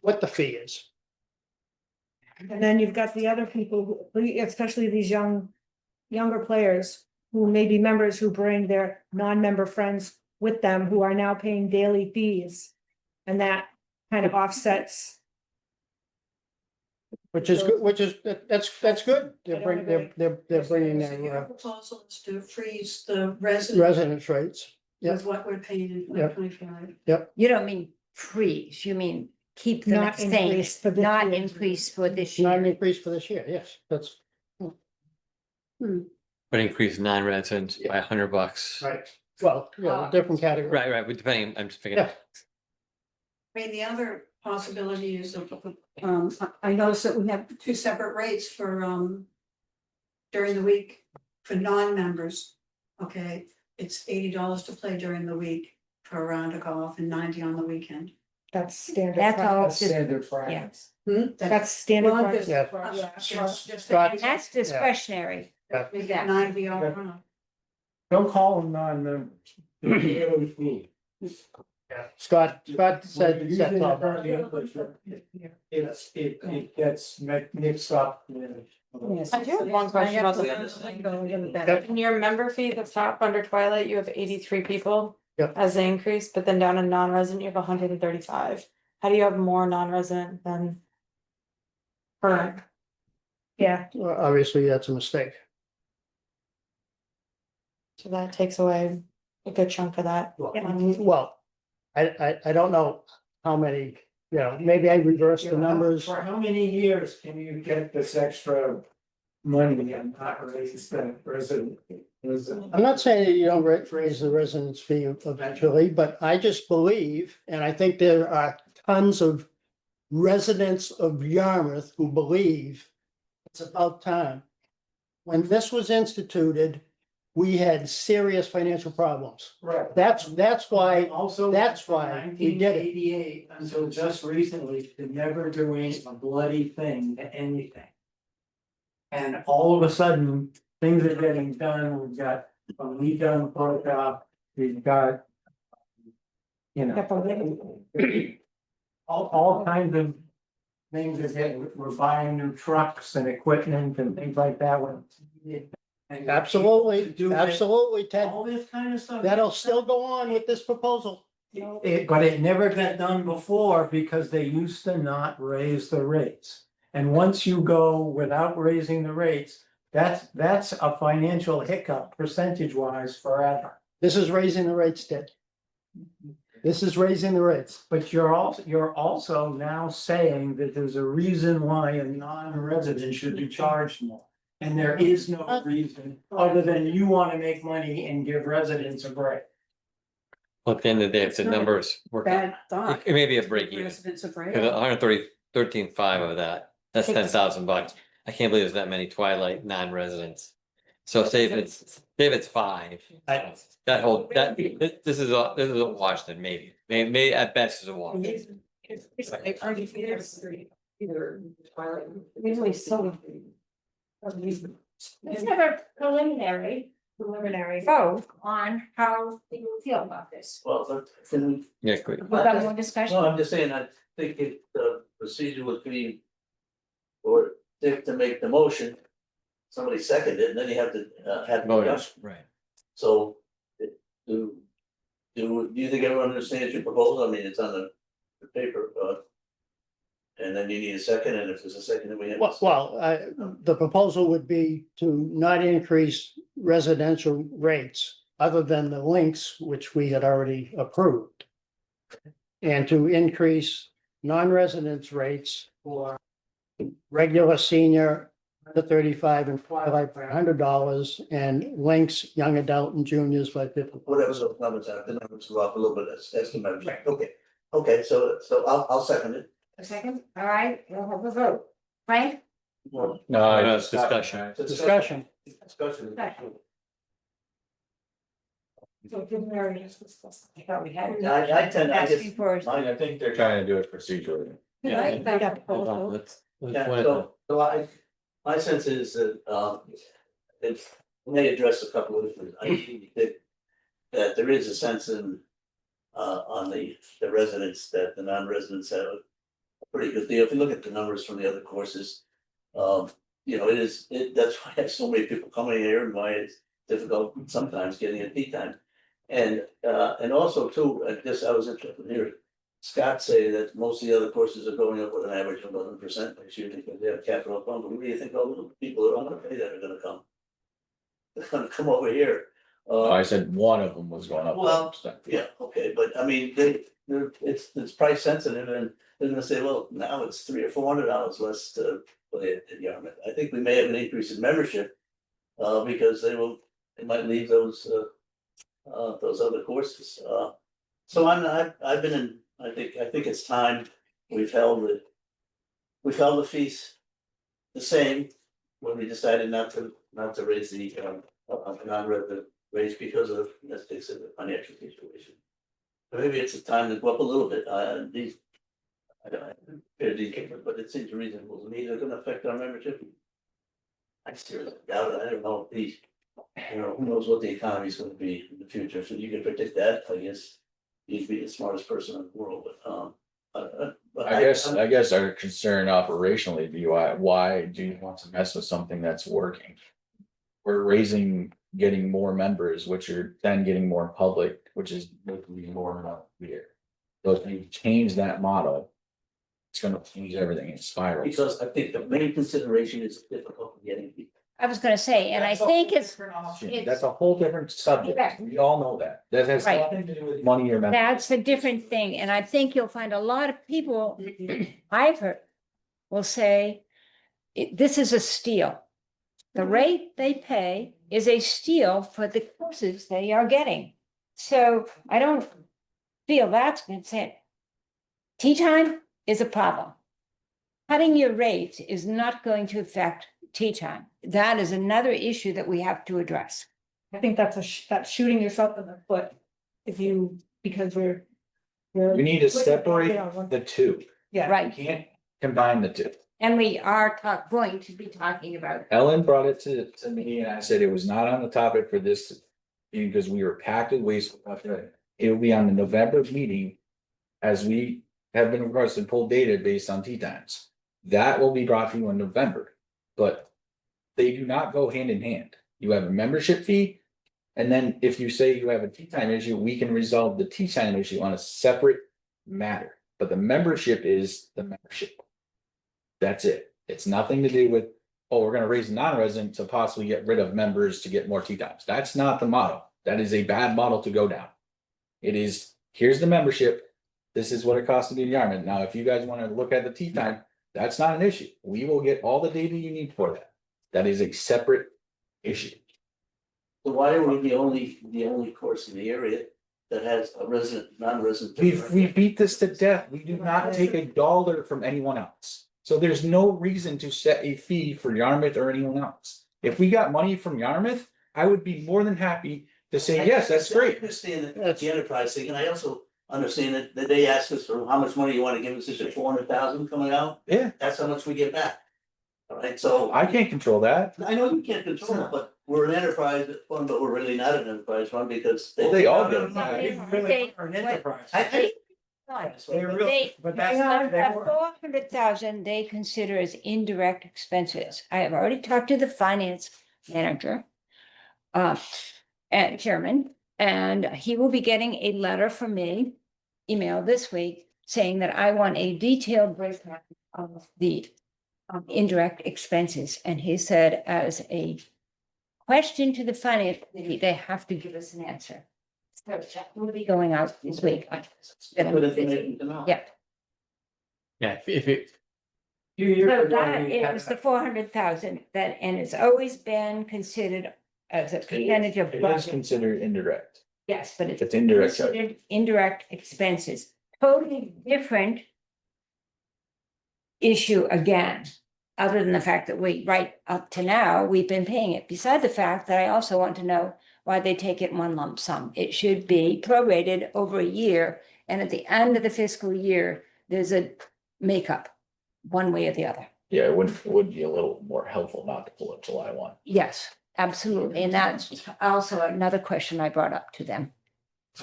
what the fee is. And then you've got the other people, especially these younger players who may be members who bring their non-member friends with them who are now paying daily fees. And that kind of offsets. Which is good, that's good. I They're don't bringing, they're bringing So your their proposal is to freeze the resident residence rates. Yeah. with what we're paying in Yeah. 2025. You don't mean freeze, you mean keep them Not at the same, increase for this not year. increase for this Not an year. increase for this year, yes, that's But increase non-residents by $100. right. Well, yeah, different category. Right, but depending, I'm just thinking. Yeah. I mean, the other possibility is, I noticed that we have 2 separate rates for, during the week for non-members. Okay, it's $80 to play during the week for a round of golf and 90 on the weekend. That's standard. That's all, practice. just- Standard practice. That's standard. Well, practice. Yeah. Yeah. and that's discretionary. We get 90 all around. Don't call them non-members. They're daily fee. Scott said, When you that's use all. it gets mixed up with. I do have one question about the. In your member fee, the top under Twilight, you have 83 people. Yep. As the increase, but then down in non-resident, you have 135. How do you have more non-resident than? Current? Yeah, Well, obviously, that's a mistake. So that takes away a good chunk of that. Well, I don't know how many, maybe I reversed the numbers. For how many years can you get this extra money and not raise the resident? I'm not saying that you don't raise the residence fee eventually, but I just believe, and I think there are tons of residents of Yarmouth who believe it's about time. When this was instituted, we had serious financial problems. Right. That's why, Also. that's why we did it. 1988 until just recently, to never doing a bloody thing to anything. And all of a sudden, things are getting done, we've got a redone protocol, we've got. All kinds of things are getting, we're buying new trucks and equipment and things like that. And Absolutely, do it- absolutely, Ted. All this kind of stuff. That'll still go on with this proposal. But it never got done before because they used to not raise the rates. And once you go without raising the rates, that's a financial hiccup percentage wise forever. This is raising the rates, Ted. This is raising the rates. But you're also now saying that there's a reason why a non-resident should be charged more. And there is no reason other than you want to make money and give residents a break. Well, at the end of the day, if the numbers work, it Bad thought. may be a break even. Residents of Cause 13.5 of that, that's $10,000. I can't believe there's that many Twilight non-residents. So say if it's 5, that whole, this is a wash then maybe, maybe at best is a wash. Usually so. Let's have a preliminary vote on how you feel about this. Well, can Yeah, great. We've got more discussion. No, I'm just saying, I think if the procedure would be. Or Dick to make the motion. Somebody seconded it, and then you have to have Vote, discussion, right. so. Do you think everyone understands your proposal? I mean, it's on the paper, And then you need a second, and if there's a second, then we have. The proposal would be to not increase residential rates other than the links, which we had already approved. And to increase non-residence rates for regular senior, under 35 and twilight by $100, and links, young adult and juniors by 50. Whatever those numbers are, the numbers go up a little bit, that's the number, okay, so I'll second it. A second, all right, we'll have a vote. Frank? No, it's discussion. Discussion. Discussion. So didn't we already discuss? I thought we had. I tend, I Asking just, for. I think they're trying to do it procedurally. Right, that proposal. yeah, so my sense is that, it may address a couple of issues. I think that there is a sense in, on the residents, that the non-residents have a pretty good deal. If you look at the numbers from the other courses, you know, that's why I have so many people coming here and why it's difficult sometimes getting a tea time. And also too, I was interested to hear Scott say that most of the other courses are going up with an average of 11% next year because they have capital fund. But what do you think all the people that aren't gonna pay that are gonna come? They're gonna come over here. I said one of them was going up. Well, yeah, okay, but I mean, it's price sensitive, and they're gonna say, well, now it's $300 or $400 less to play at Yarmouth. I think we may have an increase in membership, because they might leave those other courses. So I've been in, I think it's time we've held the fees the same when we decided not to raise the non-resident rates because of, let's face it, the financial situation. Maybe it's a time to go up a little bit. These, I don't, but it seems reasonable to me. They're going to affect our membership. I seriously doubt it. I don't know if these, you know, who knows what the economy is going to be in the future. So you can predict that. I guess you'd be the smartest person in the world, but I guess our concern operationally be why do you want to mess with something that's working? We're getting more members, which are then getting more public, which is making more weird. So if you change that model, it's gonna change everything in spiral. because I think the main consideration is difficult getting people. I was gonna say, and I think it's, That's a whole different subject. Correct. We all know that. That has Right. nothing to do with money or. that's a different thing, and I think you'll find a lot of people I've heard will say, this is a steal. The rate they pay is a steal for the courses they are getting. So I don't feel that's consent. Tea time is a problem. Cutting your rates is not going to affect tea time. That is another issue that we have to address. I think that's shooting yourself in the foot because we're. We need to separate the two. Yeah. You Right, can't combine the two. and we are going to be talking about. Ellen brought it to me and I said it was not on the topic for this. Because we were packed with wastewater. It will be on the November meeting. As we have been requested to pull data based on tea times. That will be brought to you in November, but. They do not go hand in hand. You have a membership fee. And then if you say you have a tea time issue, we can resolve the tea time issue on a separate matter, but the membership is the membership. That's it. It's nothing to do with, oh, we're gonna raise non-resident to possibly get rid of members to get more tea times. That's not the model. That is a bad model to go down. It is, here's the membership. This is what it costs to be in Yarmouth. Now, if you guys want to look at the tea time, that's not an issue. We will get all the data you need for that. That is a separate issue. So why are we the only course in the area that has a non-resident? We beat this to death. We do not take a dollar from anyone else. So there's no reason to set a fee for Yarmouth or anyone else. If we got money from Yarmouth, I would be more than happy to say, yes, that's great. I understand the enterprise thing, and I also understand that they asked us for how much money you want to give us, is it 400,000 coming out? Yeah, That's how much we get back. All right, so I can't control that. I know you can't control it, but we're an enterprise fund, but we're really not an enterprise fund because. Well, they all get it. They- An enterprise. They- They really, They, but that's the not, they were. 400,000 they consider as indirect expenses. I have already talked to the finance manager. And chairman, and he will be getting a letter from me, email this week, saying that I want a detailed breakdown of the indirect expenses. And he said, as a question to the finance committee, they have to give us an answer. So that will be going out this week. Good information to know. Yeah, Yeah, if it. Few years so ago, that we had is the 400,000 that, and it's always been considered as a percentage of It is budget. considered indirect. Yes, but It's indirect. considered indirect expenses, totally different issue again, other than the fact that we, right up to now, we've been paying it. Beside the fact that I also want to know why they take it in one lump sum. It should be prorated over a year, and at the end of the fiscal year, there's a makeup, one way or the other. Yeah, it would be a little more helpful not to pull it July 1. Yes, absolutely, and that's also another question I brought up to them.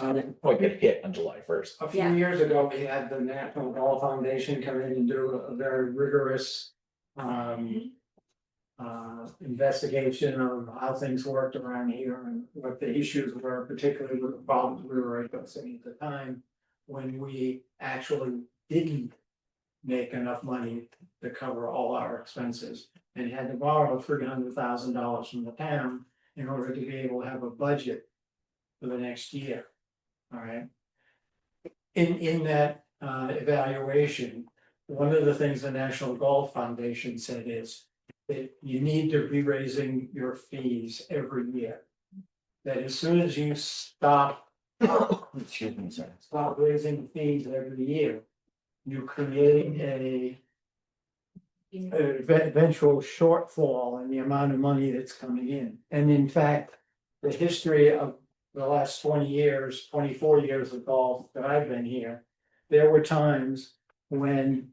Like get hit on July 1st. A few Yeah. years ago, we had the National Golf Foundation come in and do a very rigorous. Investigation of how things worked around here and what the issues were, particularly with the problems we were addressing at the time. When we actually didn't make enough money to cover all our expenses and had to borrow $300,000 from the town in order to be able to have a budget for the next year. All right. In that evaluation, one of the things the National Golf Foundation said is that you need to be raising your fees every year. That as soon as you stop, excuse me, sorry, stop raising fees every year, you create a eventual shortfall in the amount of money that's coming in. And in fact, the history of the last 20 years, 24 years of golf that I've been here, there were times when,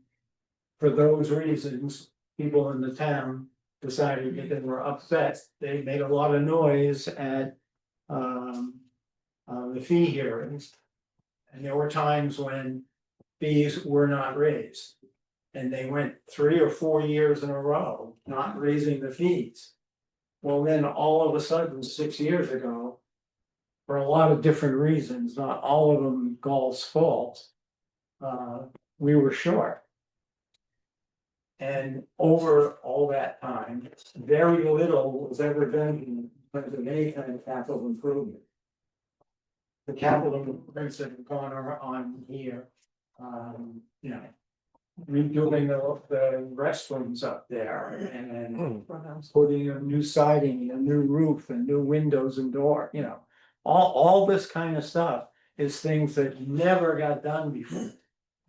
for those reasons, people in the town decided that they were upset. They made a lot of noise at the fee hearings. And there were times when fees were not raised. And they went 3 or 4 years in a row not raising the fees. Well, then all of a sudden, 6 years ago, for a lot of different reasons, not all of them golf's fault, we were short. And over all that time, very little was ever done in terms of any kind of capital improvement. The capital improvements that have gone on here, you know, redoing the restrooms up there and putting a new siding, a new roof and new windows and door, you know. All this kind of stuff is things that never got done before.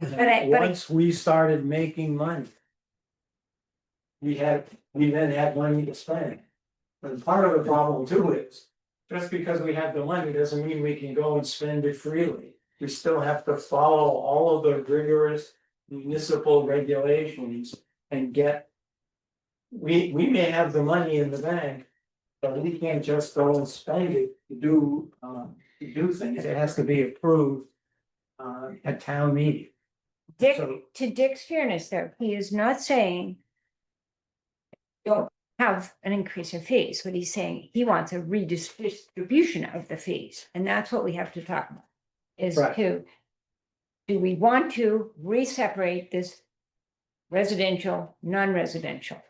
And once we started making money, we then had money to spend. But part of the problem too is, just because we have the money doesn't mean we can go and spend it freely. We still have to follow all of the rigorous municipal regulations and get. We may have the money in the bank, but we can't just go and spend it to do things. It has to be approved at town meeting. Dick, So- to Dick's fairness, though, he is not saying don't have an increase in fees. What he's saying, he wants a redistribution of the fees, and that's what we have to talk about. Is Right. do we want to re-separate this residential, non-residential?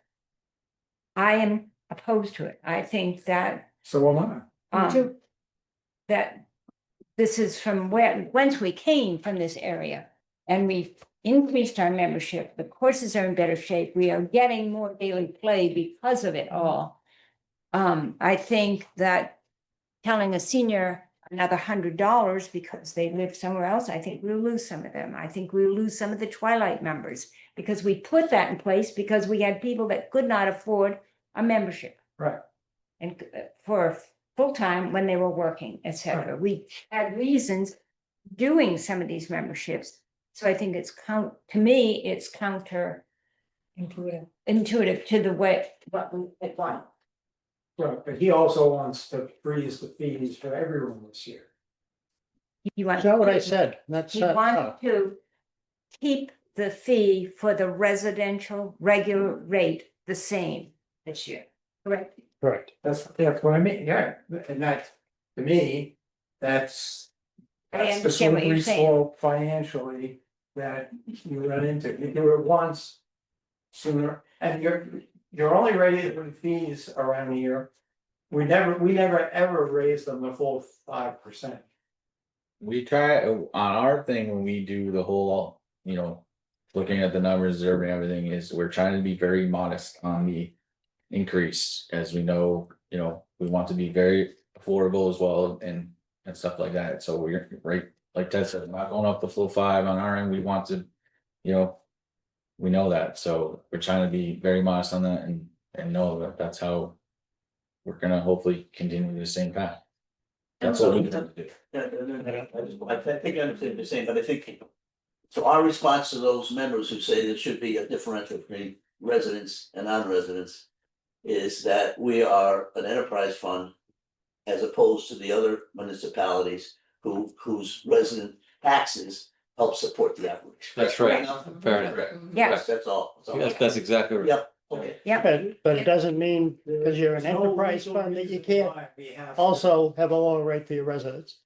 I am opposed to it. I think that So am I. that this is from whence we came from this area. And we've increased our membership. The courses are in better shape. We are getting more daily play because of it all. I think that telling a senior another $100 because they live somewhere else, I think we'll lose some of them. I think we'll lose some of the Twilight members because we put that in place because we had people that could not afford a membership. Right. And for full-time when they were working, etc. We had reasons doing some of these memberships. So I think it's to me, it's counter intuitive to the way what we want. Right, but he also wants to freeze the fees for everyone this year. You want. Is that what I said? That's, He wants to keep the fee for the residential regular rate the same this year, correct? correct. That's what I mean, yeah, and that, to me, that's. I That's the understand what you're slippery saying. slope financially that you run into. You do it once. Sooner, and you're only raising fees around here. We never ever raise them the full 5%. We try on our thing when we do the whole, you know, looking at the numbers, observing everything is we're trying to be very modest on the increase, as we know, you know, we want to be very affordable as well and stuff like that. So we're right, like Ted said, not going up the full 5 on our end. We want to, you know, we know that, so we're trying to be very modest on that and know that that's how we're gonna hopefully continue the same path. That's what we tend to do. I think I understand what you're saying, but I think. So our response to those members who say there should be a differential between residents and non-residents. Is that we are an enterprise fund. As opposed to the other municipalities whose resident taxes help support the operation. That's right. Fair enough. Yes. That's all. That's exactly right. Yep, okay. But it doesn't mean because you're an enterprise fund that you can't also have a lower rate for your residents.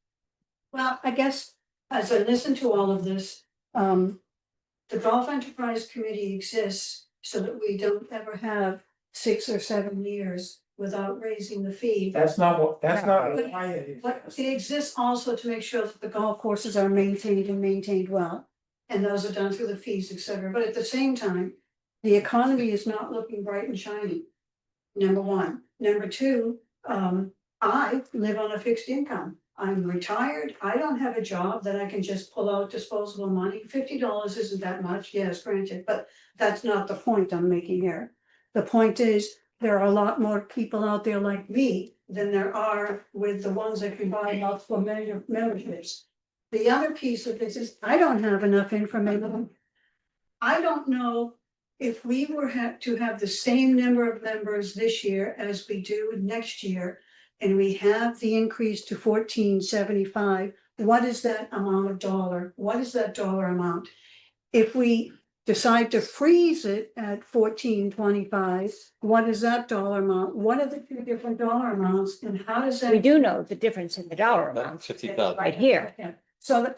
Well, I guess as I listen to all of this, the Golf Enterprise Committee exists so that we don't ever have 6 or 7 years without raising the fee. That's not why it But exists. it exists also to make sure that the golf courses are maintained and maintained well. And those are done through the fees, et cetera. But at the same time, the economy is not looking bright and shiny. Number one. Number two, I live on a fixed income. I'm retired. I don't have a job that I can just pull out disposable money. $50 isn't that much, yes, granted, but that's not the point I'm making here. The point is, there are a lot more people out there like me than there are with the ones that can buy multiple memberships. The other piece of this is I don't have enough information. I don't know if we were to have the same number of members this year as we do next year, and we have the increase to $14.75, what is that amount of dollar? What is that dollar amount? If we decide to freeze it at $14.25, what is that dollar amount? What are the two different dollar amounts and how does that? We do know the difference in the dollar About amount 50,000. right here. So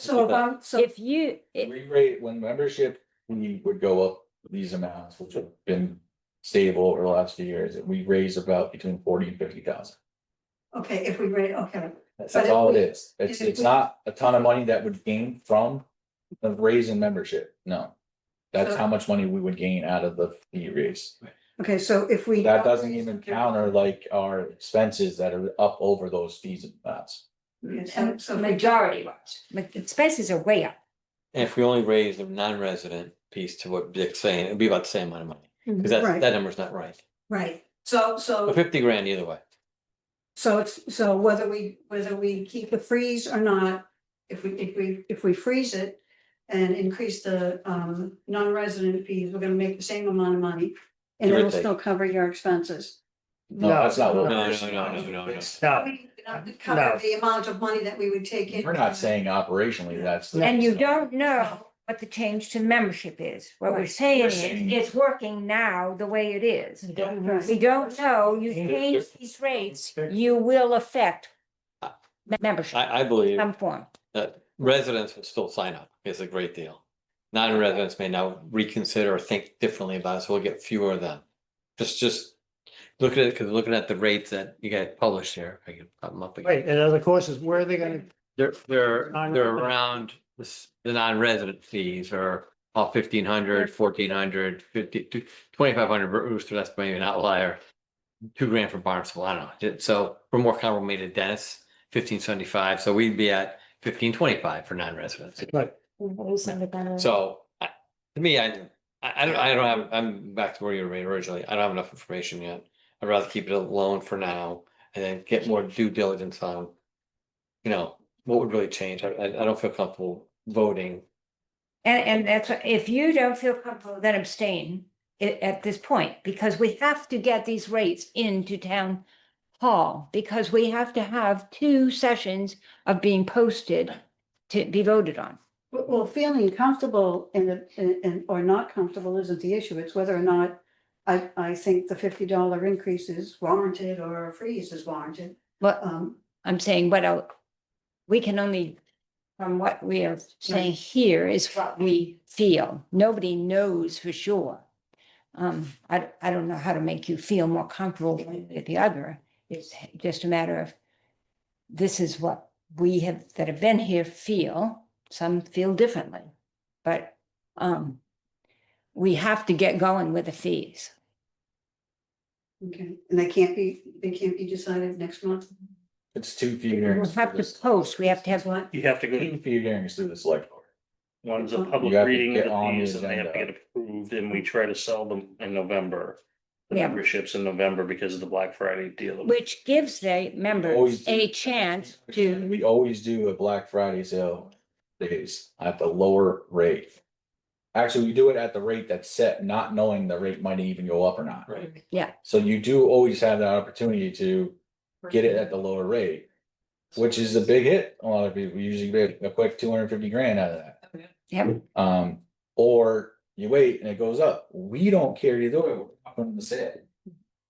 If you, We rate when membership, we would go up these amounts, which have been stable over the last few years, and we raise about between 40 and 50,000. okay, if we rate, okay, That's But if all it we- is. It's if we- not a ton of money that would gain from the raise in membership, no. That's So- how much money we would gain out of the fee raise. okay, so if we. That doesn't even counter like our expenses that are up over those fees and amounts. And so majority was, but the expenses are way up. And if we only raise the non-resident piece to what Dick's saying, it'd be about the same amount of money, because Right. that number's not right. Right, so But 50 grand either way. So whether we keep the freeze or not, if we freeze it. And increase the non-resident fees, we're gonna make the same amount of money. And Give or it'll take. still cover your expenses. No, that's not what. No, we're no, saying. no, no, no, no. Cover the amount of money that we would take in. We're not saying operationally, that's. And you don't know what the change to membership is. What we're saying is, it's working now the way it is. We don't know, you change these rates, you will affect membership, I believe some form. that residents would still sign up. It's a great deal. Non-residents may now reconsider or think differently about it, so we'll get fewer of them. Just look at it, because looking at the rates that you get published here, I can pop them up again. Wait, and other courses, where are they gonna? They're Non-resident. around the non-resident fees are all 1,500, 1,400, 50, 2,500 Rooster, that's maybe an outlier. $2,000 for Barnstable, I don't know. So we're more comparable maybe to Dennis, 1,575, so we'd be at 1,525 for non-residents. Right. So to me, I don't have, I'm back to where you were originally. I don't have enough information yet. I'd rather keep it alone for now and then get more due diligence on, you know, what would really change. I don't feel comfortable voting. And that's, if you don't feel comfortable, then abstain at this point, because we have to get these rates into town hall, because we have to have 2 sessions of being posted to be voted on. Well, feeling comfortable in or not comfortable isn't the issue, it's whether or not I think the $50 increase is warranted or a freeze is warranted. But I'm saying, we can only from what we are saying here is what we feel. Nobody knows for sure. I don't know how to make you feel more comfortable one way or the other. It's just a matter of this is what we have that have been here feel. Some feel differently, but we have to get going with the fees. Okay, and they can't be decided next month? It's 2 fee We hearings. have to post, we have to have one. You have to go, 2 fee hearings through the select board. one's a You public have to reading get of the on the fees and they have to agenda. get approved and we try to sell them in November. The Yeah. memberships in November because of the Black Friday deal. Which gives the members Always do. a chance to, We always do a Black Friday sale days at the lower rate. Actually, we do it at the rate that's set, not knowing the rate might even go up or not. Right. So you do always have that opportunity to get it at the lower rate. Which is a big hit. A lot of people usually get a quick 250 grand out of that. yep, Or you wait and it goes up. We don't care either way. We're talking the sale.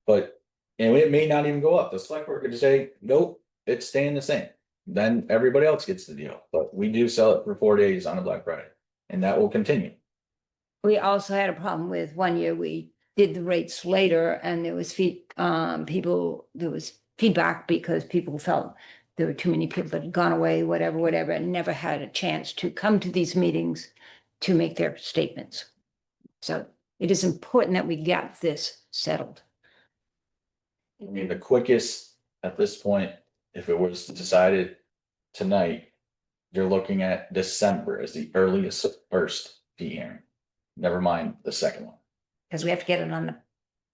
But, and it may not even go up. The select board could say, nope, it's staying the same. Then everybody else gets the deal. But we do sell it for 4 days on a Black Friday. And that will continue. we also had a problem with one year, we did the rates later and there was there was feedback because people felt there were too many people that had gone away, whatever, and never had a chance to come to these meetings to make their statements. So it is important that we get this settled. I mean, the quickest at this point, if it was decided tonight, you're looking at December as the earliest first fee hearing. Never mind the second one. Because we have to get it on the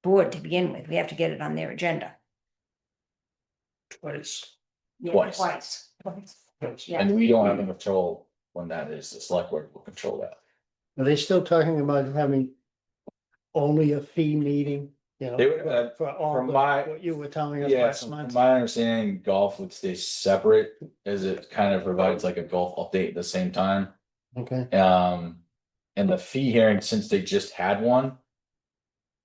board to begin with. We have to get it on their agenda. Twice. Yeah, Twice. Twice. Yeah. And we don't have any control when that is. The select board will control that. Are they still talking about having only a fee meeting? You know, They would, for all from the- my- what you were telling us Yeah, last from month. my understanding, golf would stay separate as it kind of provides like a golf update at the same time. Okay, And the fee hearing, since they just had one,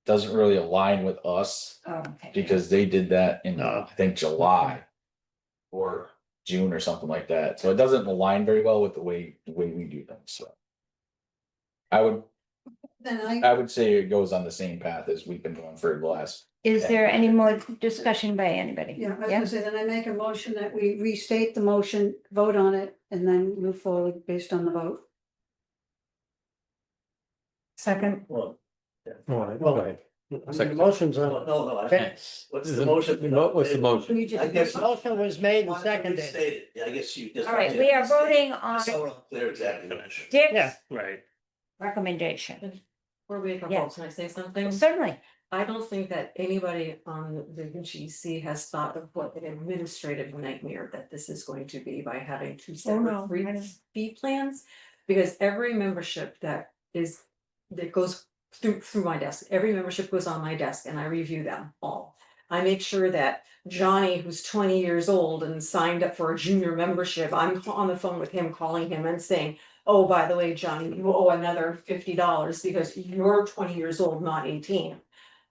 doesn't really align with us Oh, okay. because they did that in, No. I think, July or June or something like that. So it doesn't align very well with the way we do things, so. I would say it goes on the same path as we've been going for the last. Is there any more discussion by anybody? Yeah, I was gonna say, then I make a motion that we restate the motion, vote on it, and then move forward based on the vote. Second, Well, the motions no, are. no, Okay. what's the motion? What's the motion? We just- I guess- Motion was made and Want to seconded. restate it? Yeah, I guess you just. All right, we are voting on So we're all clear exactly. what it is. Yeah. Dick's Right. recommendation. Before we go, Yes. can I say something? Certainly. I don't think that anybody on the GC has thought of what an administrative nightmare that this is going to be by having two no, separate I know. fee plans. Because every membership that goes through my desk, every membership goes on my desk and I review them all. I make sure that Johnny, who's 20 years old and signed up for a junior membership, I'm on the phone with him, calling him and saying, oh, by the way, Johnny, you owe another $50 because you're 20 years old, not 18.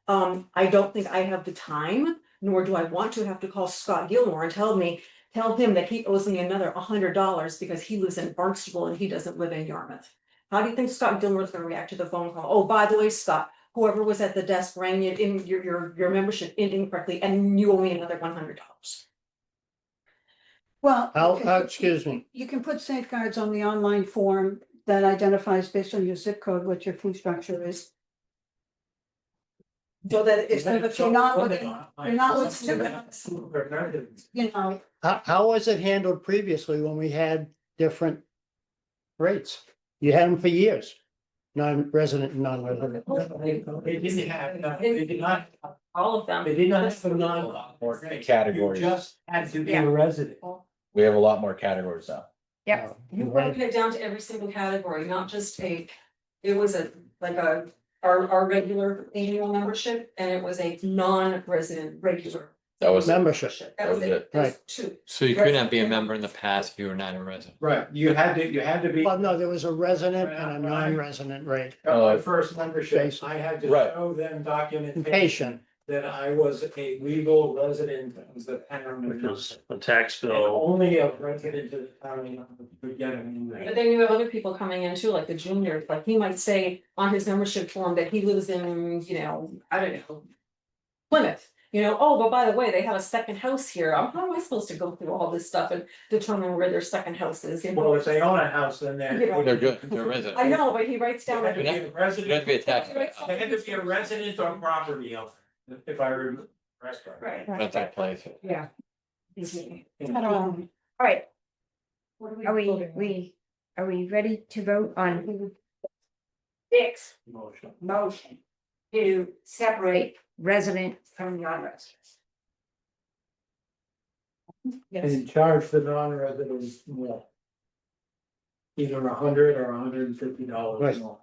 I don't think I have the time, nor do I want to have to call Scott Gilmore and tell him that he owes me another $100 because he lives in Barnstable and he doesn't live in Yarmouth. How do you think Scott Gilmore is gonna react to the phone call? Oh, by the way, Scott, whoever was at the desk rang it in your membership incorrectly and you owe me another $100. Well. Excuse me. You can put safeguards on the online form that identifies based on your zip code what your fee structure is. So that if you're not looking, you know, How was it handled previously when we had different rates? You had them for years, non-resident and non-resident. They did not, All of them. they did not have a non. Categories. You just had to be Yeah. a resident. We have a lot more categories now. Yep. You broke it down to every single category, not just it was our regular annual membership and it was a non-resident regular. That was, Membership. That was it, Right. two. So you could not be a member in the past if you were not a resident. Right, you had to be. Well, no, there was a resident and a non-resident rate. At my first membership, I had to Right. show them documentation Patient. that I was a legal resident of the town. Which is a tax And bill. only a resident of the town would get it. But then you have other people coming in too, like the juniors, like he might say on his membership form that he lives in, you know, I don't know. Plymouth, you know, oh, but by the way, they have a second house here, how am I supposed to go through all this stuff and determine where their second house is? You know? Well, if they own a house, then they're. They're good, they're resident. I know, but he writes They down. had to be a You have resident. to be a tax. They had to be a resident or property owner, if I remember. Restaurant. Right. Rent that place. Yeah. All All right, are we ready to vote on Dick's motion to separate resident from non-resident? And charge the non-residents more. Either $100 or $150 Right. more.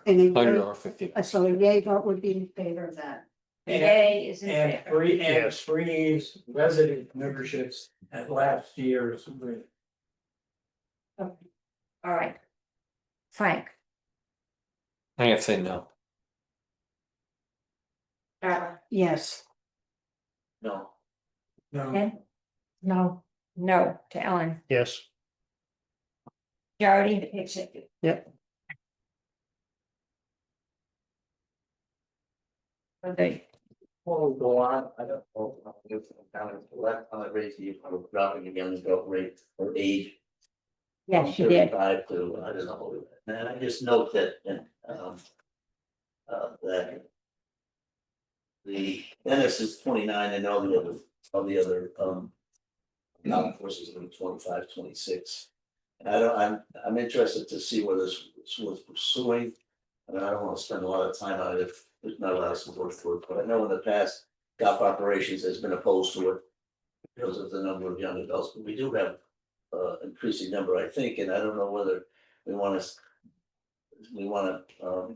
And then, $100 or $50. so a yay vote would be in favor of that. Yay is in And favor. free, and Yes. freeze resident memberships at last year's rate. All right. Frank, I can't say no. Yes. No, No, Ken? No. No, to Ellen, Yes, Jody, accepted. Yep. Okay, before we go on, I don't know, if the town is left on the rate, you are dropping again the adult rate for age. yes, you from did. 35 to, I don't know, and I just note that, that. The Ennis is 29 and all the other, golf courses are 25, 26. And I'm interested to see where this was pursuing. And I don't wanna spend a lot of time on it if there's not a lot of support for it, but I know in the past, golf operations has been opposed to it. Because of the number of young adults, but we do have increasing number, I think, and I don't know whether we wanna. We wanna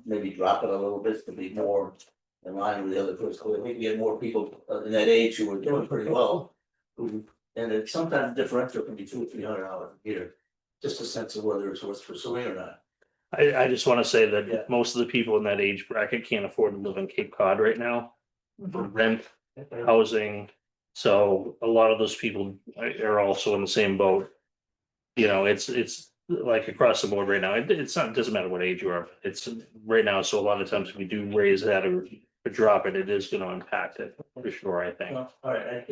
maybe drop it a little bit to be more in line with the other groups, so we can get more people in that age who are doing pretty well. And it sometimes differential can be $200 or $300 a year, just a sense of whether it's worth pursuing or not. I just wanna say Yeah. that most of the people in that age bracket can't afford to live in Cape Cod right now. For rent, housing, so a lot of those people are also in the same boat. You know, it's like across the board right now, it's not, it doesn't matter what age you are, it's right now, so a lot of times if we do raise that or drop it, it is gonna impact it, for sure, I think. All right,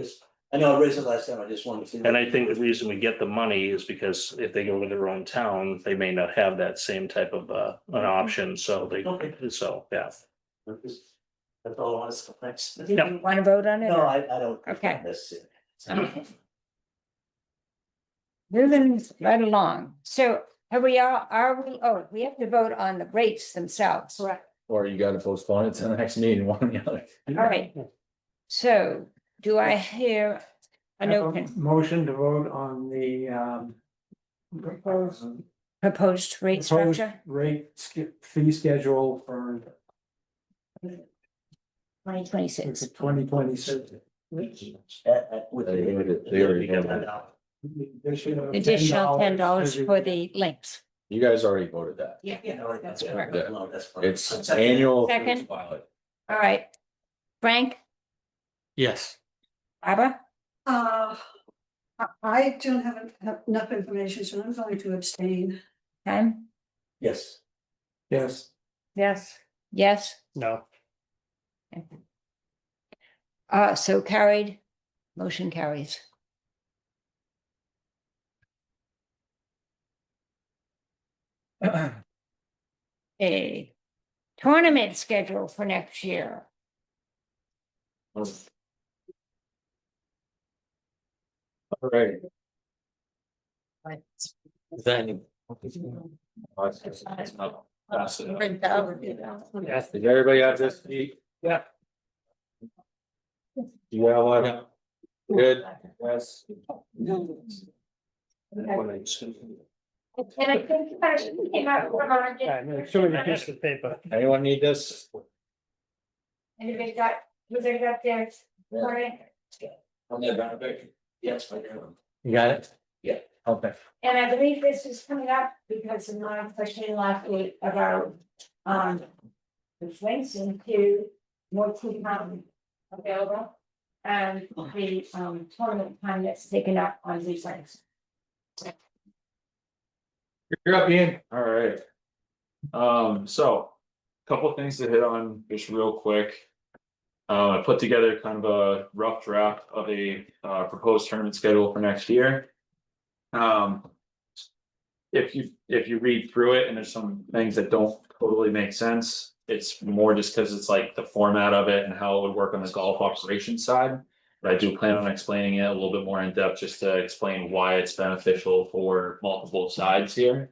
I know I raised it last time, I just wanted to see. And I think the reason we get the money is because if they go to their own town, they may not have that same type of an option, so Okay. so, yeah. That's all I want to say, thanks. Did you want to vote on it? No, or- I don't. Okay. Necessarily. Moving right along, so we have to vote on the rates themselves. Correct. Or you gotta postpone it to the next meeting, one or the other. All right, so do I hear an Have a open motion to vote on the proposed rate proposed structure? fee schedule for 2026. 2026. With They already have it. Additional $10 for the links. You guys already voted that. Yeah, That's correct. Yeah. No, that's fine. It's annual. Second. All right. Frank, Yes. Barbara, I don't have enough information, so I'm going to abstain. Ken, Yes, Yes, yes, yes, no, so carried, motion carries. A tournament schedule for next year. All right. Then. Yes, did everybody have this? Yeah. You have one? Good, yes. And I think you guys came out from our. yeah, make sure you piece of paper. Anyone need this? Anybody got, was it up there? Sorry. yes, I do. You got it? Yeah. Okay. And I believe this is coming up because of my question last week about, the links into more tea time available. And the tournament time that's taken up on these sites. You're up, Ian. All right. So, couple of things to hit on just real quick. I put together kind of a rough draft of a proposed tournament schedule for next year. If you read through it and there's some things that don't totally make sense, it's more just because it's like the format of it and how it would work on the golf operations side. But I do plan on explaining it a little bit more in depth just to explain why it's beneficial for multiple sides here.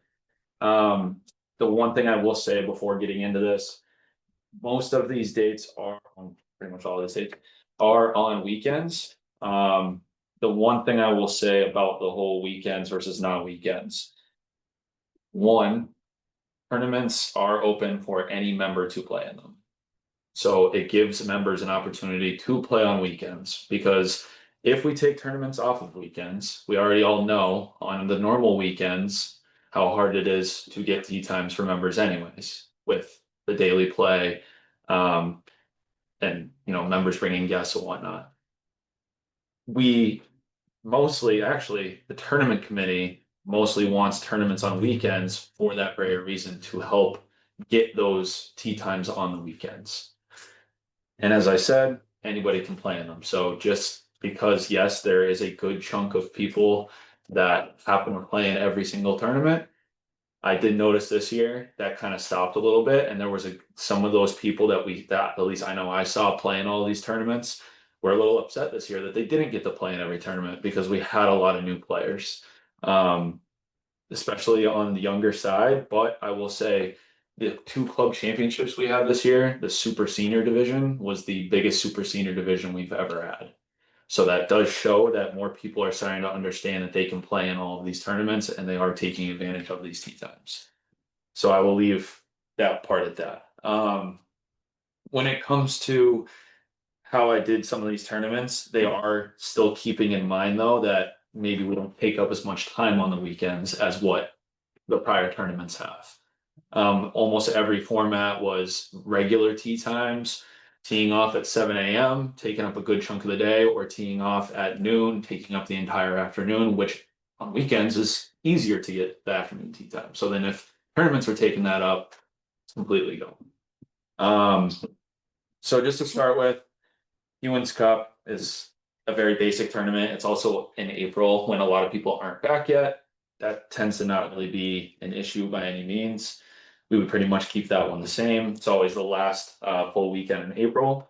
The one thing I will say before getting into this, most of these dates are, pretty much all of these dates are on weekends. The one thing I will say about the whole weekends versus non-weekends. One, tournaments are open for any member to play in them. So it gives members an opportunity to play on weekends, because if we take tournaments off of weekends, we already all know on the normal weekends how hard it is to get tee times for members anyways, with the daily play, and members bringing guests and whatnot. We mostly, actually, the tournament committee mostly wants tournaments on weekends for that very reason, to help get those tee times on the weekends. And as I said, anybody can play in them. So just because, yes, there is a good chunk of people that happen to play in every single tournament, I did notice this year that kind of stopped a little bit, and there was some of those people that at least I know I saw playing all these tournaments were a little upset this year that they didn't get to play in every tournament, because we had a lot of new players, especially on the younger side. But I will say the 2 club championships we had this year, the super senior division was the biggest super senior division we've ever had. So that does show that more people are starting to understand that they can play in all of these tournaments, and they are taking advantage of these tee times. So I will leave that part at that. When it comes to how I did some of these tournaments, they are still keeping in mind though that maybe we don't take up as much time on the weekends as what the prior tournaments have. Almost every format was regular tee times, teeing off at 7 a.m., taking up a good chunk of the day, or teeing off at noon, taking up the entire afternoon, which on weekends is easier to get the afternoon tee time. So then if tournaments are taking that up, it's completely gone. So just to start with, Ewan's Cup is a very basic tournament. It's also in April when a lot of people aren't back yet. That tends to not really be an issue by any means. We would pretty much keep that one the same. It's always the last full weekend in April.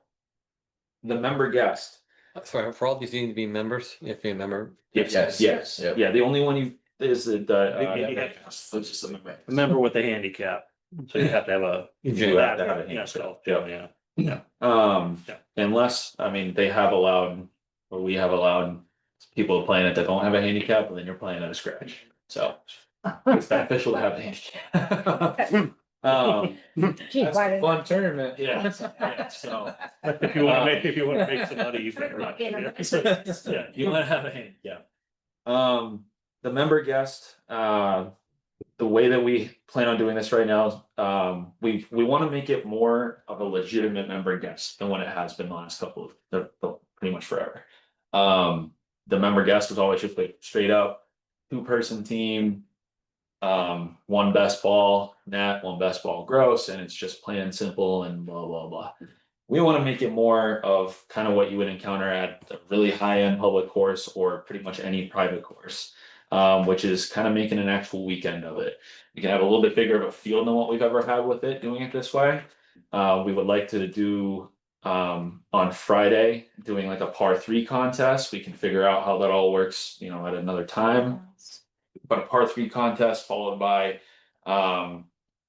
The member guest. Sorry, for all these need to be members, you have to be a member. Yes. Yep. Yeah, the only one is the Just remember with the handicap, so you have to have a. You have to have a handicap. handicap. Yeah. Unless, I mean, they have allowed, or we have allowed people playing it that don't have a handicap, and then you're playing at a scratch. So it's beneficial to have a handicap. Gee, That's why a did- fun tournament, yeah, so. If you wanna make some money, you can. Yeah, you wanna have a handicap. The member guest, the way that we plan on doing this right now, we wanna make it more of a legitimate member guest than what it has been the last couple of, pretty much forever. The member guest was always just like straight up 2-person team. 1 best ball net, 1 best ball gross, and it's just plain and simple and blah blah blah. We want to make it more of kind of what you would encounter at a really high-end public course or pretty much any private course, which is kind of making an actual weekend of it. You can have a little bit bigger of a field than what we've ever had with it doing it this way. We would like to do on Friday doing like a par 3 contest. We can figure out how that all works, at another time. But a par 3 contest followed by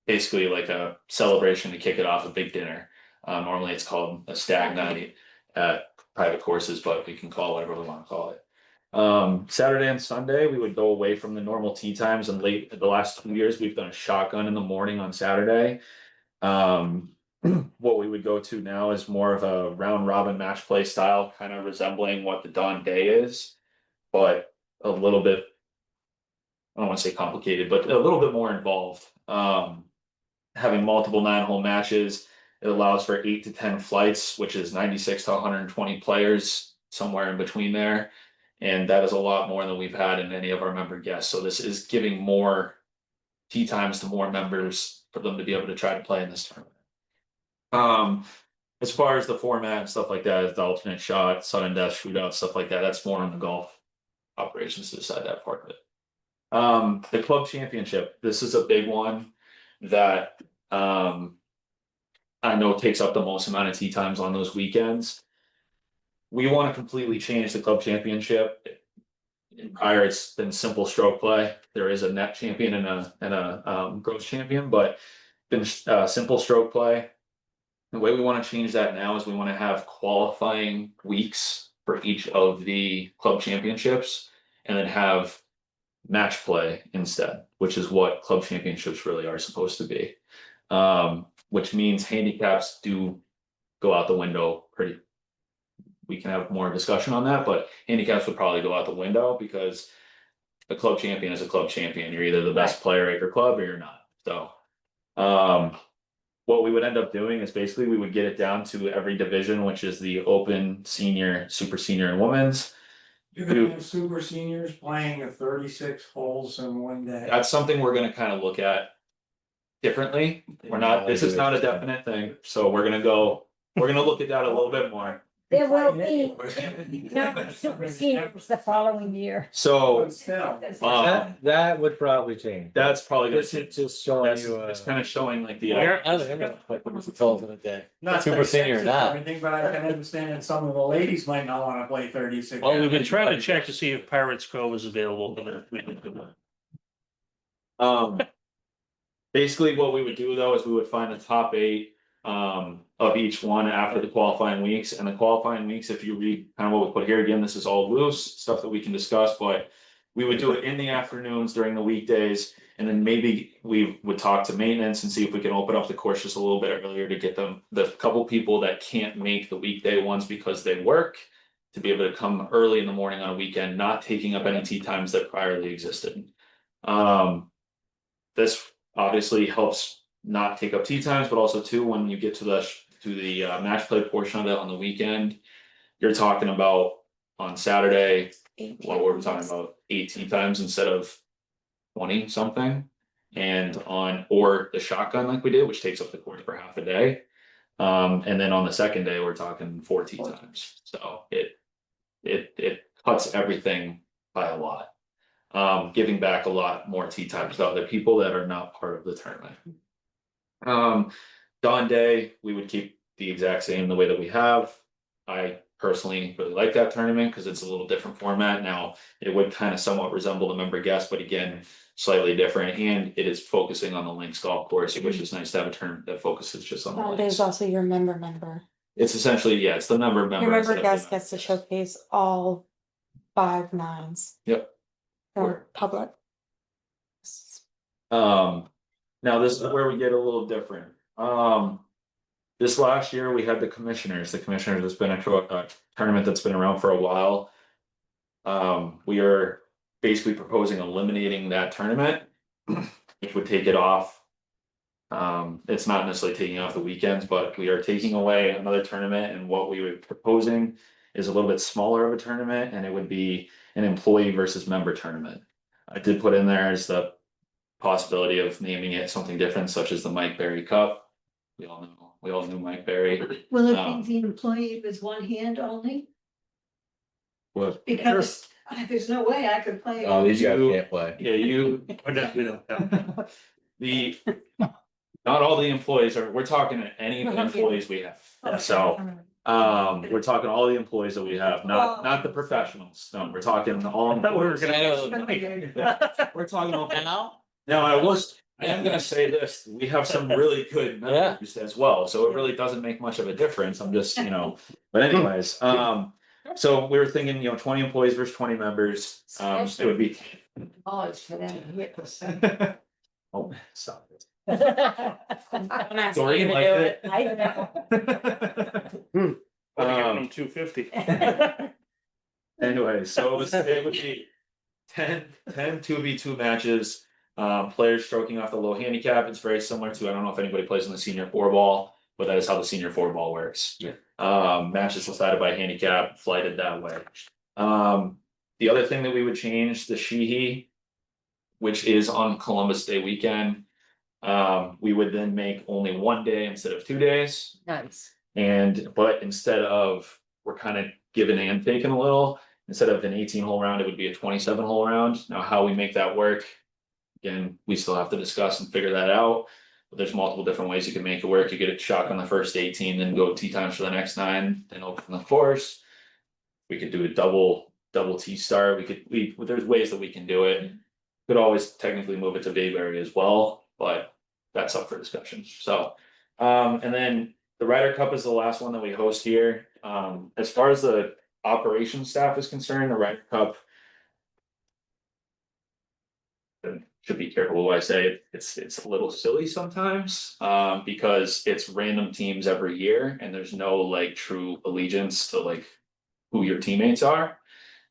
basically like a celebration to kick it off, a big dinner. Normally it's called a stag night at private courses, but we can call it whatever we want to call it. Saturday and Sunday we would go away from the normal tee times, and the last 2 years we've done a shotgun in the morning on Saturday. What we would go to now is more of a round robin match play style, kind of resembling what the Dawn Day is, but a little bit, I don't want to say complicated, but a little bit more involved. Having multiple 9-hole matches, It allows for 8 to 10 flights, which is 96 to 120 players, somewhere in between there. And that is a lot more than we've had in any of our member guests. So this is giving more tee times to more members for them to be able to try to play in this tournament. As far as the format and stuff like that, the alternate shot, sudden death, shootout, stuff like that, that's more on the golf operations to decide that part of it. The club championship, this is a big one that I know takes up the most amount of tee times on those weekends. We want to completely change the club championship. Prior, it's been simple stroke play. There is a net champion and a gross champion, but been simple stroke play. The way we want to change that now is we want to have qualifying weeks for each of the club championships, and then have match play instead, which is what club championships really are supposed to be. Which means handicaps do go out the window pretty. We can have more discussion on that, but handicaps would probably go out the window because a club champion is a club champion. You're either the best player at your club or you're not. So, what we would end up doing is basically we would get it down to every division, which is the open, senior, super senior, and women's. You're gonna have super seniors playing the 36 holes in one day. That's something we're gonna kind of look at differently. We're not, this is not a definite thing, so we're gonna look at that a little bit more. There will be no super seniors the following year. So, That would probably change. that's probably gonna, This is just showing that's, you, it's kind of showing like the. I don't know, like, what was the total in a day? Not Super that senior or sexist not. Anything, but I can understand that some of the ladies might not wanna play 36. Well, we've been trying to check to see if Pirates Cove is available, but we didn't do that. Basically what we would do though is we would find the top 8 of each one after the qualifying weeks, and the qualifying weeks, if you read kind of what we put here, again, this is all loose stuff that we can discuss, but we would do it in the afternoons during the weekdays, and then maybe we would talk to maintenance and see if we can open up the course just a little bit earlier to get them, the couple people that can't make the weekday ones because they work, to be able to come early in the morning on a weekend, not taking up any tee times that priorly existed. This obviously helps not take up tee times, but also too, when you get to the match play portion of it on the weekend, you're talking about on Saturday, what were we talking about, 8 tee times instead of 20 something. And or the shotgun like we did, which takes up the course for half a day. And then on the second day, we're talking 4 tee times. So it cuts everything by a lot. Giving back a lot more tee times to other people that are not part of the tournament. Dawn day, we would keep the exact same the way that we have. I personally really like that tournament because it's a little different format. Now, it would kind of somewhat resemble the member guest, but again, slightly different, and it is focusing on the links golf course, which is nice to have a tournament that focuses just on the There's links. also your member. It's essentially, yeah, it's the member. Your member instead of the guest gets to showcase all 5 nines. Yep. For public. Now this is where we get a little different. This last year we had the commissioners. The commissioners has been a tournament that's been around for a while. We are basically proposing eliminating that tournament, which would take it off. It's not necessarily taking off the weekends, but we are taking away another tournament, and what we were proposing is a little bit smaller of a tournament, and it would be an employee versus member tournament. I did put in there as the possibility of naming it something different, such as the Mike Berry Cup. We all knew Mike Berry. Will it be the employee with one hand only? What? Because there's no way I could play. Oh, these guys can't play. Yeah, you, We don't have. the, not all the employees are, we're talking any employees we have, so. We're talking all the employees that we have, not the professionals, no, we're talking all. I thought we were employees. gonna. We're talking about now. Now, I am gonna say this, we have some really good members as well, so it really doesn't make much of a difference, I'm just, but anyways, so we were thinking, 20 employees versus 20 members, it would be. Oh, it's for them. Oh, stop it. Don't ask me Doreen to liked do it. it. I know. I'm giving them 250. Anyway, so it would be 10 2v2 matches. Players stroking off the low handicap. It's very similar to, I don't know if anybody plays in the senior 4 ball. but that is how the senior floorball works. Yeah. Matches decided by handicap, flighted that way. The other thing that we would change, the Sheehy, which is on Columbus Day weekend. We would then make only 1 day instead of 2 days. Nice. But instead of, we're kind of giving and taking a little, instead of an 18-hole round, it would be a 27-hole round. Now, how we make that work, again, we still have to discuss and figure that out. But there's multiple different ways you can make it work. You get a shot on the first 18, then go tee times for the next 9, then open the course. We could do a double tee start. There's ways that we can do it. Could always technically move it to Bayberry as well, but that's up for discussion. So, and then the Ryder Cup is the last one that we host here. As far as the operations staff is concerned, the Ryder Cup. Should be careful what I say. It's a little silly sometimes, because it's random teams every year and there's no like true allegiance to like who your teammates are.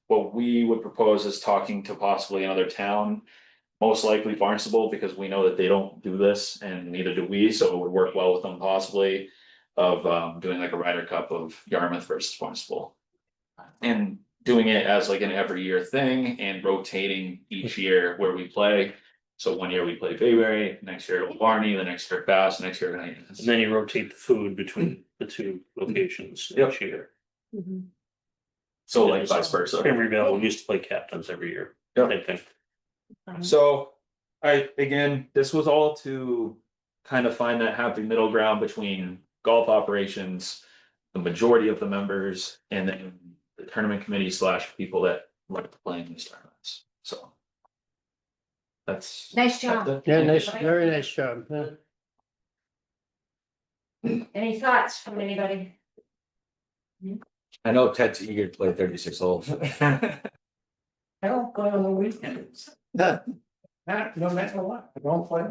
What we would propose is talking to possibly another town, most likely Barnstable, because we know that they don't do this and neither do we, so it would work well with them possibly. Of doing like a Ryder Cup of Yarmouth versus Barnstable. And doing it as like an every year thing and rotating each year where we play. So 1 year we play Bayberry, next year Old Barney, the next year Bass, next year. And then you rotate the food between the two locations Yep. each year. So like vice versa. Emeryville used to play captains every year. Yep. Same thing. So again, this was all to kind of find that happy middle ground between golf operations, the majority of the members, and then the tournament committee / people that like playing these tournaments. So that's. Nice job. that's it. Yeah, nice, very nice job. Any thoughts from anybody? I know Ted's eager to play 36 holes. I don't play on the weekends. No matter what, I don't play.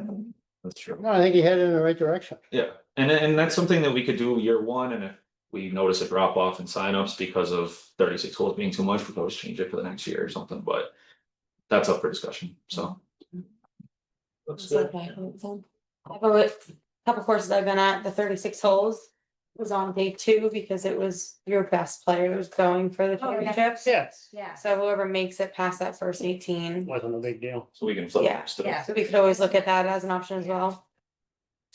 That's true. No, I think he headed in the right direction. Yeah, and that's something that we could do year one, and if we notice a drop off in signups because of 36 holes being too much, we could always change it for the next year or something, but that's up for discussion, so. Looks It's good. okay. I've always- Couple courses I've been at, the 36 holes was on day 2 because it was your best player was going for the championships. Yes. Yeah. So whoever makes it past that first 18. Wasn't a big deal. So we can flip Yeah, it still. yeah. So we could always look at that as an option as well.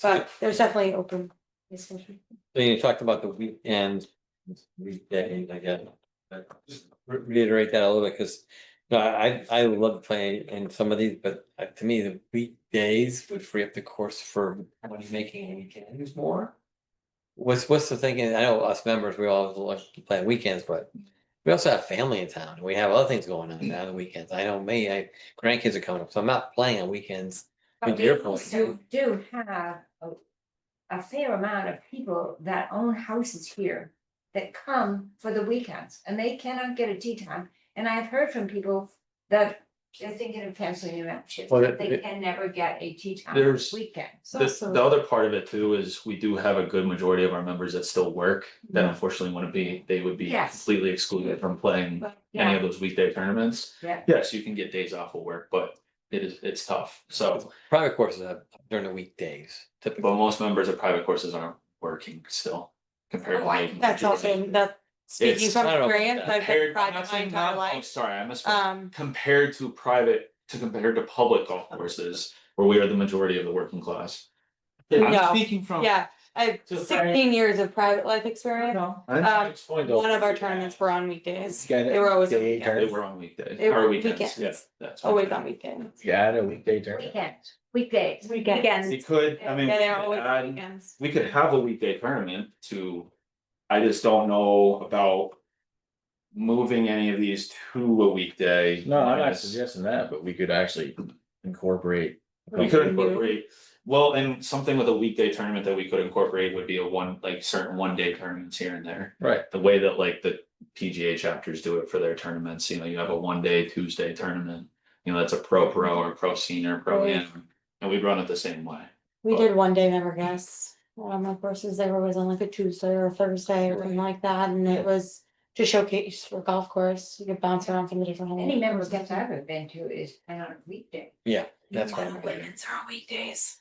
But there's definitely open discussion. So you talked about the weekend, weekday, I guess. Just reiterate that a little bit, because I would love to play in some of these, but to me, the weekdays would free up the course for money making weekends more. What's the thinking? I know us members, we all like to play on weekends, but we also have family in town. We have other things going on the weekends. I know me, grandkids are coming up, so I'm not playing on weekends. But To your we point. also do have a fair amount of people that own houses here that come for the weekends and they cannot get a tea time. And I've heard from people that they're thinking of canceling their memberships, Well, but they can never get a tea time on There's- the weekend. The other part of it too is we do have a good majority of our members that still work, that unfortunately they would be Yes. completely excluded from playing But any yeah, of those weekday tournaments. yeah, Yes, you can get days off of work, but it's tough, so, Private courses have during the weekdays, but typically. most members of private courses aren't working still. Compared to. the That's majority. also, that speaking It's- from I don't know about experience, that. I've been Compared, I'm private not my saying entire not, I'm life. sorry, I misspoke. Compared to public golf courses, where we are the majority of the working class. I'm No, speaking from. Yeah, I have Just 16 years of private life experience. One of our tournaments were on weekdays. They were always on They weekends. were on weekdays, They were or weekends, weekends. yeah, that's. what Always I'm on weekends. Yeah, a weekday tournament. weekends, weekdays. Weekends. We could, I mean. Yeah, we they're could always on add- weekends. We could have a weekday tournament to, I just don't know about. Moving any of these to a weekday. No, I'm not minus- suggesting that, but we could actually incorporate. We could incorporate, well, and something with a weekday tournament that we could incorporate would be certain 1 day tournaments here and there. Right. The way that like the PGA chapters do it for their tournaments, you have a 1 day Tuesday tournament. That's a pro or pro senior, pro Right. am, and we run it the same way. We did 1 day member guests. My courses, they were always on like a Tuesday or a Thursday or something like that, and it was to showcase for golf course. You could bounce around from the different. Any member gets I've ever been to is on a weekday. Yeah, that's fine. Women's are on weekdays.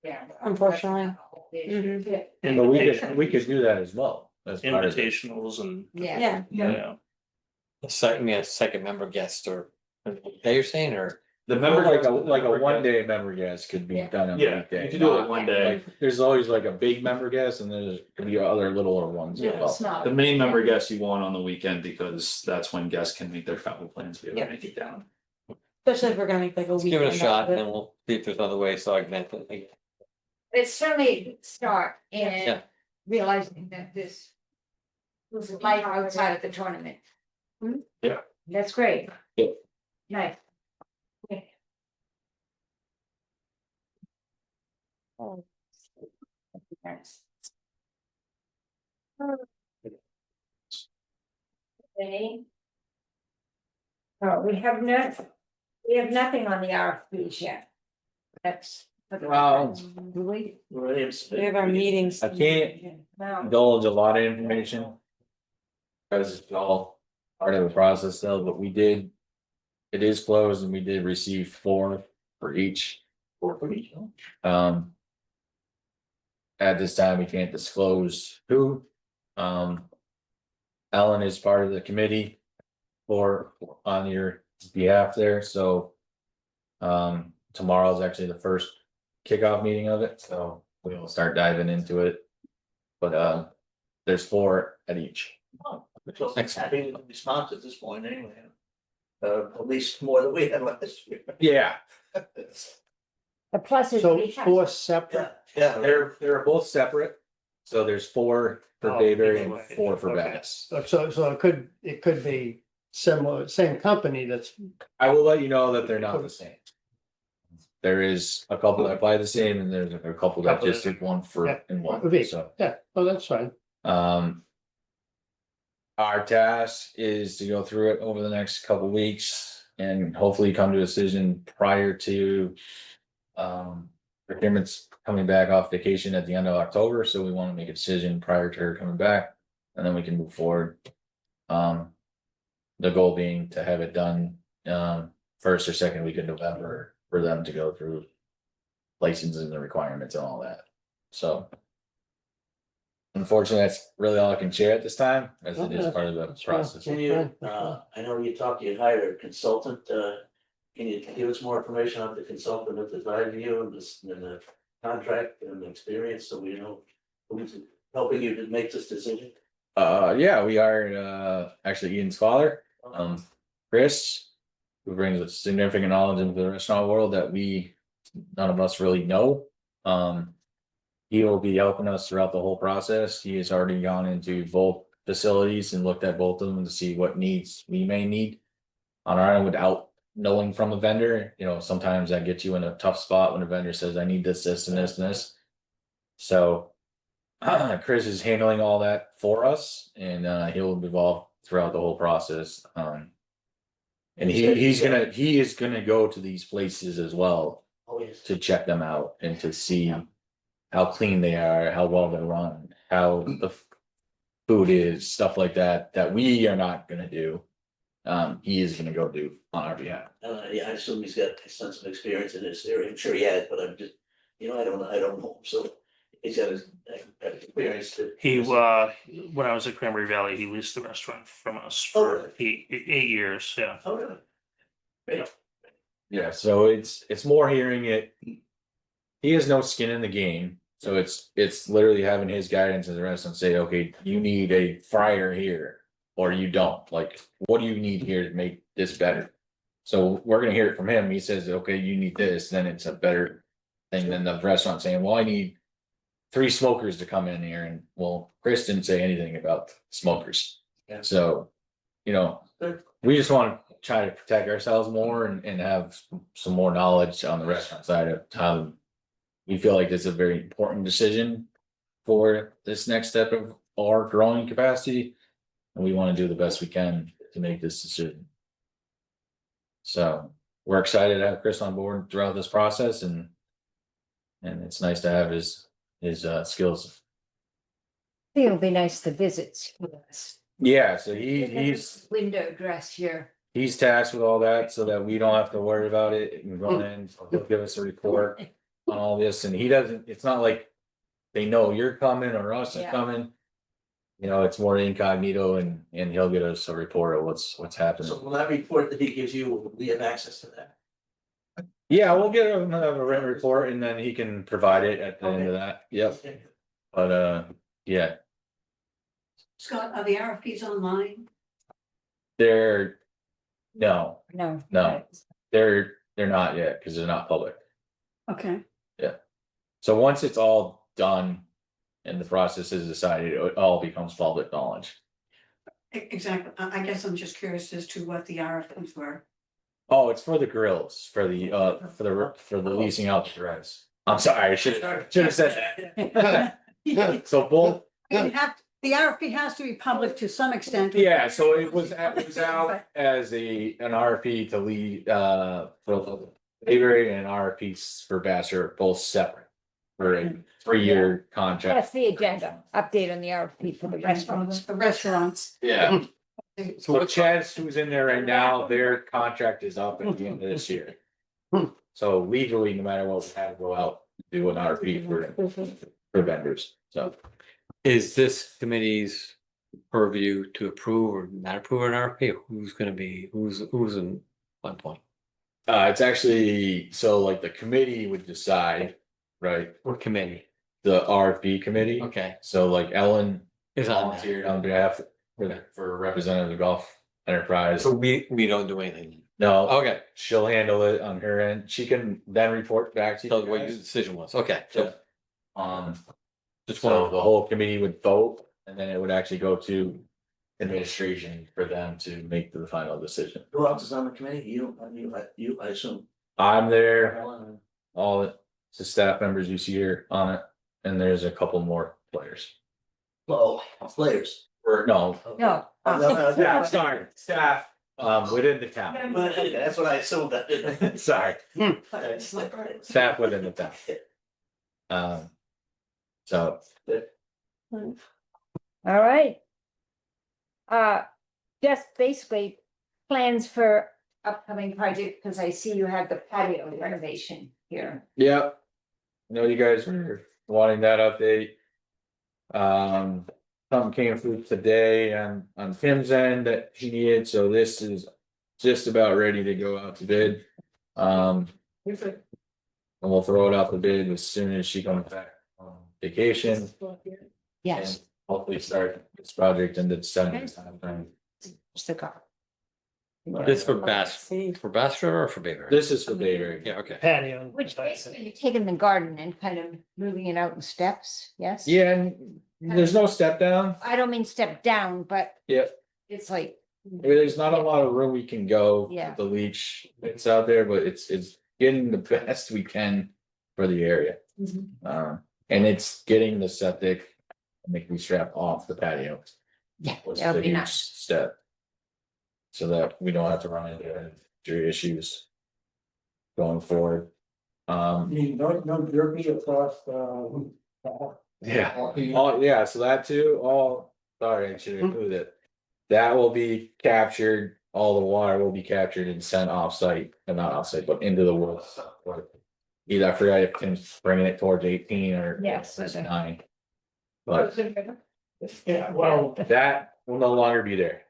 Yeah. Unfortunately. Yeah. But we could do that as well. As part of it. Invitationals and, Yeah. yeah. A second member guest or, that you're saying, or? The member like a one day member guest could be done on a Yeah, weekday. you could do it not- one day. Like, there's always like a big member guest and there's could be other littler ones as Yeah, well. it's not. The main member guest you want on the weekend because that's when guests can make their travel plans, be able to Yeah. make it down. Especially if we're gonna make like a Let's give it a weekend shot out of and we'll see if there's other ways to augment it. It's certainly a start in Yeah. realizing that this was life outside of the tournament. Yeah. That's great. Yeah. Nice. Okay. Okay. Oh, we have nothing on the RFPs yet. That's. Wow. Do we? We have our meetings. I can't No. indulge a lot of information. Because it's all part of the process still, but we did. It is closed and we did receive 4 for each. 4 for each. At this time, we can't disclose who. Ellen is part of the committee on your behalf there, so. Tomorrow is actually the first kickoff meeting of it, so we'll start diving into it. But there's 4 at each. Happy response at this point anyway. At least more than we had last year. Yeah, The plus is. So we have- 4 separate, Yeah. they're both separate. So there's 4 for Oh, Bayberry and okay. 4 for Okay. Bass. so it could be similar, same company that's, I will let you know that they're not the same. There is a couple that buy the same and there's a couple that just did one for Yeah. and one, Would be. so. yeah, oh, that's fine. Our task is to go through it over the next couple weeks and hopefully come to a decision prior to. Procurement's coming back off vacation at the end of October, so we want to make a decision prior to her coming back, and then we can move forward. The goal being to have it done, first or second week of November for them to go through. Licensing the requirements and all that, so. Unfortunately, that's really all I can share at this time, as it is part of the That's fine. process. Can you, I know you hired a consultant, can you give us more information on the consultant that advised you and the contract and the experience, so we know who's helping you to make this decision? Yeah, we hired, actually Ian's father, Chris. Who brings a significant knowledge into the restaurant world that none of us really know. He will be helping us throughout the whole process. He has already gone into both facilities and looked at both of them to see what needs we may need. On our own without knowing from a vendor, sometimes that gets you in a tough spot when a vendor says, I need this, this and this and this. So. Chris is handling all that for us and he'll be involved throughout the whole process. And he is gonna go to these places as well Oh, yes. to check them out and to see. How clean they are, how well they're run, how the food is, stuff like that, that we are not gonna do. He is gonna go do on our behalf. Yeah, I assume he's got extensive experience in this area, I'm sure he has, but I'm just, I don't know, so. He's got his experience to. He, when I was at Cranberry Valley, he leased the restaurant from us Oh, for really? 8 years, yeah. Oh, really? Great. Yeah, so it's more hearing it. He has no skin in the game, so it's literally having his guidance as the restaurant say, okay, you need a fryer here. Or you don't, like, what do you need here to make this better? So we're gonna hear it from him, he says, okay, you need this, then it's a better thing than the restaurant saying, well, I need 3 smokers to come in here, and well, Chris didn't say anything about smokers. Yeah. So, we just want to try to protect ourselves more and have some more knowledge on the restaurant side of how. We feel like this is a very important decision for this next step of our growing capacity. And we want to do the best we can to make this decision. So we're excited to have Chris on board throughout this process and it's nice to have his skills. I think it'll be nice to visit schools. Yeah, so he's Window dress here. he's tasked with all that so that we don't have to worry about it and go in, he'll give us a report on all this and he doesn't, it's not like they know you're coming or us Yeah. coming. You know, it's more incognito and he'll get us a report of what's happening. So will that report that he gives you, we have access to that? Yeah, we'll get him a written report and then he can provide it at the end of that. Yep. But yeah, Scott, are the RFPs online? they're, no, No. No. they're not yet because they're not public. Okay, So once it's all done and the process is decided, it all becomes public knowledge. exactly. I guess I'm just curious as to what the RFPs were. Oh, it's for the grills, for the leasing out the rents. I'm sorry, I should have said that. So both, The RFP has to be public to some extent. yeah, so it was out as an RFP to lead, for Avery and RFPs for Vassar, both separate. For a 3-year contract. That's the agenda, update on the RFP for the restaurants. The restaurants. Yeah. So So what's, Chad's who's in there right now, their contract is up at the end of this year. So legally, no matter what, we had to go out, do an RFP for vendors, so. is this committee's purview to approve or not approve an RFP? Who's gonna be, who's in one point? It's actually, so like the committee would decide, right, What committee? the RFP committee. Okay, So like Ellen is on that. volunteered on behalf for Representative Golf Enterprise. So we don't do anything. No, Okay, she'll handle it on her end. She can then report back to tell you what your guys. decision was. Okay, so just So one, the whole committee would vote and then it would actually go to administration for them to make the final decision. Who else is on the committee? You, I assume. I'm there, all the staff members you see here on it, and there's a couple more players. Oh, players. Or no, No. staff, sorry, staff, within the town. That's what I assumed that. Sorry, staff within the town. So, All right. Just basically plans for upcoming project, because I see you have the patio renovation here. yeah. I know you guys were wanting that update. Something came through today on Tim's end that he needed, so this is just about ready to go out to bid. And we'll throw it out the bid as soon as she comes back on vacation. Yes. And hopefully start this project in December timeframe. Just the car. this for Bass River or for Bayberry? This is for Bader. Yeah, okay. Patio. Which basically you're taking the garden and kind of moving it out in steps, yes? Yeah, and there's no step down. I don't mean step down, but Yeah, it's like, there's not a lot of room we can go. Yeah. with The leach it's out there, but it's getting the best we can for the area. And it's getting the septic, make we strap off the patio. yeah, Was that'll the be huge nice. step. So that we don't have to run into injury issues. Going forward. No derby across, Yeah, oh, yeah, so that too, sorry, I should include it. That will be captured, all the water will be captured and sent offsite, and not offsite, but into the woods. Either I forgot if Tim's bringing it towards 18 or. Yes. 9. But yeah, well, that will no longer be there.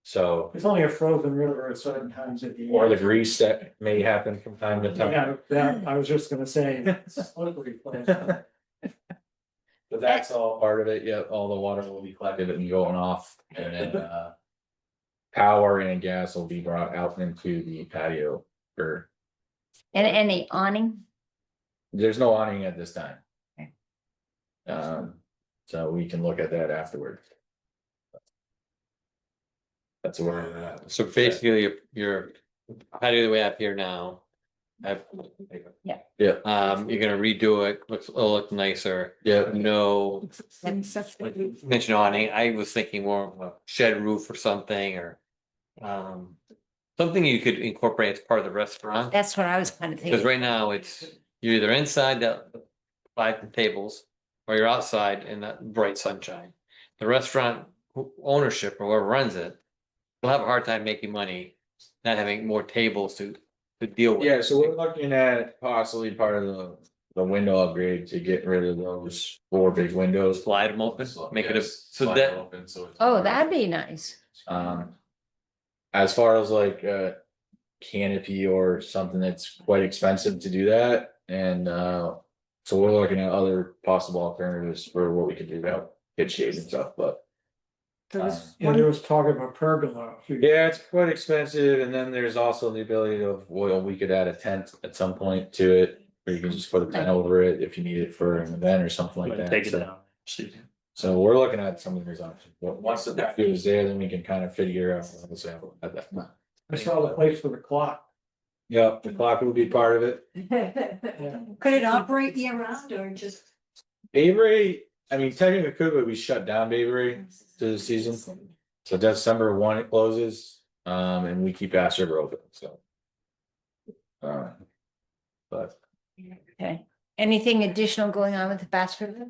So, it's only a frozen river at certain times of the year. or the grease that may happen from time to time. Yeah, that, I was just gonna say. slippery place. But that's all part of it, yeah, all the water will be collected and going off, and then, power and gas will be brought out into the patio for, And any awning? there's no awning at this time. Okay. So we can look at that afterward. That's where we're at. So basically, your patio that we have here now. Yeah. Yeah. You're gonna redo it, it'll look nicer, Yeah, no mention awning, I was thinking more of a shed roof or something, or. Something you could incorporate as part of the restaurant, That's what I was kind of because thinking. right now it's, you're either inside the 5 tables. Or you're outside in that bright sunshine, the restaurant ownership or whoever runs it. Will have a hard time making money, not having more tables to deal with. yeah, so we're looking at possibly part of the window upgrade to get rid of those 4 big windows. Slide them open, make it a, Yes, so slide that, them open, so it's- Oh, that'd be nice. As far as like a canopy or something that's quite expensive to do that, and so we're looking at other possible alternatives for what we could do about pitch shades and stuff, but. So this Yeah, there was talk of a pergola. Yeah, it's quite expensive, and then there's also the ability of, well, we could add a tent at some point to it. Or you can just put a tent over it if you need it for an event or something like that. Take it So- down. See. So we're looking at some of these options, but once the patio is there, then we can kind of figure out. At that. I saw the place for the clock. Yep, the clock will be part of it. Could it operate year round or just? Bayberry, I mean, technically it could, but we shut down Bayberry to the season. So December 1 it closes, and we keep Bass River open, so. But Okay, anything additional going on with the Bass River?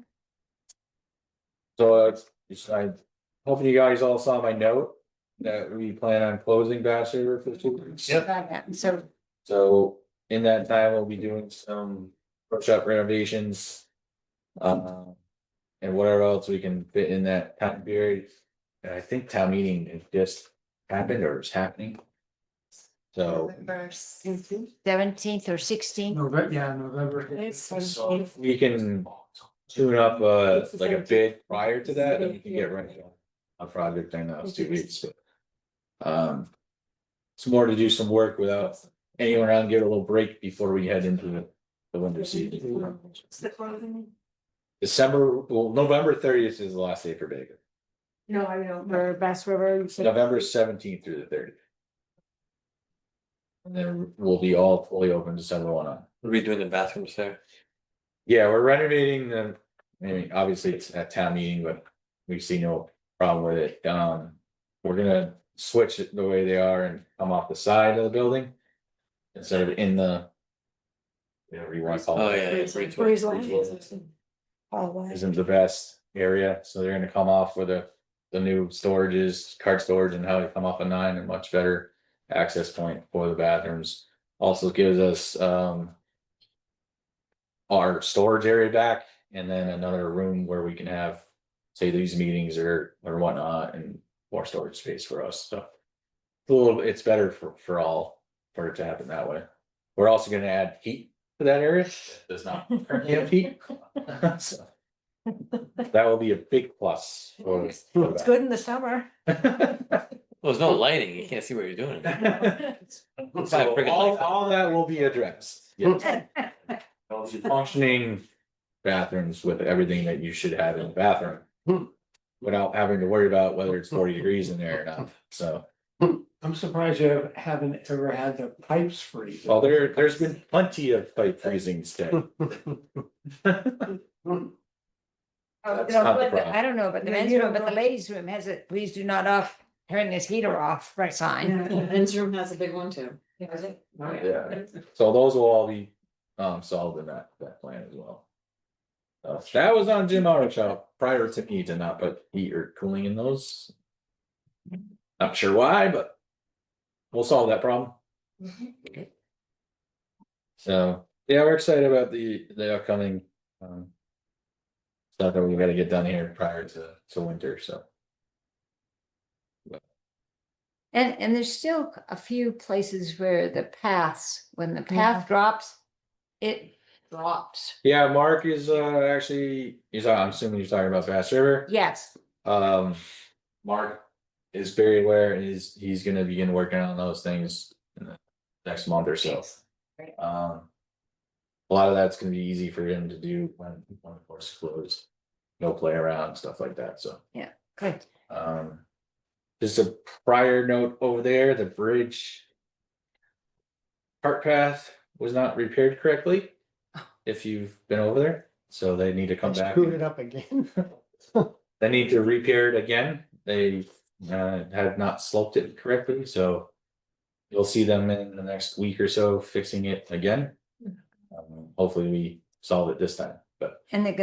so I hoping you guys all saw my note that we plan on closing Bass River for 2 weeks. So, So in that time, we'll be doing some workshop renovations. And whatever else we can fit in that time period. And I think town meeting has just happened or is happening. So, November 17th or 16th. November. so if we can tune up like a bid prior to that, then we can get right on a project in those 2 weeks. It's more to do some work without anyone around, give it a little break before we head into the winter season. December, well, November 30th is the last day for Baker. No, I know, for Bass River. you said- November 17th through the 30th. And then we'll be all fully open December 1 on. we're redoing the bathrooms there. Yeah, we're renovating the, I mean, obviously it's a town meeting, but we see no problem with it. We're gonna switch it the way they are and come off the side of the building. Instead of in the. Whatever you want to call it. Oh, yeah, yeah. Breezeway. Hallway. Isn't the best area, so they're gonna come off with the new storages, cart storage and how they come off a 9 and much better. Access point for the bathrooms, also gives us our storage area back, and then another room where we can have. Say these meetings or whatnot, and more storage space for us, so. It's better for all, for it to happen that way. We're also gonna add heat to that area, it does not currently have heat. So, that will be a big plus for. It's good in the summer. Well, there's no lighting, you can't see what you're doing. So all that will be addressed. Yes. Functioning bathrooms with everything that you should have in a bathroom. Without having to worry about whether it's 40 degrees in there or not, so. I'm surprised you haven't ever had the pipes freeze. Well, there's been plenty of pipe freezing today. That's not the problem. I don't know, but the men's room, but the ladies' room has a, please do not off, turn this heater off, sign. Men's room has a big one too. Yeah, so those will all be solved in that plan as well. That was on Jim Auto prior to me to not put heat or cooling in those. Not sure why, but we'll solve that problem. So, yeah, we're excited about the upcoming stuff that we gotta get done here prior to winter, so. And there's still a few places where the paths, when the path drops, it drops. Yeah, Mark is actually, I'm assuming you're talking about Bass River. Yes, Mark is very aware and he's gonna begin working on those things in the next month or so. Great. A lot of that's gonna be easy for him to do when the course is closed. No play around, stuff like that, so. good. Just a prior note over there, the bridge. Cart path was not repaired correctly. If you've been over there, so they need to come back. Screwed it up again. They need to repair it again. They have not sloped it correctly, so. You'll see them in the next week or so fixing it again. Hopefully we solve it this time, but And we're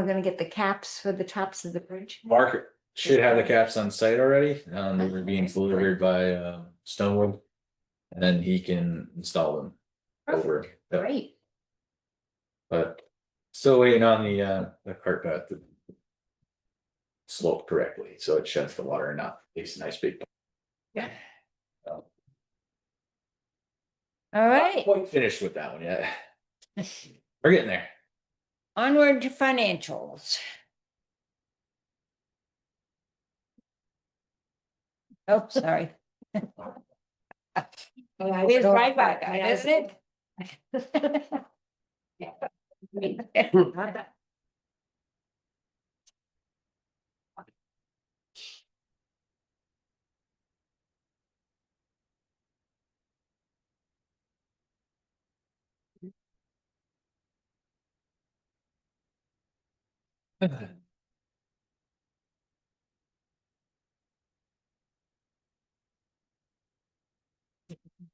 gonna get the caps for the tops of the bridge. Mark should have the caps on site already. They were being delivered by Stonewood. And then he can install them over. Yep. Great. But Still waiting on the cart path to slope correctly, so it sheds the water and not makes a nice big. Yeah. So, All not right, quite finished with that one yet. We're getting there. onward to financials. Oh, sorry. It's right by that, isn't it?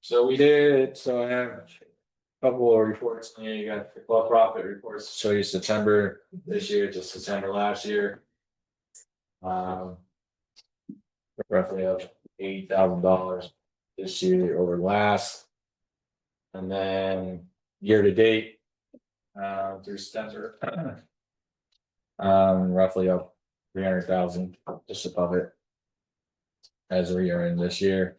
So we did, so I have a couple of reports, here. You got the club profit reports, to show you September this year to September last year. Um. Roughly up $80,000 this year over last. And then year to date, through September. Roughly up 300,000, just above it. As we are in this year.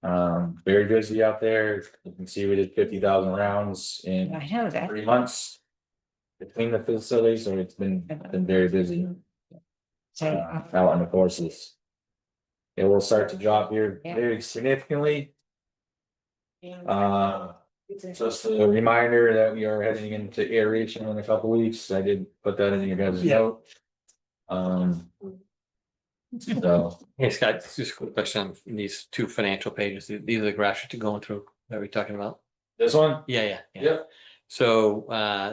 Very busy out there. You can see we did 50,000 rounds in I know that. 3 months. Between the facilities, so it's been very busy. Out on the courses. It will start to drop here very significantly. Just a reminder that we are heading into aeration in a couple weeks. I did put that in your guys' note. So, Hey Scott, just a quick question on these two financial pages. These are the graphs you're going through that we're talking about? this one, Yeah. Yep. So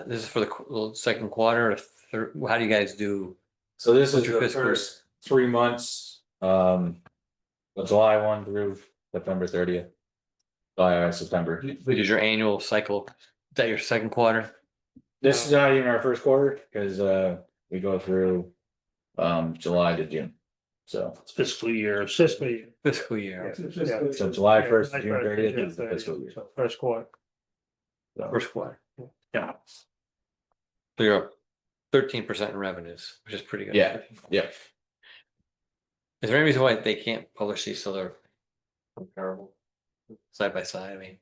this is for the second quarter, or third, how do you guys do? so this What's is your the fiscal? first 3 months, July 1 through September 30th. September. What is your annual cycle? Is that your second quarter? This is not even our first quarter, because we go through July to June. So Fiscal year. Fiscal year. Fiscal year, Yeah. so July Yeah, 1st, July June 1st, 30th June is the 30th, fiscal year. so First quarter. first quarter. Yeah. So you're up 13% in revenues, which is pretty good. Yeah. Yeah. Is there any reason why they can't publish these so they're comparable? Side by side, I mean,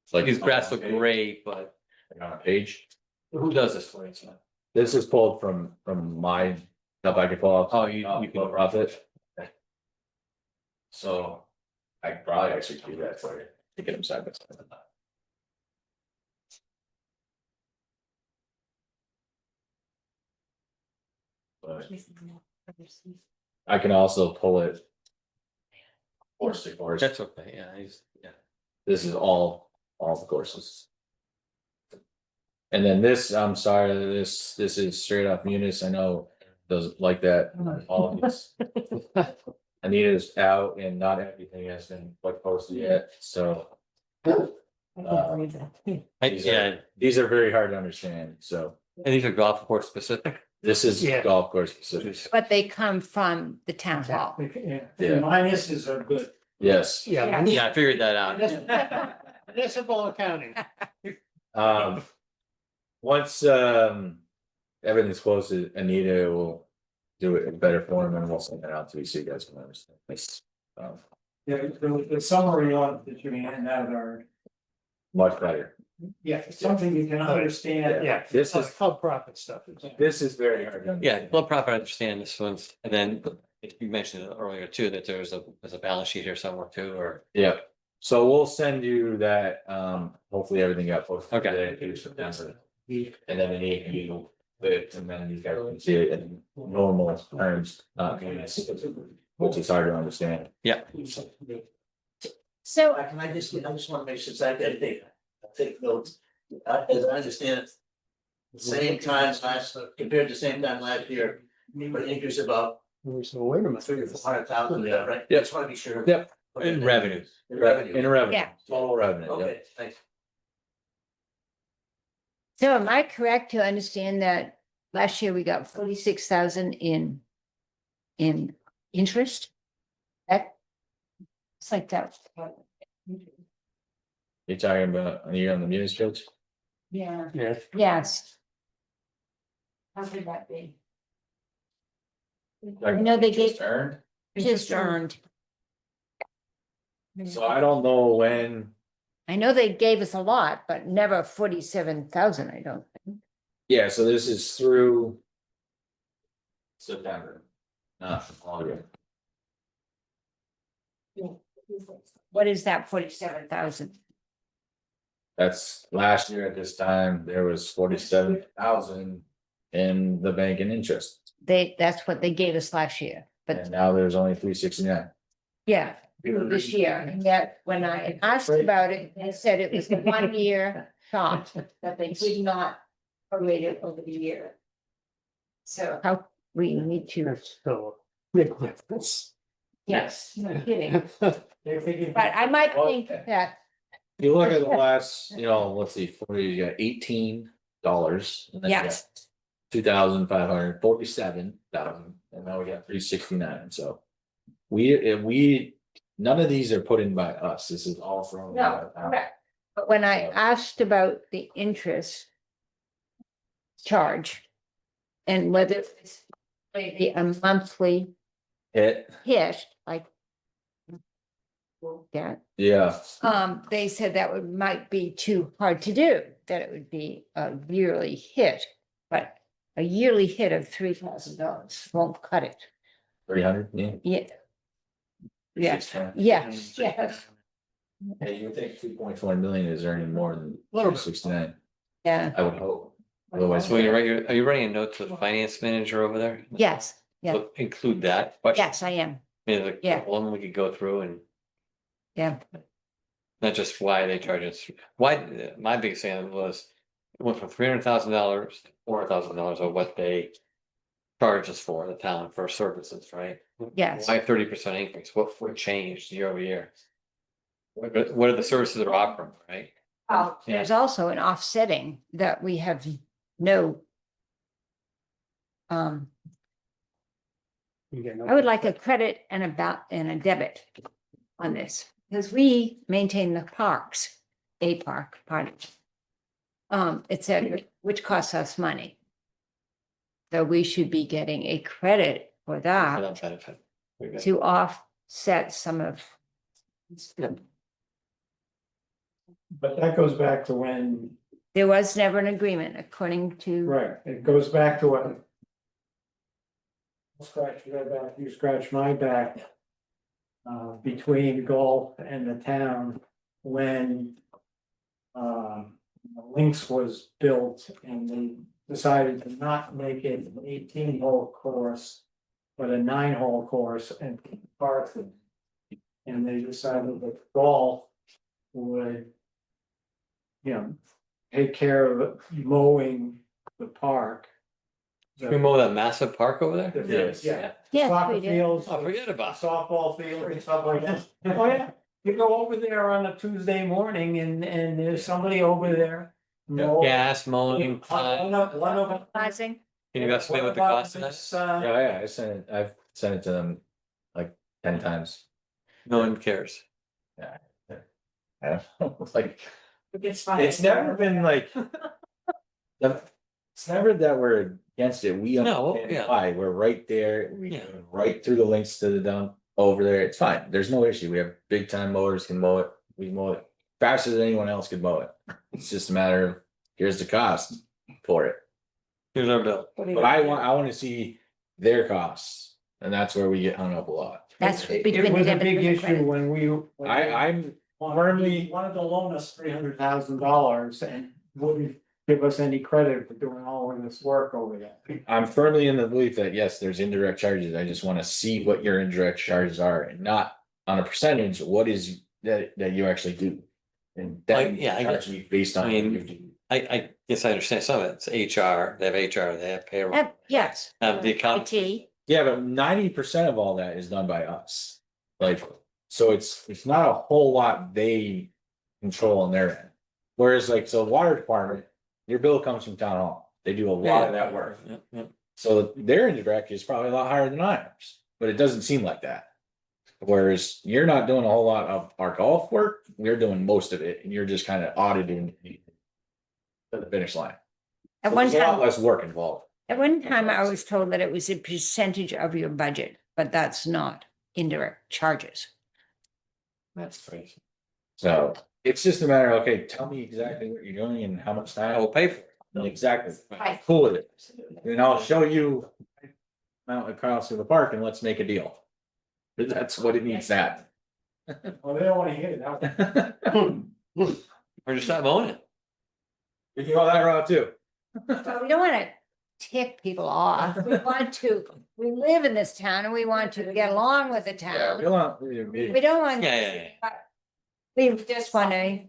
It's like these graphs look great, but on a page. who does this for you? Scott? This is pulled from my stuff I can pull up. Oh, you can- profit. So I could probably actually do that for you to get them side by side. But I can also pull it. Course to course. That's okay, yeah. This is all the courses. And then this, I'm sorry, this is straight off Munis. I know doesn't like that. All of these. Anita's out and not everything has been like posted yet, so. Yeah, These are very hard to understand, so and these are golf course specific. this is Yeah. golf course specific. But they come from the town hall. Yeah. Minuses are good. Yes, Yeah. Yeah, I figured that out. Municipal accounting. once everything's posted, Anita will do it in better form and we'll send it out to you so you guys can understand. Yeah, the summary on that you hand out are, Much better. yeah, it's something you can understand. Yeah. This is, Hub profit stuff. this is very hard. to understand. Yeah, blood profit, I understand this one's, and then you mentioned it earlier too, that there's a balance sheet here somewhere too, or. Yeah, so we'll send you that, hopefully everything got posted. Okay. Today, through September. And then you, and then you guys can see it in normal terms, which is hard to understand. Yeah. So, Can I just wanna make sure, I take notes, as I understand it. Same time last, compared to same time last year, but increase about So wait a minute. 300,000, right? Yeah. Just wanna be sure. Yep. Okay, In revenues. In revenue. In revenue. Yeah. Total revenue, Okay, yep. thanks. so am I correct to understand that last year we got 46,000 in interest? That, it's like that. You're talking about, are you on the munis page? Yeah. Yes. Yes, How could that be? Like, I know they just gave- earned. Just earned. So I don't know when, I know they gave us a lot, but never 47,000, I don't think. yeah, so this is through. September. Not August. What is that 47,000? That's last year at this time, there was 47,000 in the bank and interest, That's what they gave us last year, but and now there's only 369. yeah, this year. And yet, when I asked about it, they said it was a 1 year shot, that they did not prorate it over the year. So how, we need to, That's still a big difference. yes, no kidding. They're thinking- But I might think that, If you look at the last, let's see, 40, you got $18. and then you got yes, 2,547,000, and now we got 369, so. We, none of these are put in by us, this is all from. no, correct. But when I asked about the interest charge and whether it's maybe a monthly Hit, hit, like that, yeah, they said that might be too hard to do, that it would be a yearly hit. But a yearly hit of $3,000 won't cut it. 300, yeah. Yeah. Yes, 610. yes, yes, Hey, you would think 2.4 million is earning more than Little bit. 69, yeah, I would hope. Otherwise, So are you writing a note to the finance manager over there? yes, yeah, So include that question. yes, I am, Maybe like Yeah. one we could go through and yeah. not just why they charge us. Why, my biggest thing was, it went from $300,000 to $400,000 of what they charge us for the town for services, right? Yes. Why 30% increase? What changed year over year? What are the services they're offering, right? Well, there's also an offsetting that we have no. I would like a credit and a debit on this, because we maintain the parks, a park, pardon. Et cetera, which costs us money. So we should be getting a credit for For that that benefit. Okay. to offset some of. But that goes back to when, There was never an agreement according to, right, it goes back to when. Scratch your back, you scratch my back. Between Gulf and the town, when. Lynx was built and they decided to not make it an 18-hole course. But a 9-hole course and park. And they decided that golf would. Take care of mowing the park. We mow that massive park over there? Yeah. yes, Soccer we did. fields, Oh, forget about it. softball field and stuff like that. Oh, yeah, you go over there on a Tuesday morning and there's somebody over there. mow- Gas mowing, One of them. Realizing, can you estimate what the What about cost of that? this, Yeah, I sent it, I've sent it to them like 10 times. No one cares. I don't know, like, It's it's never been like. It's never that we're against it, we No, understand yeah. why, we're right there, we Yeah. go right through the links to the dump. Over there, it's fine, there's no issue, we have big time mowers can mow it, we mow it faster than anyone else could mow it. It's just a matter of, here's the cost for it, Here's our bill. but I wanna see their costs, and that's where we get hung up a lot. that's It between the was a debit big and the issue credit. when we. I'm Wanted firmly, to loan us $300,000 and wouldn't give us any credit for doing all of this work over there. I'm firmly in the belief that yes, there's indirect charges, I just wanna see what your indirect charges are, and not on a percentage, what is that you actually do. And then Yeah, I charge me based on. I mean, what you do. I guess I understand some of it. It's HR, they have HR, they have payroll, Yes, the account. IT, Yeah, but 90% of all that is done by us. Like, so it's not a whole lot they control on their end. Whereas like, so water department, your bill comes from town hall. They do a lot of that work. Yeah. So their indirect is probably a lot higher than ours, but it doesn't seem like that. Whereas you're not doing a whole lot of our golf work, we're doing most of it, and you're just kind of auditing to the finish line. at So one there's a lot time, less work involved. At one time, I was told that it was a percentage of your budget, but that's not indirect charges. That's crazy. So it's just a matter of, okay, tell me exactly what you're doing and how much time I will pay for it. Exactly. Right. Cool with it. And I'll show you. Amount it costs for the park and let's make a deal. That's what it needs to happen. Well, they don't wanna hear that. Or just not mowing it. We can go that route too. So we don't wanna tick people off. We live in this town and we want to get along with the Yeah, we town. want. We don't want. Yeah. We just wanna,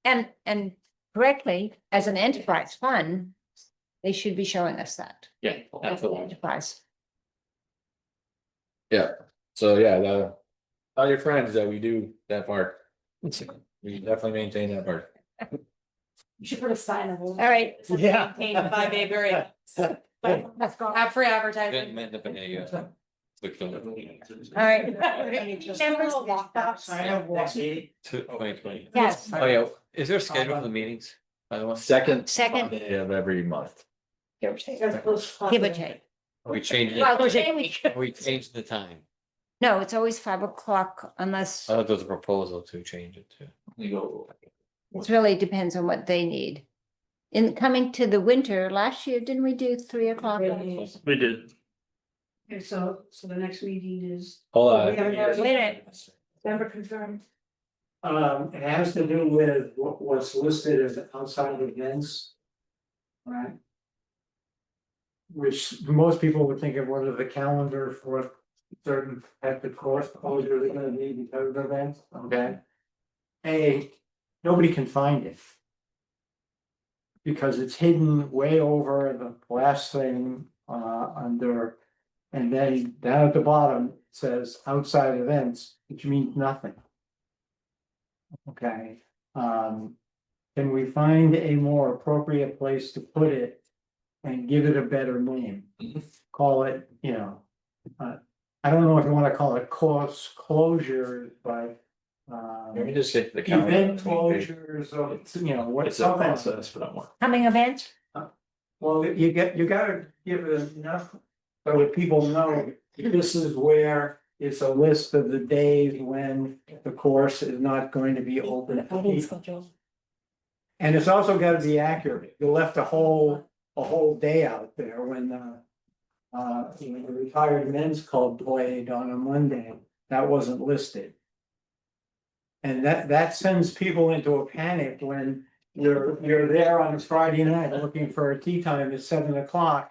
and correctly, as an enterprise fund, they should be showing us that. Yeah, As an absolutely. enterprise. Yeah, so yeah, tell your friends that we do that part. We definitely maintain that part. You should put a sign on it. All right. Yeah. By Mayberry. Let's go. Have free Didn't advertising. end up in a, quick film. All right. Members, Sign up next meeting. 2020. yes, Oh, yeah, is there a schedule for the meetings, by the way? Second. Second. Monday of every month. give or take. Give or take. We changed Well, it, today we changed the time. no, it's always 5 o'clock unless, I thought there was a proposal to change it to. it really depends on what they need. In coming to the winter, last year, didn't we do 3 o'clock? We did. Okay, so the next meeting is. Hold We on. haven't got- Wait a minute. Number confirmed. It has to do with what's listed as outside events. Right? Which most people would think of whether the calendar for certain type of course closure they're gonna be because of events, okay? Nobody can find it. Because it's hidden way over the last thing, under. And then down at the bottom, it says outside events, which means nothing. Okay, can we find a more appropriate place to put it? And give it a better name? Call it, I don't know if you wanna call it course closure, but. Let me just hit the calendar. Event closures, or, what. It's a process, but I'm working. Coming event? Well, you gotta give it enough, so that people know this is where it's a list of the days when the course is not going to be open. for people. And it's also gotta be accurate, you left a whole day out there when the retired men's club played on a Monday, that wasn't listed. And that sends people into a panic when you're there on a Friday night looking for a tea time at 7 o'clock.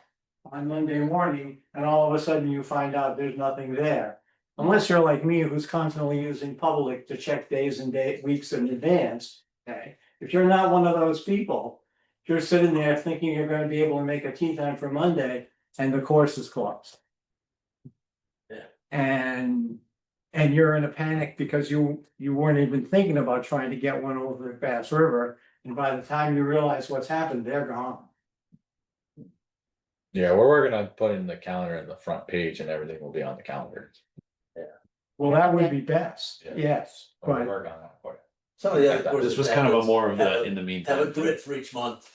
On Monday morning, and all of a sudden you find out there's nothing there. Unless you're like me, who's constantly using Public to check days and weeks in advance, okay? If you're not one of those people, you're sitting there thinking you're gonna be able to make a tea time for Monday, and the course is closed. Yeah. And you're in a panic because you weren't even thinking about trying to get one over the Bass River, and by the time you realize what's happened, they're gone. Yeah, we're working on putting the calendar in the front page and everything will be on the calendar. Well, that would be best, Yeah. yes, We're but working on that for you. Some of the other courses. This was kind of a more of have the a- in the Have a meantime. grid for each month.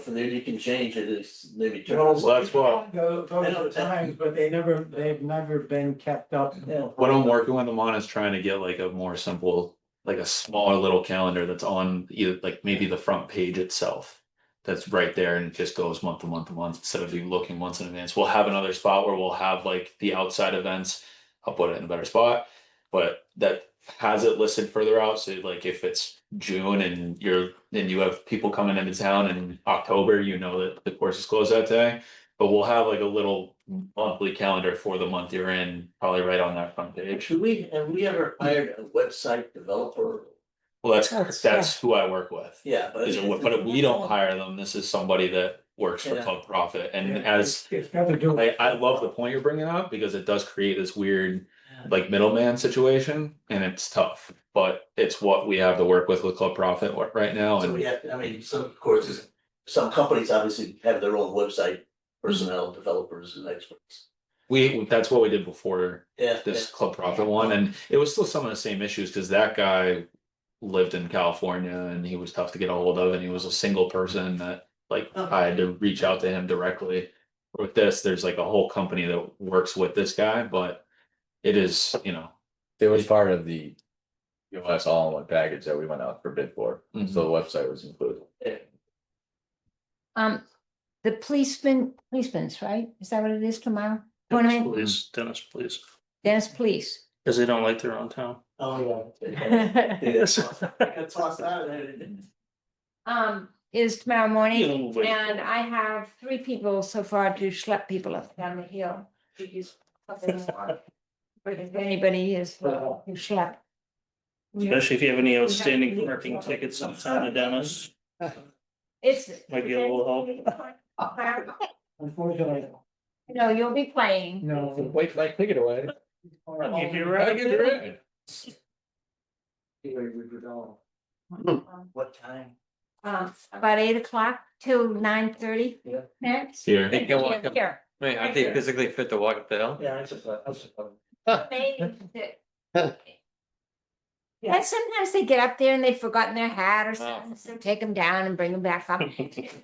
From there you can change it, it's maybe. Well, that's what- those are times, but they've never been kept up. What I'm working with them on is trying to get like a more simple, like a smaller little calendar that's on either like maybe the front page itself. That's right there and it just goes month to month to month instead of you looking months in advance. We'll have another spot where we'll have like the outside events. I'll put it in a better spot, but that has it listed further out. So like if it's June and you have people coming into town in October, you know that the course is closed that day. But we'll have like a little monthly calendar for the month you're in, probably right on that front page. Have we ever hired a website developer? Well, that's who I work with. Yeah, but. But we don't hire them. This is somebody that works for Yeah. Club Profit. And as It's got to do. I love the point you're bringing up because it does create this weird like middleman situation and it's tough, but it's what we have to work with Club Profit right now. So And we have, some courses, some companies obviously have their own website, personnel, developers and experts. that's what we did before Yeah. this Club Profit one. And it was still some of the same issues because that guy lived in California and he was tough to get a hold of and he was a single person that like I had to reach out to him directly. with this, there's like a whole company that works with this guy, but it is, you know, It was part of the US all-in-one package that we went out for bid for, so the website was included. The policemen's, right? Is that what it is tomorrow? Dennis Tournament, Police, Dennis Police, Dennis Police. because they don't like their own town. Oh, yeah. Yes. I got tossed out of there. Is tomorrow morning, Yeah, wait. and I have 3 people so far to schlep people up down the hill. To use something more. But if anybody is who schlep. Especially if you have any outstanding parking tickets in town of Dennis. It's. Might be a little Unfortunately, No, you'll be playing. no. Wait, like, take it away. I'll give you a I'll ride. give you a ride. What time? About 8 o'clock till 9:30. Yeah. Next. Here. They can walk up. Here. Wait, aren't they physically fit to walk up the hill? Yeah, I just. And sometimes they get up there and they've forgotten their hat or Oh. something, so take them down and bring them back up.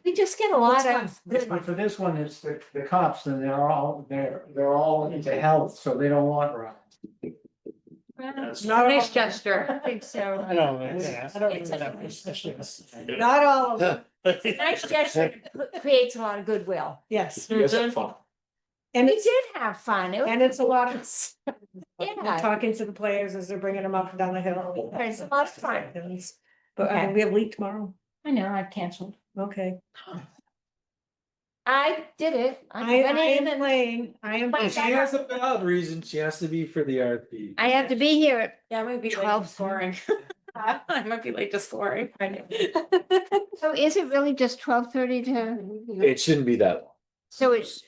We just get a lot of good. But for this one, it's the cops, and they're all into health, so they don't want rides. Nice gesture. I think so. I don't, yeah, I don't even have. Not all of them, Nice gesture creates a lot of goodwill. yes. You guys have fun. And We it's, did have fun. It was, and it's a lot of, yeah, talking to the players as they're bringing them up and down the hill. it's a lot of fun. But Okay. we have league tomorrow, I know, I canceled. okay. I did it. I went in am and playing, I am. Wait, She has a valid reason, she has to be for the RP. I have to be here at Yeah, I might be late 12. to scoring. I might be late to scoring. So is it really just 12:30 to, It shouldn't be that long. so it's,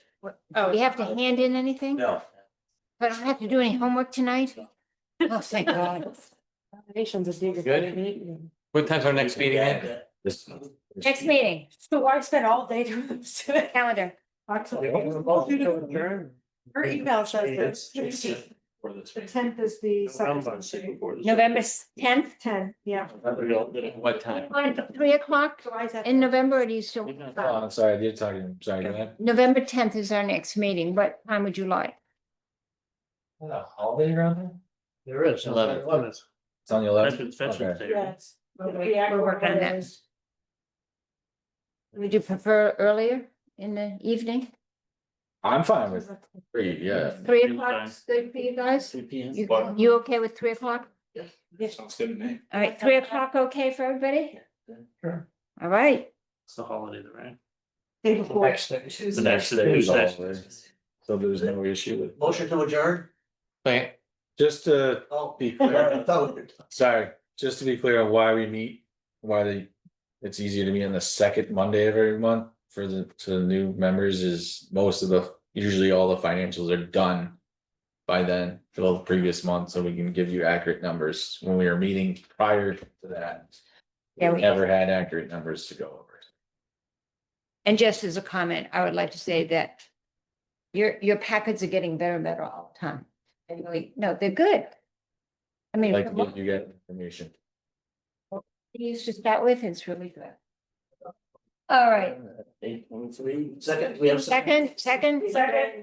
Oh, we have to hand in anything? No. I don't have to do any homework tonight? Oh, thank God. Foundations is bigger. Good. What time's our next meeting? Ed? This- Next meeting, So I spent all day doing this. calendar. Her email says that For this. the 10th is the. November 10th, 10, yeah. What time? 3 o'clock in November, or do you still? Oh, I'm sorry, you're talking, sorry, go ahead. November 10th is our next meeting. What time would you like? Holiday around there? There is. 11th. It's on the eleventh? Veterans Day. Yes. We're working on that. Would you prefer earlier in the evening? I'm fine with 3, yeah. 3 o'clock, good for you guys? You, you okay with 3 o'clock? Sounds good to me. All right, 3 o'clock, okay for everybody? Sure. All right, It's the holiday, right? Day before. Next day. The next day. It was all there. So there was no issue with. Motion to adjourn? Wait, Just to Oh. be clear, I thought we were- sorry, just to be clear on why we meet, it's easier to meet on the second Monday of every month for to the new members is usually all the financials are done by then for the previous month, so we can give you accurate numbers. When we were meeting prior to that, Yeah, we we- never had accurate numbers to go over. and just as a comment, I would like to say that your packets are getting better and better all the time. And really, no, they're good. I mean, Like to from give what you get information. you used to start with, it's really good. All right, 8:23. Second, we have. second.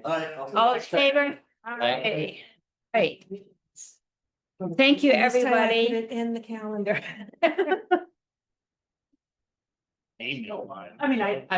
All right. All in favor? Aye. Right. Thank you, This time I put everybody. it in the calendar. Email line. I mean, I